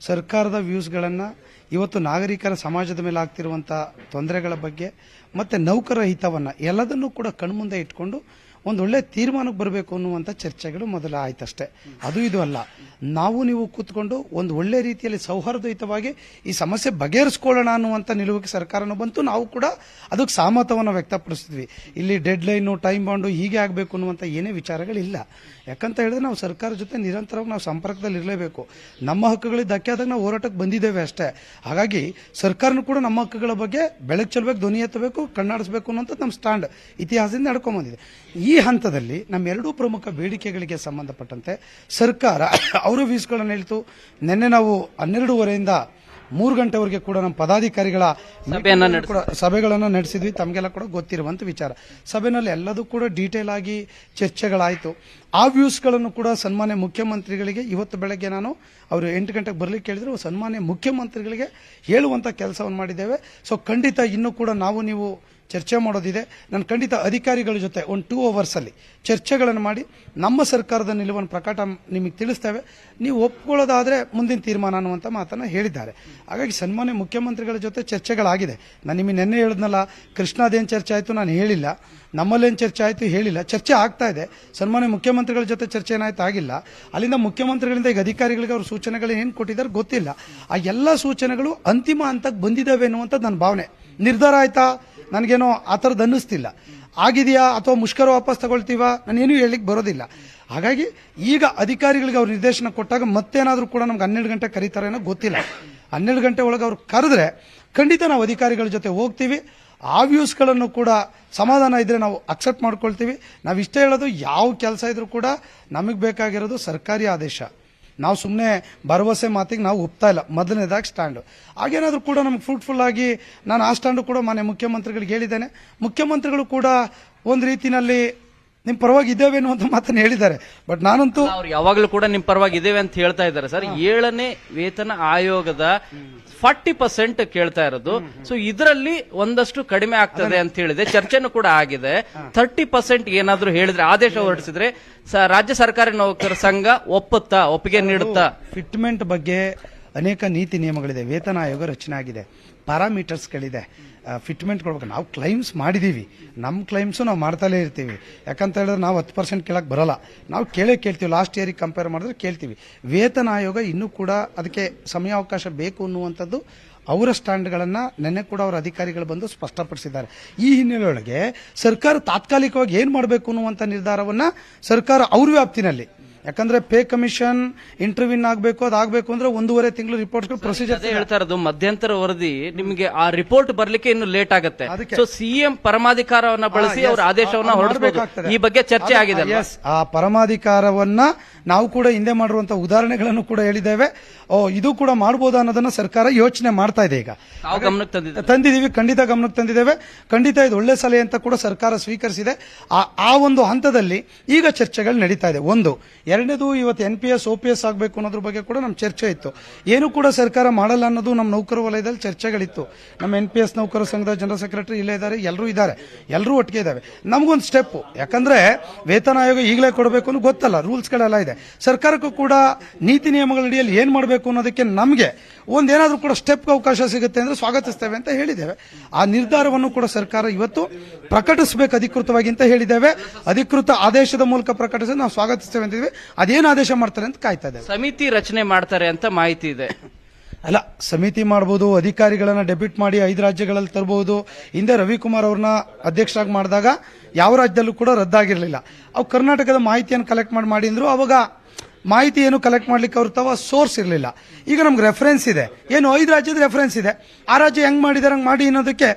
[SPEAKER 5] ಸರ್ಕಾರದ ವ್ಯೂಸ್ಗಳನ್ನು, ಇವತ್ತು ನಾಗರಿಕರ ಸಮಾಜದ ಮೇಲೆ ಆಗ್ತಿರುವಂಥ ತೊಂದರೆಗಳ ಬಗ್ಗೆ ಮತ್ತು ನೌಕರರ ಹಿತವನ್ನು ಎಲ್ಲದನ್ನೂ ಕೂಡ ಕಣ್ಮುಂದೆ ಇಟ್ಕೊಂಡು ಒಂದು ಒಳ್ಳೆ ತೀರ್ಮಾನಕ್ಕೆ ಬರಬೇಕು ಅನ್ನುವಂಥ ಚರ್ಚೆಗಳು ಮೊದಲು ಆಯ್ತಷ್ಟೇ. ಅದು ಇದು ಅಲ್ಲ, ನಾವು ನೀವು ಕೂತ್ಕೊಂಡು ಒಂದು ಒಳ್ಳೆ ರೀತಿಯಲ್ಲಿ ಸೌಹಾರ್ದಯುತವಾಗಿ ಈ ಸಮಸ್ಯೆ ಬಗೆಹರಿಸ್ಕೊಳ್ಳೋಣ ಅನ್ನುವಂಥ ನಿಲುವಿಗೆ ಸರ್ಕಾರನೂ ಬಂತು. ನಾವು ಕೂಡ ಅದಕ್ಕೆ ಸಹಮತವನ್ನು ವ್ಯಕ್ತಪಡಿಸಿದ್ವಿ. ಇಲ್ಲಿ ಡೆಡ್ ಲೈನು, ಟೈಮ್ ಬಾಂಡು ಹೀಗೆ ಆಗಬೇಕು ಅನ್ನುವಂಥ ಏನೇ ವಿಚಾರಗಳಿಲ್ಲ. ಯಾಕಂತ ಹೇಳಿದ್ರೆ ನಾವು ಸರ್ಕಾರದ ಜೊತೆ ನಿರಂತರವಾಗಿ ನಾವು ಸಂಪರ್ಕದಲ್ಲಿ ಇರಲೇಬೇಕು. ನಮ್ಮ ಹಕ್ಕುಗಳಿಗೆ ಧಕ್ಕೆ ಆದಾಗ ನಾವು ಹೋರಾಟಕ್ಕೆ ಬಂದಿದ್ದೇವೆ ಅಷ್ಟೇ. ಹಾಗಾಗಿ ಸರ್ಕಾರನೂ ಕೂಡ ನಮ್ಮ ಹಕ್ಕುಗಳ ಬಗ್ಗೆ ಬೆಳಕು ಚೆಲ್ಲಬೇಕು, ಧ್ವನಿ ಎತ್ತಬೇಕು, ಕಣ್ಣಾಡಿಸಬೇಕು ಅನ್ನೋಂಥದ್ದು ನಮ್ಮ ಸ್ಟ್ಯಾಂಡ್ ಇತಿಹಾಸದಿಂದ ನಡ್ಕೊಂಬಂದಿದೆ. ಈ ಹಂತದಲ್ಲಿ ನಮ್ಮೆರಡೂ ಪ್ರಮುಖ ಬೇಡಿಕೆಗಳಿಗೆ ಸಂಬಂಧಪಟ್ಟಂತೆ ಸರ್ಕಾರ ಅವರ ವ್ಯೂಸ್ಗಳನ್ನು ಹೇಳ್ತು. ನಿನ್ನೆ ನಾವು 12:30ಯಿಂದ 3 ಗಂಟೆವರೆಗೆ ಕೂಡ ನಮ್ಮ ಪದಾಧಿಕಾರಿಗಳ ಸಭೆಗಳನ್ನು ನಡೆಸಿದ್ವಿ. ತಮಗೆಲ್ಲ ಕೂಡ ಗೊತ್ತಿರುವಂಥ ವಿಚಾರ. ಸಭೆಯಲ್ಲಿ ಎಲ್ಲದೂ ಕೂಡ ಡೀಟೇಲ್ ಆಗಿ ಚರ್ಚೆಗಳಾಯಿತು. ಆ ವ್ಯೂಸ್ಗಳನ್ನು ಕೂಡ ಸನ್ಮಾನ್ಯ ಮುಖ್ಯಮಂತ್ರಿಗಳಿಗೆ ಇವತ್ತು ಬೆಳಗ್ಗೆ ನಾನು ಅವರು 8 ಗಂಟೆಗೆ ಬರಲಿಕ್ಕೆ ಹೇಳಿದ್ರು, ಸನ್ಮಾನ್ಯ ಮುಖ್ಯಮಂತ್ರಿಗಳಿಗೆ ಹೇಳುವಂಥ ಕೆಲಸವನ್ನು ಮಾಡಿದ್ದೇವೆ. ಸೊ ಖಂಡಿತ ಇನ್ನೂ ಕೂಡ ನಾವು ನೀವು ಚರ್ಚೆ ಮಾಡೋದಿದೆ. ನಾನು ಖಂಡಿತ ಅಧಿಕಾರಿಗಳ ಜೊತೆ ಒಂದು 2 ಅವರ್ಸಲ್ಲಿ ಚರ್ಚೆಗಳನ್ನು ಮಾಡಿ ನಮ್ಮ ಸರ್ಕಾರದ ನಿಲುವನ್ನು ಪ್ರಕಟ ನಿಮಗೆ ತಿಳಿಸ್ತೇವೆ. ನೀವು ಒಪ್ಕೊಳ್ಳೋದಾದರೆ ಮುಂದಿನ ತೀರ್ಮಾನ ಅನ್ನುವಂಥ ಮಾತನ್ನು ಹೇಳಿದ್ದಾರೆ. ಹಾಗಾಗಿ ಸನ್ಮಾನ್ಯ ಮುಖ್ಯಮಂತ್ರಿಗಳ ಜೊತೆ ಚರ್ಚೆಗಳಾಗಿದೆ. ನಾನು ನಿಮಗೆ ನಿನ್ನೆ ಹೇಳಿದ್ನಲ್ಲ, ಕೃಷ್ಣಾದೇನು ಚರ್ಚೆ ಆಯಿತು ನಾನು ಹೇಳಿಲ್ಲ, ನಮ್ಮಲ್ಲೇನು ಚರ್ಚೆ ಆಯಿತು ಹೇಳಿಲ್ಲ. ಚರ್ಚೆ ಆಗ್ತಾ ಇದೆ. ಸನ್ಮಾನ್ಯ ಮುಖ್ಯಮಂತ್ರಿಗಳ ಜೊತೆ ಚರ್ಚೆ ಏನಾಯ್ತು ಆಗಿಲ್ಲ. ಅಲ್ಲಿಂದ ಮುಖ್ಯಮಂತ್ರಿಗಳಿಂದ ಈಗ ಅಧಿಕಾರಿಗಳಿಗೆ ಅವ್ರ ಸೂಚನೆಗಳು ಏನು ಕೊಟ್ಟಿದ್ದಾರೆ ಗೊತ್ತಿಲ್ಲ. ಆ ಎಲ್ಲ ಸೂಚನೆಗಳು ಅಂತಿಮ ಹಂತಕ್ಕೆ ಬಂದಿದ್ದಾವೆ ಅನ್ನುವಂಥದ್ದು ನನ್ನ ಭಾವನೆ. ನಿರ್ಧಾರ ಆಯ್ತಾ ನನಗೇನೋ ಆ ಥರದ್ದು ಅನ್ನಿಸ್ತಿಲ್ಲ. ಆಗಿದೆಯಾ ಅಥವಾ ಮುಷ್ಕರ ವಾಪಸ್ ತಗೊಳ್ತೀವಾ ನಾನೇನು ಹೇಳಲಿಕ್ಕೆ ಬರೋದಿಲ್ಲ. ಹಾಗಾಗಿ ಈಗ ಅಧಿಕಾರಿಗಳಿಗೆ ಅವ್ರು ನಿರ್ದೇಶನ ಕೊಟ್ಟಾಗ ಮತ್ತೇನಾದರೂ ಕೂಡ ನಮ್ಗೆ 12 ಗಂಟೆ ಕರೀತಾರೇನೋ ಗೊತ್ತಿಲ್ಲ. 12 ಗಂಟೆ ಒಳಗೆ ಅವ್ರು ಕರೆದ್ರೆ ಖಂಡಿತ ನಾವು ಅಧಿಕಾರಿಗಳ ಜೊತೆ ಹೋಗ್ತೀವಿ. ಆ ವ್ಯೂಸ್ಗಳನ್ನು ಕೂಡ ಸಮಾಧಾನ ಇದ್ದರೆ ನಾವು ಅಕ್ಸೆಪ್ಟ್ ಮಾಡ್ಕೊಳ್ತೀವಿ. ನಾವು ಇಷ್ಟೇ ಹೇಳೋದು, ಯಾವ ಕೆಲಸ ಇದ್ರೂ ಕೂಡ ನಮಗೆ ಬೇಕಾಗಿರೋದು ಸರ್ಕಾರಿ ಆದೇಶ. ನಾವು ಸುಮ್ಮನೆ ಭರವಸೆ ಮಾತಿಗೆ ನಾವು ಒಪ್ತಾ ಇಲ್ಲ. ಮೊದಲನೇದಾಗಿ ಸ್ಟ್ಯಾಂಡು. ಹಾಗೇನಾದರೂ ಕೂಡ ನಮ್ಗೆ ಫ್ರೂಟ್ಫುಲ್ ಆಗಿ ನಾನು ಆ ಸ್ಟ್ಯಾಂಡು ಕೂಡ ಮಾನ್ಯ ಮುಖ್ಯಮಂತ್ರಿಗಳಿಗೆ ಹೇಳಿದ್ದೇನೆ. ಮುಖ್ಯಮಂತ್ರಿಗಳು ಕೂಡ ಒಂದು ರೀತಿಯಲ್ಲಿ ನಿಮ್ಮ ಪರವಾಗಿ ಇದ್ದೇವೆ ಅನ್ನುವಂಥ ಮಾತನ್ನು ಹೇಳಿದ್ದಾರೆ. ಬಟ್ ನಾನಂತೂ
[SPEAKER 2] ಅವ್ರು ಯಾವಾಗಲೂ ಕೂಡ ನಿಮ್ಮ ಪರವಾಗಿ ಇದ್ದೇವೆ ಅಂತ ಹೇಳ್ತಾ ಇದ್ದಾರೆ ಸರ್. 7ನೇ ವೇತನ ಆಯೋಗದ 40% ಕೇಳ್ತಾ ಇರೋದು. ಸೊ ಇದರಲ್ಲಿ ಒಂದಷ್ಟು ಕಡಿಮೆ ಆಗ್ತದೆ ಅಂತ ಹೇಳಿದೆ. ಚರ್ಚೆನೂ ಕೂಡ ಆಗಿದೆ. 30% ಏನಾದ್ರೂ ಹೇಳಿದ್ರೆ, ಆದೇಶ ಹೊರಡಿಸಿದ್ರೆ ರಾಜ್ಯ ಸರ್ಕಾರಿ ನೌಕರ ಸಂಘ ಒಪ್ಪಿಗೆ ನೀಡುತ್ತಾ?
[SPEAKER 5] ಫಿಟ್ಮೆಂಟ್ ಬಗ್ಗೆ ಅನೇಕ ನೀತಿ ನಿಯಮಗಳಿದೆ. ವೇತನ ಆಯೋಗ ರಚನೆ ಆಗಿದೆ. ಪ್ಯಾರಾಮೀಟರ್ಸ್ಗಳಿದೆ. ಫಿಟ್ಮೆಂಟ್ ಕೊಡ್ಬೇಕು. ನಾವು ಕ್ಲೈಮ್ಸ್ ಮಾಡಿದ್ದೀವಿ. ನಮ್ಮ ಕ್ಲೈಮ್ಸು ನಾವು ಮಾಡ್ತಲೇ ಇರ್ತೀವಿ. ಯಾಕಂತ ಹೇಳಿದ್ರೆ ನಾವು 10% ಕೇಳಕ್ಕೆ ಬರಲ್ಲ. ನಾವು ಕೇಳ್ತೀವಿ. ಲಾಸ್ಟ್ ಇಯರಿಗೆ ಕಂಪೇರ್ ಮಾಡಿದ್ರೆ ಕೇಳ್ತೀವಿ. ವೇತನ ಆಯೋಗ ಇನ್ನೂ ಕೂಡ ಅದಕ್ಕೆ ಸಮಯಾವಕಾಶ ಬೇಕು ಅನ್ನುವಂಥದ್ದು ಅವರ ಸ್ಟ್ಯಾಂಡ್ಗಳನ್ನು ನಿನ್ನೆ ಕೂಡ ಅವರ ಅಧಿಕಾರಿಗಳು ಬಂದು ಸ್ಪಷ್ಟಪಡಿಸಿದ್ದಾರೆ. ಈ ಹಿನ್ನೆಲೆಯೊಳಗೆ ಸರ್ಕಾರ ತಾತ್ಕಾಲಿಕವಾಗಿ ಏನು ಮಾಡಬೇಕು ಅನ್ನುವಂಥ ನಿರ್ಧಾರವನ್ನು ಸರ್ಕಾರ ಅವ್ರ ವ್ಯಾಪ್ತಿನಲ್ಲಿ, ಯಾಕಂದ್ರೆ ಪೇ ಕಮಿಷನ್ ಇಂಟರ್ವ್ಯೂನ್ ಆಗಬೇಕು, ಅದಾಗಬೇಕು ಅಂದ್ರೆ 1.5 ತಿಂಗಳು ರಿಪೋರ್ಟ್ ಪ್ರೊಸೀಜರ್
[SPEAKER 2] ಹೇಳ್ತಾ ಇರೋದು. ಮಧ್ಯಂತರ ವರದಿ ನಿಮಗೆ ಆ ರಿಪೋರ್ಟ್ ಬರ್ಲಿಕ್ಕೆ ಇನ್ನು ಲೇಟ್ ಆಗುತ್ತೆ. ಸೊ ಸಿಎಂ ಪರಮಾಧಿಕಾರವನ್ನ ಬಳಸಿ ಅವರ ಆದೇಶವನ್ನ ಹೊರಡಿಸಬೇಕು. ಈ ಬಗ್ಗೆ ಚರ್ಚೆ ಆಗಿದೆ.
[SPEAKER 5] ಆ ಪರಮಾಧಿಕಾರವನ್ನ ನಾವು ಕೂಡ ಹಿಂದೆ ಮಾಡಿರುವಂತಹ ಉದಾಹರಣೆಗಳನ್ನು ಕೂಡ ಹೇಳಿದ್ದೇವೆ. ಇದು ಕೂಡ ಮಾಡಬಹುದಾ ಅನ್ನೋದನ್ನ ಸರ್ಕಾರ ಯೋಚನೆ ಮಾಡ್ತಾ ಇದೆ. ಈಗ ತಂದಿದ್ದೀವಿ, ಖಂಡಿತ ಗಮನಕ್ಕೆ ತಂದಿದ್ದೇವೆ. ಖಂಡಿತ ಇದು ಒಳ್ಳೆ ಸಲಹೆ ಅಂತ ಕೂಡ ಸರ್ಕಾರ ಸ್ವೀಕರಿಸಿದೆ. ಆ ಒಂದು ಹಂತದಲ್ಲಿ ಈಗ ಚರ್ಚೆಗಳು ನಡೀತಾ ಇದೆ. ಒಂದು. ಎರಡನೇದು, ಇವತ್ತು NPS OPS ಆಗಬೇಕು ಅನ್ನೋದ್ರ ಬಗ್ಗೆ ಕೂಡ ನಮ್ಮ ಚರ್ಚೆ ಇತ್ತು. ಏನು ಕೂಡ ಸರ್ಕಾರ ಮಾಡಲ್ಲ ಅನ್ನೋದು ನಮ್ಮ ನೌಕರ ವಲಯದಲ್ಲಿ ಚರ್ಚೆಗಳಿತ್ತು. ನಮ್ಮ NPS ನೌಕರ ಸಂಘದ ಜನರಲ್ ಸೆಕ್ರೆಟರಿ ಇಲ್ಲೇ ಇದ್ದಾರೆ, ಎಲ್ಲರೂ ಒಟ್ಟಿಗೆ ಇದ್ದಾವೆ. ನಮಗೊಂದು ಸ್ಟೆಪ್, ಯಾಕಂದ್ರೆ ವೇತನ ಆಯೋಗ ಈಗಲೇ ಕೊಡಬೇಕು ಅನ್ನೋ ಗೊತ್ತಲ್ಲ, ರೂಲ್ಸ್ಗಳೆಲ್ಲ ಇದೆ. ಸರ್ಕಾರಕ್ಕೂ ಕೂಡ ನೀತಿ ನಿಯಮಗಳ ಅಡಿಯಲ್ಲಿ ಏನ್ ಮಾಡಬೇಕು ಅನ್ನೋದಕ್ಕೆ ನಮಗೆ ಒಂದೇನಾದ್ರೂ ಕೂಡ ಸ್ಟೆಪ್ಗೆ ಅವಕಾಶ ಸಿಗುತ್ತೆ ಅಂದ್ರೆ ಸ್ವಾಗತಿಸ್ತೇವೆ ಅಂತ ಹೇಳಿದ್ದೇವೆ. ಆ ನಿರ್ಧಾರವನ್ನು ಕೂಡ ಸರ್ಕಾರ ಇವತ್ತು ಪ್ರಕಟಿಸಬೇಕು ಅಧಿಕೃತವಾಗಿ ಅಂತ ಹೇಳಿದ್ದೇವೆ. ಅಧಿಕೃತ ಆದೇಶದ ಮೂಲಕ ಪ್ರಕಟಿಸಿ ನಾವು ಸ್ವಾಗತಿಸ್ತೇವೆ ಅಂತಿದ್ವಿ. ಅದೇನು ಆದೇಶ ಮಾಡ್ತಾರೆ ಅಂತ ಕಾಯ್ತಾ ಇದ್ದೇವೆ.
[SPEAKER 2] ಸಮಿತಿ ರಚನೆ ಮಾಡ್ತಾರೆ ಅಂತ ಮಾಹಿತಿ ಇದೆ.
[SPEAKER 5] ಅಲ್ಲ, ಸಮಿತಿ ಮಾಡಬಹುದು, ಅಧಿಕಾರಿಗಳನ್ನ ಡೆಬ್ಯೂಟ್ ಮಾಡಿ 5 ರಾಜ್ಯಗಳಲ್ಲಿ ತರಬಹುದು. ಹಿಂದೆ ರವಿಕುಮಾರ್ ಅವ್ರನ್ನ ಅಧ್ಯಕ್ಷರಾಗಿ ಮಾಡಿದಾಗ ಯಾವ ರಾಜ್ಯದಲ್ಲೂ ಕೂಡ ರದ್ದಾಗಿರ್ಲಿಲ್ಲ. ಅವು ಕರ್ನಾಟಕದ ಮಾಹಿತಿಯನ್ನು ಕಲೆಕ್ಟ್ ಮಾಡಿ ಅಂದ್ರು. ಅವಾಗ ಮಾಹಿತಿ ಏನು ಕಲೆಕ್ಟ್ ಮಾಡ್ಲಿಕ್ಕೆ ಅವ್ರ ತವ ಸೋರ್ಸ್ ಇರಲಿಲ್ಲ. ಈಗ ನಮ್ಗೆ ರೆಫರೆನ್ಸ್ ಇದೆ. ಏನು 5 ರಾಜ್ಯದ ರೆಫರೆನ್ಸ್ ಇದೆ. ಆ ರಾಜ್ಯ ಹೆಂಗ್ ಮಾಡಿದಾರೆ ಹಂಗೆ ಮಾಡಿ ಅನ್ನೋದಕ್ಕೆ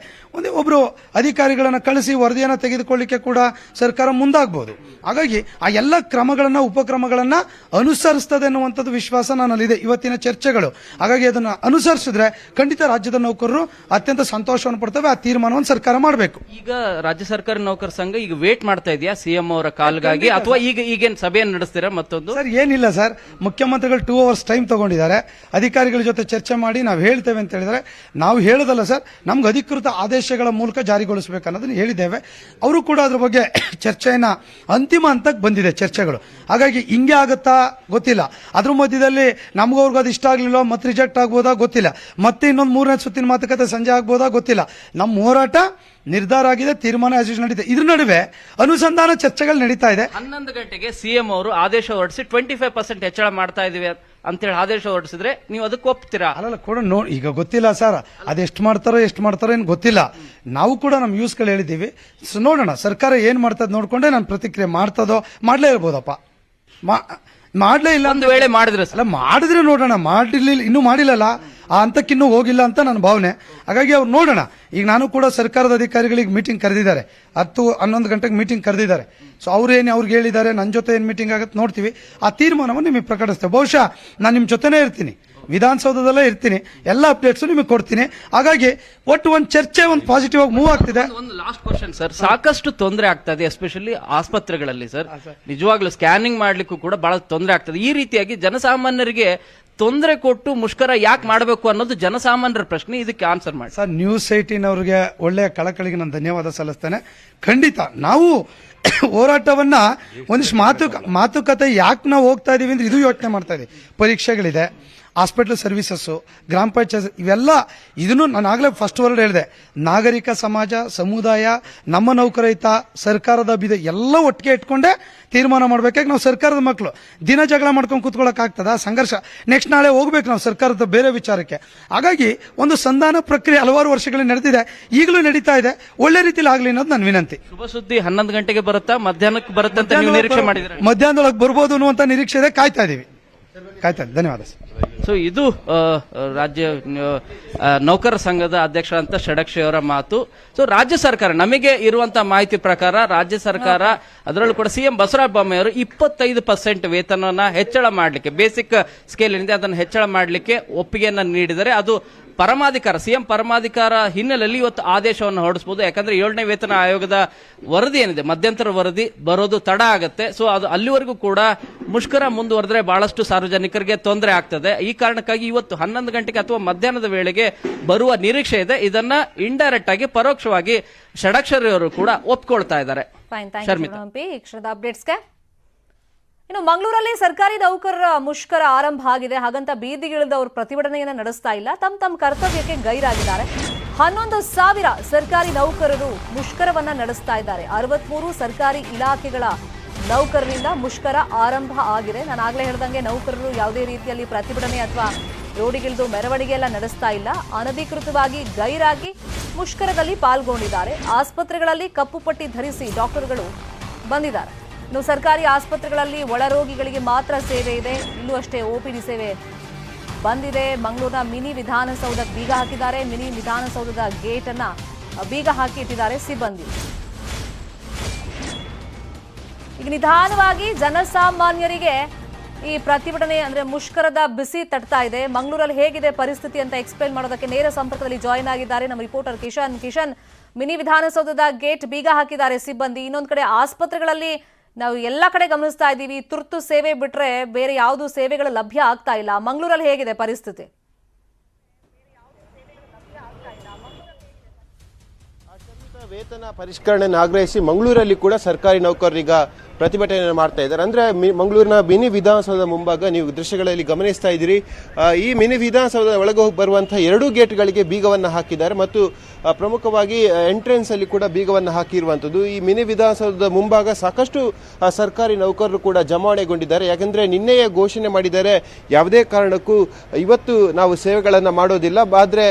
[SPEAKER 5] ಒಬ್ರು ಅಧಿಕಾರಿಗಳನ್ನ ಕಳಿಸಿ ವರದಿಯನ್ನು ತೆಗೆದುಕೊಳ್ಳಿಕ್ಕೆ ಕೂಡ ಸರ್ಕಾರ ಮುಂದಾಗಬಹುದು. ಹಾಗಾಗಿ ಆ ಎಲ್ಲ ಉಪಕ್ರಮಗಳನ್ನ ಅನುಸರಿಸ್ತದೆ ಅನ್ನುವಂಥದ್ದು ವಿಶ್ವಾಸ ನನ್ನಲ್ಲಿದೆ ಇವತ್ತಿನ ಚರ್ಚೆಗಳು. ಹಾಗಾಗಿ ಅದನ್ನ ಅನುಸರಿಸಿದ್ರೆ ಖಂಡಿತ ರಾಜ್ಯದ ನೌಕರರು ಅತ್ಯಂತ ಸಂತೋಷವನ್ನು ಪಡ್ತವೆ. ಆ ತೀರ್ಮಾನವನ್ನು ಸರ್ಕಾರ ಮಾಡಬೇಕು.
[SPEAKER 2] ಈಗ ರಾಜ್ಯ ಸರ್ಕಾರಿ ನೌಕರ ಸಂಘ ಈಗ ವೇಟ್ ಮಾಡ್ತಾ ಇದೆಯಾ ಸಿಎಂ ಅವರ ಕಾಲ್ಗಾಗಿ, ಅಥವಾ ಈಗೇನು ಸಭೆಯನ್ನು ನಡೆಸ್ತೀರಾ? ಮತ್ತೊಂದು
[SPEAKER 5] ಸರ್, ಏನ್ ಏನಿಲ್ಲ ಸರ್, ಮುಖ್ಯಮಂತ್ರಿಗಳು 2 hours ಟೈಮ್ ತಗೊಂಡಿದ್ದಾರೆ. ಅಧಿಕಾರಿಗಳ ಜೊತೆ ಚರ್ಚೆ ಮಾಡಿ ನಾವು ಹೇಳ್ತೇವೆ ಅಂತ ಹೇಳಿದರೆ, ನಾವು ಹೇಳೋದಲ್ಲ ಸರ್, ನಮ್ಗೆ ಅಧಿಕೃತ ಆದೇಶಗಳ ಮೂಲಕ ಜಾರಿಗೊಳಿಸಬೇಕು ಅನ್ನೋದನ್ನ ಹೇಳಿದ್ದೇವೆ. ಅವರು ಕೂಡ ಅದ್ರ ಬಗ್ಗೆ ಚರ್ಚೆಯನ್ನ ಅಂತಿಮ ಹಂತಕ್ಕೆ ಬಂದಿದೆ ಚರ್ಚೆಗಳು. ಹಾಗಾಗಿ ಹಿಂಗೆ ಆಗುತ್ತಾ ಗೊತ್ತಿಲ್ಲ. ಅದ್ರ ಮಧ್ಯದಲ್ಲಿ ನಮಗವ್ರಿಗೆ ಅದು ಇಷ್ಟ ಆಗಲಿಲ್ಲ, ಮತ್ತೆ ರಿಜೆಕ್ಟ್ ಆಗ್ಬೋದಾ ಗೊತ್ತಿಲ್ಲ, ಮತ್ತೆ ಇನ್ನೊಂದು 3ನೇ ಸುತ್ತಿನ ಮಾತುಕತೆ ಸಂಜೆ ಆಗ್ಬೋದಾ ಗೊತ್ತಿಲ್ಲ. ನಮ್ಮ ಹೋರಾಟ ನಿರ್ಧಾರ ಆಗಿದೆ, ತೀರ್ಮಾನ ನಡೀತಿದೆ. ಇದ್ರ ನಡುವೆ ಅನುಸಂಧಾನ ಚರ್ಚೆಗಳು ನಡೀತಾ ಇದೆ.
[SPEAKER 2] 11 ಗಂಟೆಗೆ ಸಿಎಂ ಅವರು ಆದೇಶ ಹೊರಡಿಸಿ 25% ಹೆಚ್ಚಳ ಮಾಡ್ತಾ ಇದೀವಿ ಅಂತೇಳಿ ಆದೇಶ ಹೊರಡಿಸಿದ್ರೆ ನೀವು ಅದಕ್ಕೆ ಒಪ್ತೀರಾ?
[SPEAKER 5] ಅಲ್ಲ ಕೂಡ ಈಗ ಗೊತ್ತಿಲ್ಲ ಸರ್, ಅದೆಷ್ಟು ಮಾಡ್ತಾರೋ ಏನು ಗೊತ್ತಿಲ್ಲ. ನಾವು ಕೂಡ ನಮ್ಮ ಯೂಸ್ಗಳು ಹೇಳಿದ್ದೀವಿ. ನೋಡೋಣ ಸರ್ಕಾರ ಏನ್ ಮಾಡ್ತದ ನೋಡ್ಕೊಂಡೆ ನಾನು ಪ್ರತಿಕ್ರಿಯೆ ಮಾಡ್ತದೋ ಮಾಡ್ಲೇ ಇರ್ಬೋದಪ್ಪ. ಮಾಡ್ಲೇ ಇಲ್ಲ
[SPEAKER 2] ಒಂದು ವೇಳೆ ಮಾಡಿದ್ರೆ
[SPEAKER 5] ಅಲ್ಲ, ಮಾಡಿದ್ರೆ ನೋಡೋಣ. ಮಾಡಿರ್ಲಿಲ್ಲ, ಇನ್ನೂ ಮಾಡಿಲ್ಲಲ್ಲ, ಆ ಹಂತಕ್ಕಿನ್ನೂ ಹೋಗಿಲ್ಲ ಅಂತ ನನ್ನ ಭಾವನೆ. ಹಾಗಾಗಿ ಅವ್ರು ನೋಡೋಣ. ಈಗ ನಾನು ಕೂಡ ಸರ್ಕಾರದ ಅಧಿಕಾರಿಗಳಿಗೆ ಮೀಟಿಂಗ್ ಕರೆದಿದ್ದಾರೆ, 10-11 ಗಂಟೆಗೆ ಮೀಟಿಂಗ್ ಕರೆದಿದ್ದಾರೆ. ಸೊ ಅವ್ರಿಗೆ ಹೇಳಿದ್ದಾರೆ, ನನ್ನ ಜೊತೆ ಏನು ಮೀಟಿಂಗ್ ಆಗುತ್ತೆ ನೋಡ್ತೀವಿ. ಆ ತೀರ್ಮಾನವನ್ನು ನಿಮಗೆ ಪ್ರಕಟಿಸ್ತೇವೆ. ಬಹುಶಃ ನಾನು ನಿಮ್ಮ ಜೊತೆನೇ ಇರ್ತೀನಿ, ವಿಧಾನಸೌಧದಲ್ಲೇ ಇರ್ತೀನಿ, ಎಲ್ಲ ಅಪ್ಡೇಟ್ಸ್ ನಿಮಗೆ ಕೊಡ್ತೀನಿ. ಹಾಗಾಗಿ ಒಟ್ಟು ಒಂದು ಚರ್ಚೆ ಒಂದು ಪಾಸಿಟಿವ್ ಆಗಿ ಮೂವ್ ಆಗ್ತಿದೆ.
[SPEAKER 2] ಒಂದು ಲಾಸ್ಟ್ ಕ್ವಶನ್ ಸರ್, ಸಾಕಷ್ಟು ತೊಂದರೆ ಆಗ್ತದೆ ಎಸ್ಪೆಷಲಿ ಆಸ್ಪತ್ರೆಗಳಲ್ಲಿ ಸರ್. ನಿಜವಾಗ್ಲೂ ಸ್ಕ್ಯಾನಿಂಗ್ ಮಾಡ್ಲಿಕ್ಕೂ ಕೂಡ ಬಹಳ ತೊಂದರೆ ಆಗ್ತದೆ. ಈ ರೀತಿಯಾಗಿ ಜನಸಾಮಾನ್ಯರಿಗೆ ತೊಂದರೆ ಕೊಟ್ಟು ಮುಷ್ಕರ ಯಾಕೆ ಮಾಡಬೇಕು ಅನ್ನೋದು ಜನಸಾಮಾನ್ಯರ ಪ್ರಶ್ನೆ. ಇದಕ್ಕೆ ಆನ್ಸರ್ ಮಾಡಿ
[SPEAKER 5] ಸರ್. ನ್ಯೂಸ್ 18 ಅವರಿಗೆ ಒಳ್ಳೆಯ ಕಳಕಳಿಗೆ ನಾನು ಧನ್ಯವಾದ ಸಲ್ಲಿಸ್ತೇನೆ. ಖಂಡಿತ ನಾವು ಹೋರಾಟವನ್ನ ಒಂದಿಷ್ಟು ಮಾತುಕತೆ ಯಾಕೆ ನಾವು ಹೋಗ್ತಾ ಇದೀವಿ ಅಂದ್ರೆ ಇದು ಯೋಚನೆ ಮಾಡ್ತಾ ಇದೀವಿ. ಪರೀಕ್ಷೆಗಳಿದೆ, ಹಾಸ್ಪಿಟಲ್ ಸರ್ವಿಸಸ್ಸು, ಗ್ರಾಮ ಪಂಚಾಯತ್, ಇವೆಲ್ಲ ಇದನ್ನು ನಾನು ಆಗಲೇ ಫಸ್ಟ್ ವರ್ಡ್ ಹೇಳಿದೆ. ನಾಗರಿಕ ಸಮಾಜ, ಸಮುದಾಯ, ನಮ್ಮ ನೌಕರಹಿತ, ಸರ್ಕಾರದ ಬಿದ ಎಲ್ಲ ಒಟ್ಟಿಗೆ ಇಟ್ಕೊಂಡೆ ತೀರ್ಮಾನ ಮಾಡ್ಬೇಕಾಗಿ ನಾವು ಸರ್ಕಾರದ ಮಕ್ಕಳು ದಿನ ಜಗಳ ಮಾಡ್ಕೊಂಡು ಕೂತ್ಕೊಳ್ಳೋಕೆ ಆಗ್ತದ? ಸಂಘರ್ಷ ನೆಕ್ಸ್ಟ್ ನಾಳೆ ಹೋಗ್ಬೇಕು ನಾವು ಸರ್ಕಾರದ ಬೇರೆ ವಿಚಾರಕ್ಕೆ. ಹಾಗಾಗಿ ಒಂದು ಸಂಧಾನ ಪ್ರಕ್ರಿಯೆ ಹಲವಾರು ವರ್ಷಗಳಲ್ಲಿ ನಡೆದಿದೆ, ಈಗಲೂ ನಡೀತಾ ಇದೆ. ಒಳ್ಳೆ ರೀತಿಯಲ್ಲಿ ಆಗಲಿ ಅನ್ನೋದು ನನ್ನ ವಿನಂತಿ.
[SPEAKER 2] ಶುಭ ಸುದ್ದಿ 11 ಗಂಟೆಗೆ ಬರುತ್ತಾ, ಮಧ್ಯಾಹ್ನಕ್ಕೆ ಬರುತ್ತೆ ಅಂತ ನೀವು ನಿರೀಕ್ಷೆ ಮಾಡಿದ್ರೆ?
[SPEAKER 5] ಮಧ್ಯಾಹ್ನದೊಳಗೆ ಬರ್ಬೋದು ಅನ್ನುವಂತ ನಿರೀಕ್ಷೆ ಇದೆ. ಕಾಯ್ತಾ ಇದೀವಿ. ಧನ್ಯವಾದ ಸರ್.
[SPEAKER 2] ಸೊ ಇದು ರಾಜ್ಯ ನೌಕರ ಸಂಘದ ಅಧ್ಯಕ್ಷ ಅಂತ ಷಡಕ್ಷಿ ಅವರ ಮಾತು. ಸೊ ರಾಜ್ಯ ಸರ್ಕಾರ ನಮಗೆ ಇರುವಂತಹ ಮಾಹಿತಿ ಪ್ರಕಾರ ರಾಜ್ಯ ಸರ್ಕಾರ ಅದರಲ್ಲೂ ಕೂಡ ಸಿಎಂ ಬಸವರಾಜ ಬೊಮ್ಮಾಯಿ ಅವರು 25% ವೇತನವನ್ನ ಹೆಚ್ಚಳ ಮಾಡಲಿಕ್ಕೆ, ಬೇಸಿಕ್ ಸ್ಕೇಲ್ ಏನಿದೆ ಅದನ್ನು ಹೆಚ್ಚಳ ಮಾಡಲಿಕ್ಕೆ ಒಪ್ಪಿಗೆಯನ್ನ ನೀಡಿದರೆ ಅದು ಪರಮಾಧಿಕಾರ, ಸಿಎಂ ಪರಮಾಧಿಕಾರ ಹಿನ್ನೆಲೆಯಲ್ಲಿ ಇವತ್ತು ಆದೇಶವನ್ನು ಹೊರಡಿಸಬಹುದು. ಯಾಕಂದ್ರೆ 7ನೇ ವೇತನ ಆಯೋಗದ ವರದಿ ಏನಿದೆ, ಮಧ್ಯಂತರ ವರದಿ ಬರೋದು ತಡ ಆಗುತ್ತೆ. ಸೊ ಅದು ಅಲ್ಲಿವರೆಗೂ ಕೂಡ ಮುಷ್ಕರ ಮುಂದುವರೆದ್ರೆ ಬಹಳಷ್ಟು ಸಾರ್ವಜನಿಕರಿಗೆ ತೊಂದರೆ ಆಗ್ತದೆ. ಈ ಕಾರಣಕ್ಕಾಗಿ ಇವತ್ತು 11 ಗಂಟೆಗೆ ಅಥವಾ ಮಧ್ಯಾಹ್ನದ ವೇಳೆಗೆ ಬರುವ ನಿರೀಕ್ಷೆ ಇದೆ. ಇದನ್ನ ಇಂಡೈರೆಕ್ಟ್ ಆಗಿ ಪರೋಕ್ಷವಾಗಿ ಷಡಕ್ಷರಿ ಅವರು ಕೂಡ ಒಪ್ಕೊಳ್ತಾ ಇದ್ದಾರೆ.
[SPEAKER 1] ಇನ್ನು ಮಂಗಳೂರಲ್ಲಿ ಸರ್ಕಾರಿ ನೌಕರರ ಮುಷ್ಕರ ಆರಂಭ ಆಗಿದೆ. ಹಾಗಂತ ಬೀದಿಗಿಳಿದವರು ಪ್ರತಿಭಟನೆಯನ್ನ ನಡೆಸ್ತಾ ಇಲ್ಲ, ತಮ್ಮ ಕರ್ತವ್ಯಕ್ಕೆ ಗೈರಾಗಿದ್ದಾರೆ. 11,000 ಸರ್ಕಾರಿ ನೌಕರರು ಮುಷ್ಕರವನ್ನ ನಡೆಸ್ತಾ ಇದ್ದಾರೆ. 63 ಸರ್ಕಾರಿ ಇಲಾಖೆಗಳ ನೌಕರರಿಂದ ಮುಷ್ಕರ ಆರಂಭ ಆಗಿದೆ. ನಾನು ಆಗ್ಲೇ ಹೇಳ್ದಂಗೆ ನೌಕರರು ಯಾವುದೇ ರೀತಿಯಲ್ಲಿ ಪ್ರತಿಭಟನೆ ಅಥವಾ ರೋಡಿಗಿಳಿದು ಮೆರವಣಿಗೆ ಎಲ್ಲ ನಡೆಸ್ತಾ ಇಲ್ಲ, ಅನಧಿಕೃತವಾಗಿ ಗೈರಾಗಿ ಮುಷ್ಕರದಲ್ಲಿ ಪಾಲ್ಗೊಂಡಿದ್ದಾರೆ. ಆಸ್ಪತ್ರೆಗಳಲ್ಲಿ ಕಪ್ಪು ಪಟ್ಟಿ ಧರಿಸಿ ಡಾಕ್ಟರ್ಗಳು ಬಂದಿದ್ದಾರೆ. ಇನ್ನು ಸರ್ಕಾರಿ ಆಸ್ಪತ್ರೆಗಳಲ್ಲಿ ಒಳರೋಗಿಗಳಿಗೆ ಮಾತ್ರ ಸೇವೆ ಇದೆ. ಇಲ್ಲೂ ಅಷ್ಟೇ OPD ಸೇವೆ ಬಂದಿದೆ. ಮಂಗಳೂರಿನ ಮಿನಿ ವಿಧಾನಸೌಧಕ್ಕೆ ಬೀಗ ಹಾಕಿದ್ದಾರೆ. ಮಿನಿ ವಿಧಾನಸೌಧದ ಗೇಟ್ ಅನ್ನ ಬೀಗ ಹಾಕಿ ಇಟ್ಟಿದ್ದಾರೆ ಸಿಬ್ಬಂದಿ. ಈಗ ನಿಧಾನವಾಗಿ ಜನಸಾಮಾನ್ಯರಿಗೆ ಈ ಪ್ರತಿಭಟನೆ ಅಂದ್ರೆ ಮುಷ್ಕರದ ಬಿಸಿ ತಟ್ತಾ ಇದೆ. ಮಂಗಳೂರಲ್ಲಿ ಹೇಗಿದೆ ಪರಿಸ್ಥಿತಿ ಅಂತ ಎಕ್ಸ್ಪ್ಲೇನ್ ಮಾಡೋದಕ್ಕೆ ನೇರ ಸಂಪರ್ಕದಲ್ಲಿ ಜಾಯಿನ್ ಆಗಿದ್ದಾರೆ ನಮ್ಮ ರಿಪೋರ್ಟರ್ ಕಿಶನ್. ಮಿನಿ ವಿಧಾನಸೌಧದ ಗೇಟ್ ಬೀಗ ಹಾಕಿದ್ದಾರೆ ಸಿಬ್ಬಂದಿ. ಇನ್ನೊಂದು ಕಡೆ ಆಸ್ಪತ್ರೆಗಳಲ್ಲಿ ನಾವು ಎಲ್ಲ ಕಡೆ ಗಮನಿಸ್ತಾ ಇದ್ದೀವಿ, ತುರ್ತು ಸೇವೆ ಬಿಟ್ರೆ ಬೇರೆ ಯಾವುದು ಸೇವೆಗಳು ಲಭ್ಯ ಆಗ್ತಾ ಇಲ್ಲ. ಮಂಗಳೂರಲ್ಲಿ ಹೇಗಿದೆ ಪರಿಸ್ಥಿತಿ?
[SPEAKER 3] ವೇತನ ಪರಿಷ್ಕರಣೆ ಆಗ್ರಹಿಸಿ ಮಂಗಳೂರಲ್ಲಿ ಕೂಡ ಸರ್ಕಾರಿ ನೌಕರರೀಗ ಪ್ರತಿಭಟನೆ ಮಾಡ್ತಾ ಇದ್ದಾರೆ. ಅಂದ್ರೆ ಮಂಗಳೂರಿನ ಮಿನಿ ವಿಧಾನಸೌಧದ ಮುಂಭಾಗ ನೀವು ದೃಶ್ಯಗಳಲ್ಲಿ ಗಮನಿಸ್ತಾ ಇದ್ದೀರಿ. ಈ ಮಿನಿ ವಿಧಾನಸೌಧದ ಒಳಗೆ ಹೋಗಿ ಬರುವಂತಹ 2 ಗೇಟ್ಗಳಿಗೆ ಬೀಗವನ್ನು ಹಾಕಿದ್ದಾರೆ ಮತ್ತು ಪ್ರಮುಖವಾಗಿ ಎಂಟ್ರೆನ್ಸ್ ಅಲ್ಲಿ ಕೂಡ ಬೀಗವನ್ನು ಹಾಕಿರುವಂಥದ್ದು. ಈ ಮಿನಿ ವಿಧಾನಸೌಧದ ಮುಂಭಾಗ ಸಾಕಷ್ಟು ಸರ್ಕಾರಿ ನೌಕರರು ಕೂಡ ಜಮಾವಣೆಗೊಂಡಿದ್ದಾರೆ. ಯಾಕಂದ್ರೆ ನಿನ್ನೆಯೇ ಘೋಷಣೆ ಮಾಡಿದ್ದಾರೆ, ಯಾವುದೇ ಕಾರಣಕ್ಕೂ ಇವತ್ತು ನಾವು ಸೇವೆಗಳನ್ನು ಮಾಡೋದಿಲ್ಲ, ಆದ್ರೆ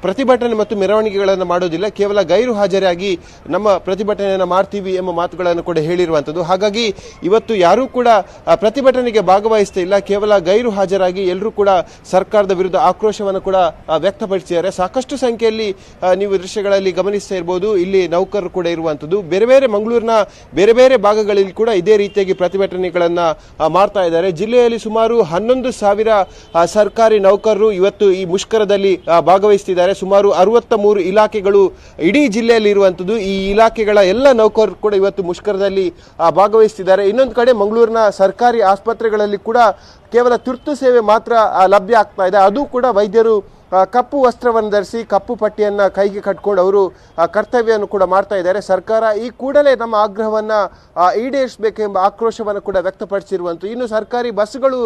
[SPEAKER 3] ಪ್ರತಿಭಟನೆ ಮತ್ತು ಮೆರವಣಿಗೆಗಳನ್ನು ಮಾಡೋದಿಲ್ಲ, ಕೇವಲ ಗೈರು ಹಾಜರಾಗಿ ನಮ್ಮ ಪ್ರತಿಭಟನೆಯನ್ನು ಮಾಡ್ತೀವಿ ಎಂಬ ಮಾತುಗಳನ್ನು ಕೂಡ ಹೇಳಿರುವಂಥದ್ದು. ಹಾಗಾಗಿ ಇವತ್ತು ಯಾರೂ ಕೂಡ ಪ್ರತಿಭಟನೆಗೆ ಭಾಗವಹಿಸ್ತಾ ಇಲ್ಲ, ಕೇವಲ ಗೈರು ಹಾಜರಾಗಿ ಎಲ್ಲರೂ ಕೂಡ ಸರ್ಕಾರದ ವಿರುದ್ಧ ಆಕ್ರೋಶವನ್ನು ಕೂಡ ವ್ಯಕ್ತಪಡಿಸಿದ್ದಾರೆ. ಸಾಕಷ್ಟು ಸಂಖ್ಯೆಯಲ್ಲಿ ನೀವು ದೃಶ್ಯಗಳಲ್ಲಿ ಗಮನಿಸ್ತಾ ಇರಬಹುದು, ಇಲ್ಲಿ ನೌಕರರು ಕೂಡ ಇರುವಂಥದ್ದು. ಬೇರೆ ಬೇರೆ ಮಂಗಳೂರಿನ ಬೇರೆ ಬೇರೆ ಭಾಗಗಳಲ್ಲಿ ಕೂಡ ಇದೇ ರೀತಿಯಾಗಿ ಪ್ರತಿಭಟನೆಗಳನ್ನ ಮಾಡ್ತಾ ಇದ್ದಾರೆ. ಜಿಲ್ಲೆಯಲ್ಲಿ ಸುಮಾರು 11,000 ಸರ್ಕಾರಿ ನೌಕರರು ಇವತ್ತು ಈ ಮುಷ್ಕರದಲ್ಲಿ ಭಾಗವಹಿಸುತ್ತಿದ್ದಾರೆ. ಸುಮಾರು 63 ಇಲಾಖೆಗಳು ಇಡೀ ಜಿಲ್ಲೆಯಲ್ಲಿ ಇರುವಂಥದ್ದು. ಈ ಇಲಾಖೆಗಳ ಎಲ್ಲ ನೌಕರರು ಕೂಡ ಇವತ್ತು ಮುಷ್ಕರದಲ್ಲಿ ಭಾಗವಹಿಸ್ತಿದ್ದಾರೆ. ಇನ್ನೊಂದು ಕಡೆ ಮಂಗಳೂರಿನ ಸರ್ಕಾರಿ ಆಸ್ಪತ್ರೆಗಳಲ್ಲಿ ಕೂಡ ಕೇವಲ ತುರ್ತು ಸೇವೆ ಮಾತ್ರ ಲಭ್ಯ ಆಗ್ತಾ ಇದೆ. ಅದು ಕೂಡ ವೈದ್ಯರು ಕಪ್ಪು ವಸ್ತ್ರವನ್ನು ಧರಿಸಿ ಕಪ್ಪು ಪಟ್ಟಿಯನ್ನು ಕೈಗೆ ಕಟ್ಕೊಂಡು ಅವರು ಕರ್ತವ್ಯವನ್ನು ಕೂಡ ಮಾಡ್ತಾ ಇದ್ದಾರೆ. ಸರ್ಕಾರ ಈ ಕೂಡಲೇ ನಮ್ಮ ಆಗ್ರಹವನ್ನು ಈಡೇರಿಸಬೇಕೆಂಬ ಆಕ್ರೋಶವನ್ನು ಕೂಡ ವ್ಯಕ್ತಪಡಿಸಿರುವಂಥದ್ದು. ಇನ್ನು ಸರ್ಕಾರಿ ಬಸ್ಗಳು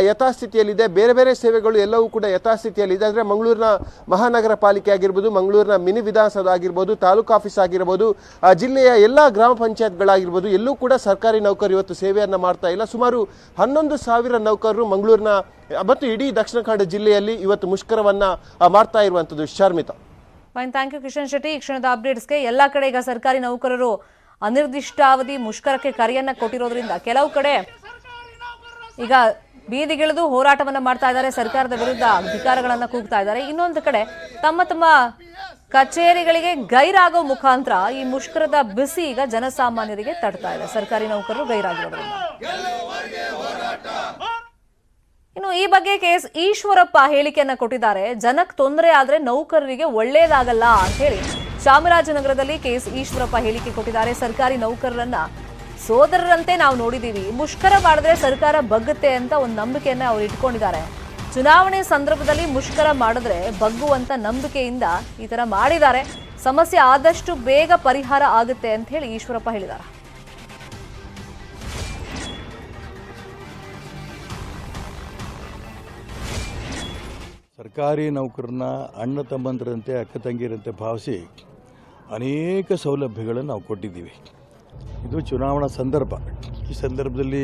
[SPEAKER 3] ಯಥಾಸ್ಥಿತಿಯಲ್ಲಿದೆ, ಬೇರೆ ಬೇರೆ ಸೇವೆಗಳು ಎಲ್ಲವೂ ಕೂಡ ಯಥಾಸ್ಥಿತಿಯಲ್ಲಿದೆ. ಅಂದರೆ ಮಂಗಳೂರಿನ ಮಹಾನಗರ ಪಾಲಿಕೆ ಆಗಿರ್ಬೋದು, ಮಂಗಳೂರಿನ ಮಿನಿ ವಿಧಾನಸೌಧ ಆಗಿರ್ಬೋದು, ತಾಲೂಕು ಆಫೀಸ್ ಆಗಿರ್ಬೋದು, ಜಿಲ್ಲೆಯ ಎಲ್ಲ ಗ್ರಾಮ ಪಂಚಾಯತ್ಗಳಾಗಿರ್ಬೋದು, ಎಲ್ಲೂ ಕೂಡ ಸರ್ಕಾರಿ ನೌಕರರು ಇವತ್ತು ಸೇವೆಯನ್ನು ಮಾಡ್ತಾ ಇಲ್ಲ. ಸುಮಾರು 11,000 ನೌಕರರು ಮಂಗಳೂರಿನ ಮತ್ತು ಇಡೀ ದಕ್ಷಿಣ ಕನ್ನಡ ಜಿಲ್ಲೆಯಲ್ಲಿ ಇವತ್ತು ಮುಷ್ಕರವನ್ನ ಮಾಡ್ತಾ ಇರುವಂತದ್ದು. Sharmita,
[SPEAKER 1] fine, thank you Kishan Shetty. ಈ ಕ್ಷಣದ ಅಪ್ಡೇಟ್ಸ್ಗೆ. ಎಲ್ಲ ಕಡೆ ಈಗ ಸರ್ಕಾರಿ ನೌಕರರು ಅನಿರ್ದಿಷ್ಟಾವಧಿ ಮುಷ್ಕರಕ್ಕೆ ಕರೆಯನ್ನ ಕೊಟ್ಟಿರೋದ್ರಿಂದ ಕೆಲವು ಕಡೆ ಈಗ ಬೀದಿಗಿಳಿದು ಹೋರಾಟವನ್ನ ಮಾಡ್ತಾ ಇದ್ದಾರೆ, ಸರ್ಕಾರದ ವಿರುದ್ಧ ಧಿಕ್ಕಾರಗಳನ್ನ ಕೂಗ್ತಾ ಇದ್ದಾರೆ. ಇನ್ನೊಂದು ಕಡೆ ತಮ್ಮ ತಮ್ಮ ಕಚೇರಿಗಳಿಗೆ ಗೈರಾಗೋ ಮುಖಾಂತರ ಈ ಮುಷ್ಕರದ ಬಿಸಿ ಈಗ ಜನಸಾಮಾನ್ಯರಿಗೆ ತಡ್ತಾ ಇದೆ. ಸರ್ಕಾರಿ ನೌಕರರು ಗೈರಾಗಿರೋದ್ರಿಂದ. ಇನ್ನು ಈ ಬಗ್ಗೆ KS ಈಶ್ವರಪ್ಪ ಹೇಳಿಕೆಯನ್ನ ಕೊಟ್ಟಿದ್ದಾರೆ. ಜನಕ್ಕೆ ತೊಂದರೆ ಆದ್ರೆ ನೌಕರರಿಗೆ ಒಳ್ಳೇದಾಗಲ್ಲ ಅಂತ ಹೇಳಿ ಚಾಮರಾಜನಗರದಲ್ಲಿ KS ಈಶ್ವರಪ್ಪ ಹೇಳಿಕೆ ಕೊಟ್ಟಿದ್ದಾರೆ. ಸರ್ಕಾರಿ ನೌಕರರನ್ನ ಸೋದರರಂತೆ ನಾವು ನೋಡಿದೀವಿ, ಮುಷ್ಕರ ಮಾಡಿದ್ರೆ ಸರ್ಕಾರ ಬಗ್ಗುತ್ತೆ ಅಂತ ಒಂದು ನಂಬಿಕೆಯನ್ನ ಅವ್ರು ಇಟ್ಕೊಂಡಿದ್ದಾರೆ. ಚುನಾವಣೆ ಸಂದರ್ಭದಲ್ಲಿ ಮುಷ್ಕರ ಮಾಡಿದ್ರೆ ಬಗ್ಗುವಂತ ನಂಬಿಕೆಯಿಂದ ಈ ತರ ಮಾಡಿದ್ದಾರೆ. ಸಮಸ್ಯೆ ಆದಷ್ಟು ಬೇಗ ಪರಿಹಾರ ಆಗುತ್ತೆ ಅಂತ ಹೇಳಿ ಈಶ್ವರಪ್ಪ ಹೇಳಿದ್ದಾರೆ.
[SPEAKER 13] ಸರ್ಕಾರಿ ನೌಕರನ್ನ ಅಣ್ಣ ತಮ್ಮಂದರಂತೆ ಅಕ್ಕ ತಂಗಿರಂತೆ ಭಾವಿಸಿ ಅನೇಕ ಸೌಲಭ್ಯಗಳನ್ನು ನಾವು ಕೊಟ್ಟಿದ್ದೀವಿ. ಇದು ಚುನಾವಣಾ ಸಂದರ್ಭ. ಈ ಸಂದರ್ಭದಲ್ಲಿ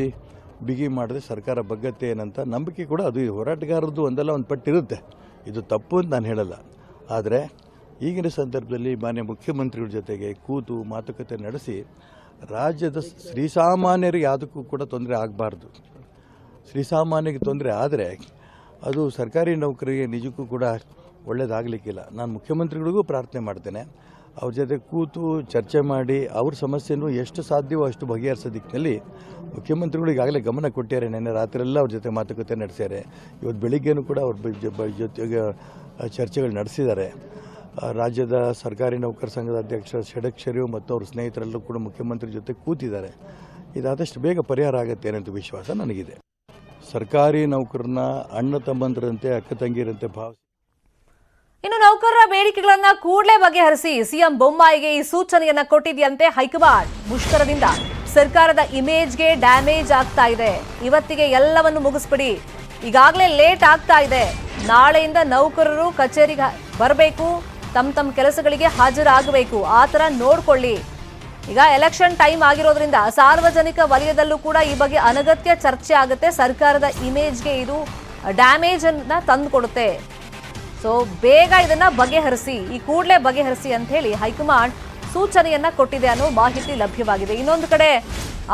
[SPEAKER 13] ಬಿಗಿ ಮಾಡಿದ್ರೆ ಸರ್ಕಾರ ಬಗ್ಗತ್ತೆ ಏನಂತ ನಂಬಿಕೆ ಕೂಡ ಅದು ಹೋರಾಟಗಾರರದ್ದು ಒಂದಲ್ಲ ಒಂದು ಪಟ್ಟಿರುತ್ತೆ. ಇದು ತಪ್ಪು ಅಂತ ನಾನು ಹೇಳಲ್ಲ. ಆದರೆ ಈಗಿನ ಸಂದರ್ಭದಲ್ಲಿ ಮಾನ್ಯ ಮುಖ್ಯಮಂತ್ರಿಗಳ ಜೊತೆಗೆ ಕೂತು ಮಾತುಕತೆ ನಡೆಸಿ ರಾಜ್ಯದ ಶ್ರೀಸಾಮಾನ್ಯರಿಗೆ ಯಾವುದಕ್ಕೂ ಕೂಡ ತೊಂದರೆ ಆಗಬಾರ್ದು. ಶ್ರೀಸಾಮಾನ್ಯರಿಗೆ ತೊಂದರೆ ಆದರೆ ಅದು ಸರ್ಕಾರಿ ನೌಕರಿಗೆ ನಿಜಕ್ಕೂ ಕೂಡ ಒಳ್ಳೆಯದಾಗಲಿಕ್ಕಿಲ್ಲ. ನಾನು ಮುಖ್ಯಮಂತ್ರಿಗಳಿಗೂ ಪ್ರಾರ್ಥನೆ ಮಾಡ್ತೇನೆ, ಅವ್ರ ಜೊತೆ ಕೂತು ಚರ್ಚೆ ಮಾಡಿ ಅವ್ರ ಸಮಸ್ಯೆನೂ ಎಷ್ಟು ಸಾಧ್ಯವೋ ಅಷ್ಟು ಬಗೆಹರಿಸೋ ದಿಕ್ಕಿನಲ್ಲಿ ಮುಖ್ಯಮಂತ್ರಿಗಳು ಈಗಾಗಲೇ ಗಮನ ಕೊಟ್ಟಿದ್ದಾರೆ. ನೆನ್ನೆ ರಾತ್ರಿಯೆಲ್ಲ ಅವ್ರ ಜೊತೆ ಮಾತುಕತೆ ನಡೆಸಿದ್ದಾರೆ. ಇವತ್ತು ಬೆಳಿಗ್ಗೆನೂ ಕೂಡ ಅವ್ರ ಜೊತೆಗೆ ಚರ್ಚೆಗಳು ನಡೆಸಿದ್ದಾರೆ. ರಾಜ್ಯದ ಸರ್ಕಾರಿ ನೌಕರ ಸಂಘದ ಅಧ್ಯಕ್ಷ ಷಡಕ್ಷರಿಯು ಮತ್ತು ಅವ್ರ ಸ್ನೇಹಿತರೆಲ್ಲರೂ ಕೂಡ ಮುಖ್ಯಮಂತ್ರಿ ಜೊತೆ ಕೂತಿದ್ದಾರೆ. ಇದಾದಷ್ಟು ಬೇಗ ಪರಿಹಾರ ಆಗುತ್ತೆ ಅನ್ನೋ ವಿಶ್ವಾಸ ನನಗಿದೆ. ಸರ್ಕಾರಿ ನೌಕರನ್ನ ಅಣ್ಣ ತಮ್ಮಂದರಂತೆ ಅಕ್ಕ ತಂಗಿರಂತೆ ಭಾವಿಸಿ.
[SPEAKER 1] ಇನ್ನು ನೌಕರರ ಬೇಡಿಕೆಗಳನ್ನ ಕೂಡಲೇ ಬಗೆಹರಿಸಿ ಸಿಎಂ ಬೊಮ್ಮಾಯಿಗೆ ಈ ಸೂಚನೆಯನ್ನ ಕೊಟ್ಟಿದೆಯಂತೆ ಹೈಕಮಾಂಡ್. ಮುಷ್ಕರದಿಂದ ಸರ್ಕಾರದ ಇಮೇಜ್ಗೆ ಡ್ಯಾಮೇಜ್ ಆಗ್ತಾ ಇದೆ. ಇವತ್ತಿಗೆ ಎಲ್ಲವನ್ನು ಮುಗಿಸ್ಬಿಡಿ, ಈಗಾಗಲೇ ಲೇಟ್ ಆಗ್ತಾ ಇದೆ. ನಾಳೆಯಿಂದ ನೌಕರರು ಕಚೇರಿಗೆ ಬರಬೇಕು, ತಮ್ಮ ಕೆಲಸಗಳಿಗೆ ಹಾಜರಾಗಬೇಕು, ಆ ಥರ ನೋಡ್ಕೊಳ್ಳಿ. ಈಗ ಎಲೆಕ್ಷನ್ ಟೈಮ್ ಆಗಿರೋದ್ರಿಂದ ಸಾರ್ವಜನಿಕ ವಲಯದಲ್ಲೂ ಕೂಡ ಈ ಬಗ್ಗೆ ಅನಗತ್ಯ ಚರ್ಚೆ ಆಗುತ್ತೆ. ಸರ್ಕಾರದ ಇಮೇಜ್ಗೆ ಇದು ಡ್ಯಾಮೇಜ್ ಅನ್ನ ತಂದುಕೊಡುತ್ತೆ. ಸೊ ಬೇಗ ಇದನ್ನ ಬಗೆಹರಿಸಿ, ಈ ಕೂಡಲೇ ಬಗೆಹರಿಸಿ ಅಂತ ಹೇಳಿ ಹೈಕಮಾಂಡ್ ಸೂಚನೆಯನ್ನ ಕೊಟ್ಟಿದೆ ಅನ್ನೋ ಮಾಹಿತಿ ಲಭ್ಯವಾಗಿದೆ. ಇನ್ನೊಂದು ಕಡೆ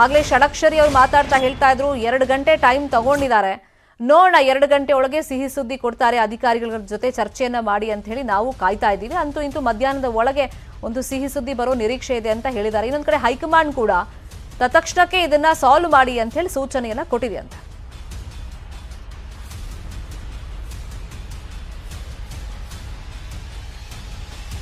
[SPEAKER 1] ಆಗ್ಲೇ ಷಡಕ್ಷರಿ ಅವರು ಮಾತಾಡ್ತಾ ಹೇಳ್ತಾ ಇದ್ರು 2 ಗಂಟೆ ಟೈಮ್ ತಗೊಂಡಿದ್ದಾರೆ, ನೋಡೋಣ 2 ಗಂಟೆ ಒಳಗೆ ಸಿಹಿ ಸುದ್ದಿ ಕೊಡ್ತಾರೆ, ಅಧಿಕಾರಿಗಳ ಜೊತೆ ಚರ್ಚೆಯನ್ನ ಮಾಡಿ ಅಂತ ಹೇಳಿ ನಾವು ಕಾಯ್ತಾ ಇದ್ದೀವಿ. ಅಂತೂ ಇಂತೂ ಮಧ್ಯಾಹ್ನದ ಒಳಗೆ ಒಂದು ಸಿಹಿ ಸುದ್ದಿ ಬರೋ ನಿರೀಕ್ಷೆ ಇದೆ ಅಂತ ಹೇಳಿದ್ದಾರೆ. ಇನ್ನೊಂದು ಕಡೆ ಹೈಕಮಾಂಡ್ ಕೂಡ ತತ್ಕ್ಷಣಕ್ಕೆ ಇದನ್ನ ಸಾಲ್ವ್ ಮಾಡಿ ಅಂತ ಹೇಳಿ ಸೂಚನೆಯನ್ನ ಕೊಟ್ಟಿದೆ ಅಂತ.